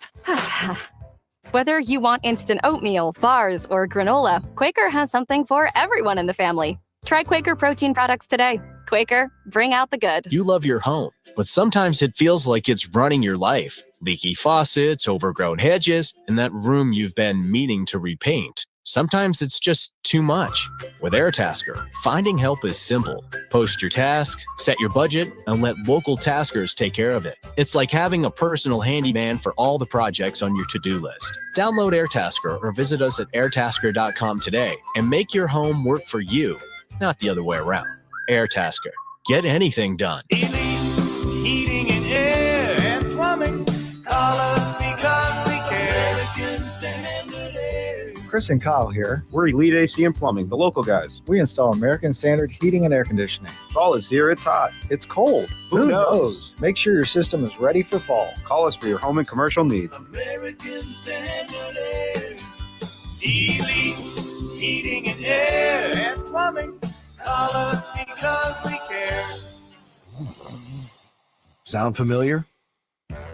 Whether you want instant oatmeal, bars, or granola, Quaker has something for everyone in the family. Try Quaker protein products today. Quaker, bring out the good. You love your home, but sometimes it feels like it's running your life. Leaky faucets, overgrown hedges, and that room you've been meaning to repaint. Sometimes it's just too much. With AirTasker, finding help is simple. Post your task, set your budget, and let local taskers take care of it. It's like having a personal handyman for all the projects on your to-do list. Download AirTasker or visit us at airtasker.com today and make your home work for you, not the other way around. AirTasker. Get anything done. Heating and air and plumbing. Call us because we care. Chris and Kyle here. We're Elite AC and Plumbing, the local guys. We install American Standard heating and air conditioning. Fall is here. It's hot. It's cold. Who knows? Make sure your system is ready for fall. Call us for your home and commercial needs. American Standard Air. Elite heating and air and plumbing. Call us because we care. Sound familiar?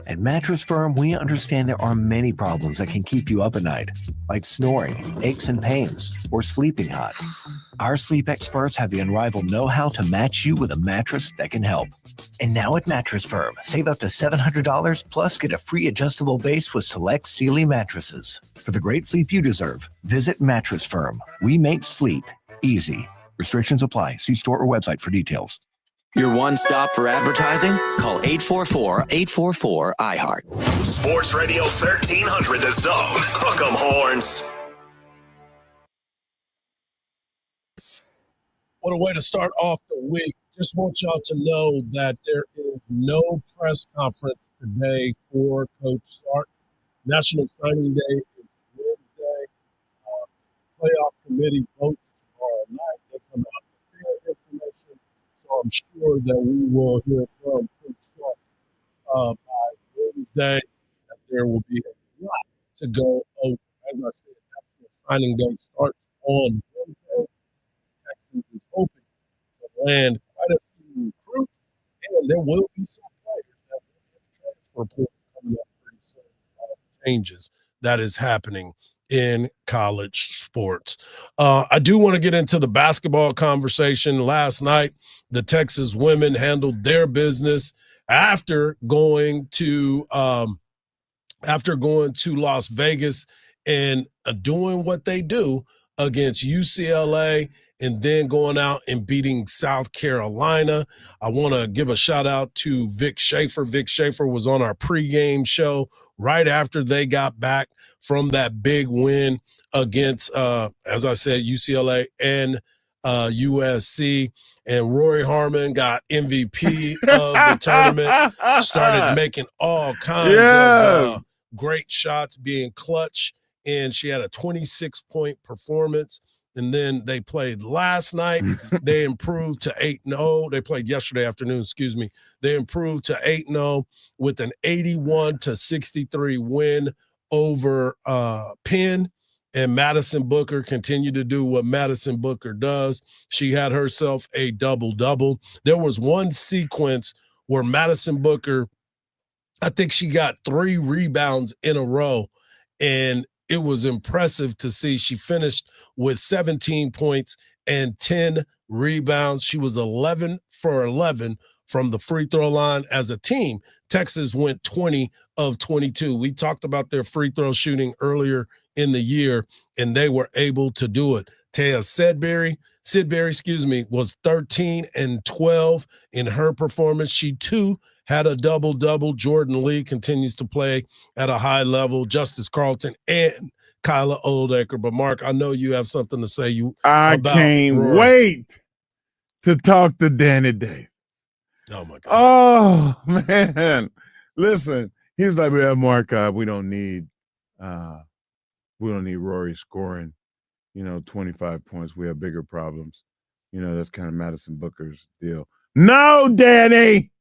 At Mattress Firm, we understand there are many problems that can keep you up at night, like snoring, aches and pains, or sleeping hot. Our sleep experts have the unrivaled know-how to match you with a mattress that can help. And now at Mattress Firm, save up to $700 plus get a free adjustable base with select Sealy mattresses. For the great sleep you deserve, visit Mattress Firm. We make sleep easy. Restrictions apply. See store or website for details. Your one stop for advertising? Call 844-844-iHeart. Sports Radio 1300 The Zone. Hook 'em horns. What a way to start off the week. Just want y'all to know that there is no press conference today for Coach Sark. National Signing Day is Wednesday. Playoff committee votes tomorrow night. They come out with their information. So I'm sure that we will hear from Coach Sark by Wednesday, as there will be a lot to go over. As I said, National Signing Day starts on Wednesday. Texas is hoping to land quite a few recruits, and there will be some players that will get transfer portal coming up pretty soon. Changes that is happening in college sports. I do want to get into the basketball conversation. Last night, the Texas women handled their business after going to Las Vegas and doing what they do against UCLA and then going out and beating South Carolina. I want to give a shout out to Vic Schaefer. Vic Schaefer was on our pregame show right after they got back from that big win against, as I said, UCLA and USC. And Rory Harmon got MVP of the tournament, started making all kinds of great shots, being clutch, and she had a 26-point performance. And then they played last night. They improved to 8-0. They played yesterday afternoon, excuse me. They improved to 8-0 with an 81-63 win over Penn. And Madison Booker continued to do what Madison Booker does. She had herself a double-double. There was one sequence where Madison Booker, I think she got 3 rebounds in a row, and it was impressive to see. She finished with 17 points and 10 rebounds. She was 11 for 11 from the free throw line. As a team, Texas went 20 of 22. We talked about their free throw shooting earlier in the year, and they were able to do it. Taya Sidbury, was 13 and 12 in her performance. She too had a double-double. Jordan Lee continues to play at a high level. Justice Carlton and Kyla Oldecker. But Mark, I know you have something to say. I can't wait to talk to Danny Davis. Oh my God. Oh man, listen. He was like, "Yeah, Mark, we don't need Rory scoring, 25 points. We have bigger problems. That's kind of Madison Booker's deal." No, Danny,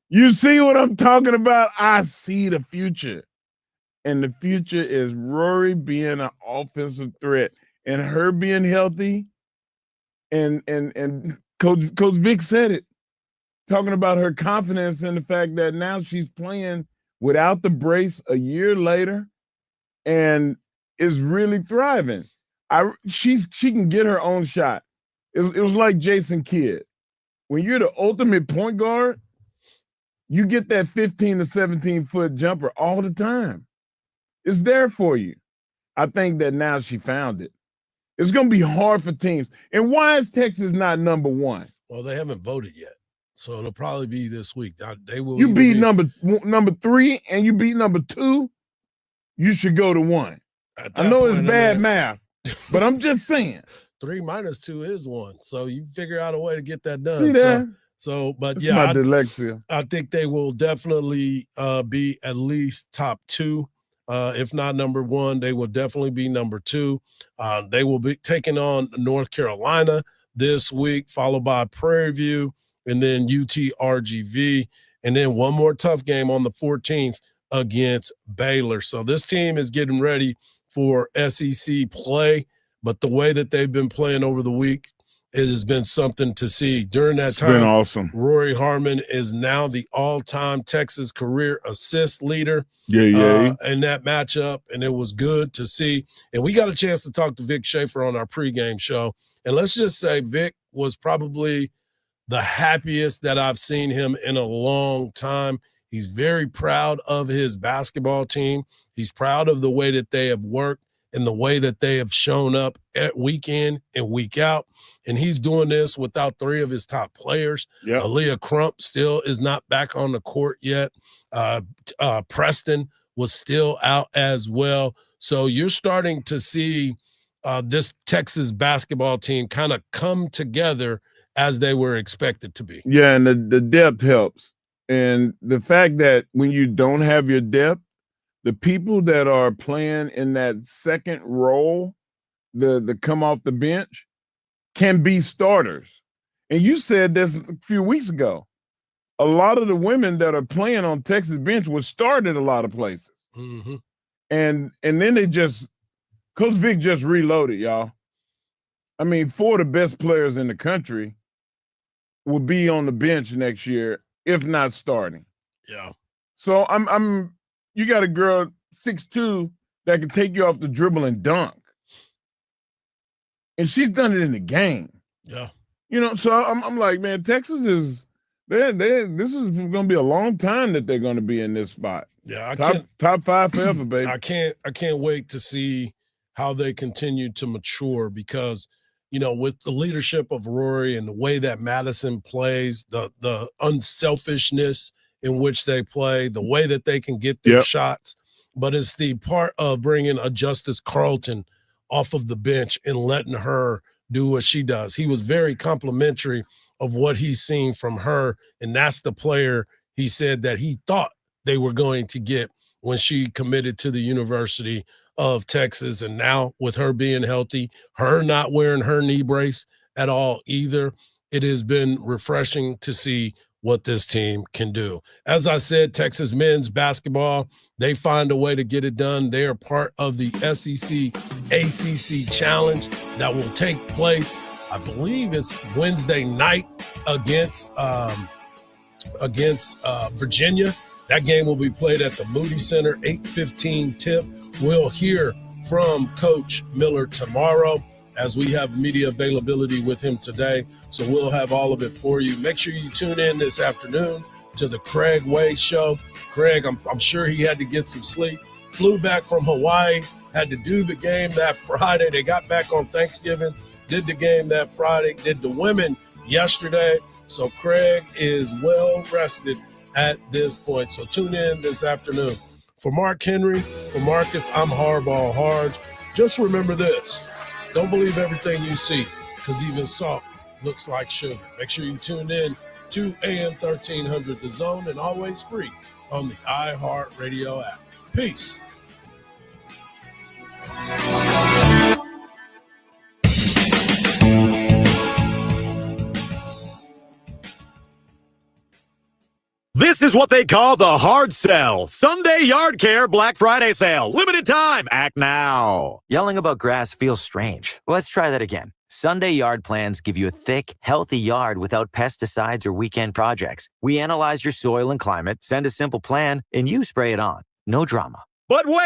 you see what I'm talking about? I see the future. And the future is Rory being an offensive threat and her being healthy. And Coach Vic said it, talking about her confidence in the fact that now she's playing without the brace a year later and is really thriving. She can get her own shot. It was like Jason Kidd. When you're the ultimate point guard, you get that 15 to 17-foot jumper all the time. It's there for you. I think that now she found it. It's going to be hard for teams. And why is Texas not number 1? Well, they haven't voted yet, so it'll probably be this week. They will. You beat number 3 and you beat number 2. You should go to 1. I know it's bad math, but I'm just saying. 3 minus 2 is 1, so you figure out a way to get that done. See that? But it's yeah, my dyslexia. I think they will definitely be at least top 2. If not number 1, they will definitely be number 2. They will be taking on North Carolina this week, followed by Prairie View, and then UT-RGV, and then one more tough game on the 14th against Baylor. So this team is getting ready for SEC play, but the way that they've been playing over the week, it has been something to see. During that time, been awesome. Rory Harmon is now the all-time Texas career assist leader in that matchup, and it was good to see. And we got a chance to talk to Vic Schaefer on our pregame show, and let's just say Vic was probably the happiest that I've seen him in a long time. He's very proud of his basketball team. He's proud of the way that they have worked and the way that they have shown up at week in and week out. And he's doing this without 3 of his top players. Yep. Aaliyah Crump still is not back on the court yet. Preston was still out as well. So you're starting to see this Texas basketball team kind of come together as they were expected to be. Yeah, and the depth helps. And the fact that when you don't have your depth, the people that are playing in that second role, the come off the bench, can be starters. And you said this a few weeks ago. A lot of the women that are playing on Texas bench were started a lot of places. Mm-hmm. And then Coach Vic just reloaded, y'all. I mean, 4 of the best players in the country will be on the bench next year, if not starting. Yeah. So you got a girl 6'2" that can take you off the dribble and dunk. And she's done it in the game. Yeah. So I'm like, man, Texas is this is going to be a long time that they're going to be in this spot. Yeah, top 5 forever, baby. I can't wait to see how they continue to mature because, with the leadership of Rory and the way that Madison plays, the unselfishness in which they play, the way that they can get their shots, but it's the part of bringing a Justice Carlton off of the bench and letting her do what she does. He was very complimentary of what he's seen from her, and that's the player he said that he thought they were going to get when she committed to the University of Texas. And now with her being healthy, her not wearing her knee brace at all either, it has been refreshing to see what this team can do. As I said, Texas men's basketball, they find a way to get it done. They are part of the SEC ACC Challenge that will take place, I believe it's Wednesday night against Virginia. That game will be played at the Moody Center, 8:15 tip. We'll hear from Coach Miller tomorrow as we have media availability with him today. So we'll have all of it for you. Make sure you tune in this afternoon to the Craig Way Show. Craig, I'm sure he had to get some sleep. Flew back from Hawaii, had to do the game that Friday. They got back on Thanksgiving, did the game that Friday, did the women yesterday. So Craig is well rested at this point. So tune in this afternoon. For Mark Henry, for Marcus, I'm Hardball Hardge. Just remember this. Don't believe everything you see, because even salt looks like sugar. Make sure you tune in to AM 1300 The Zone, and always free on the iHeartRadio app. Peace. This is what they call the hard sell. Sunday Yard Care Black Friday sale. Limited time. Act now. Yelling about grass feels strange. Let's try that again. Sunday Yard plans give you a thick, healthy yard without pesticides or weekend projects. We analyze your soil and climate, send a simple plan, and you spray it on. No drama. But wait.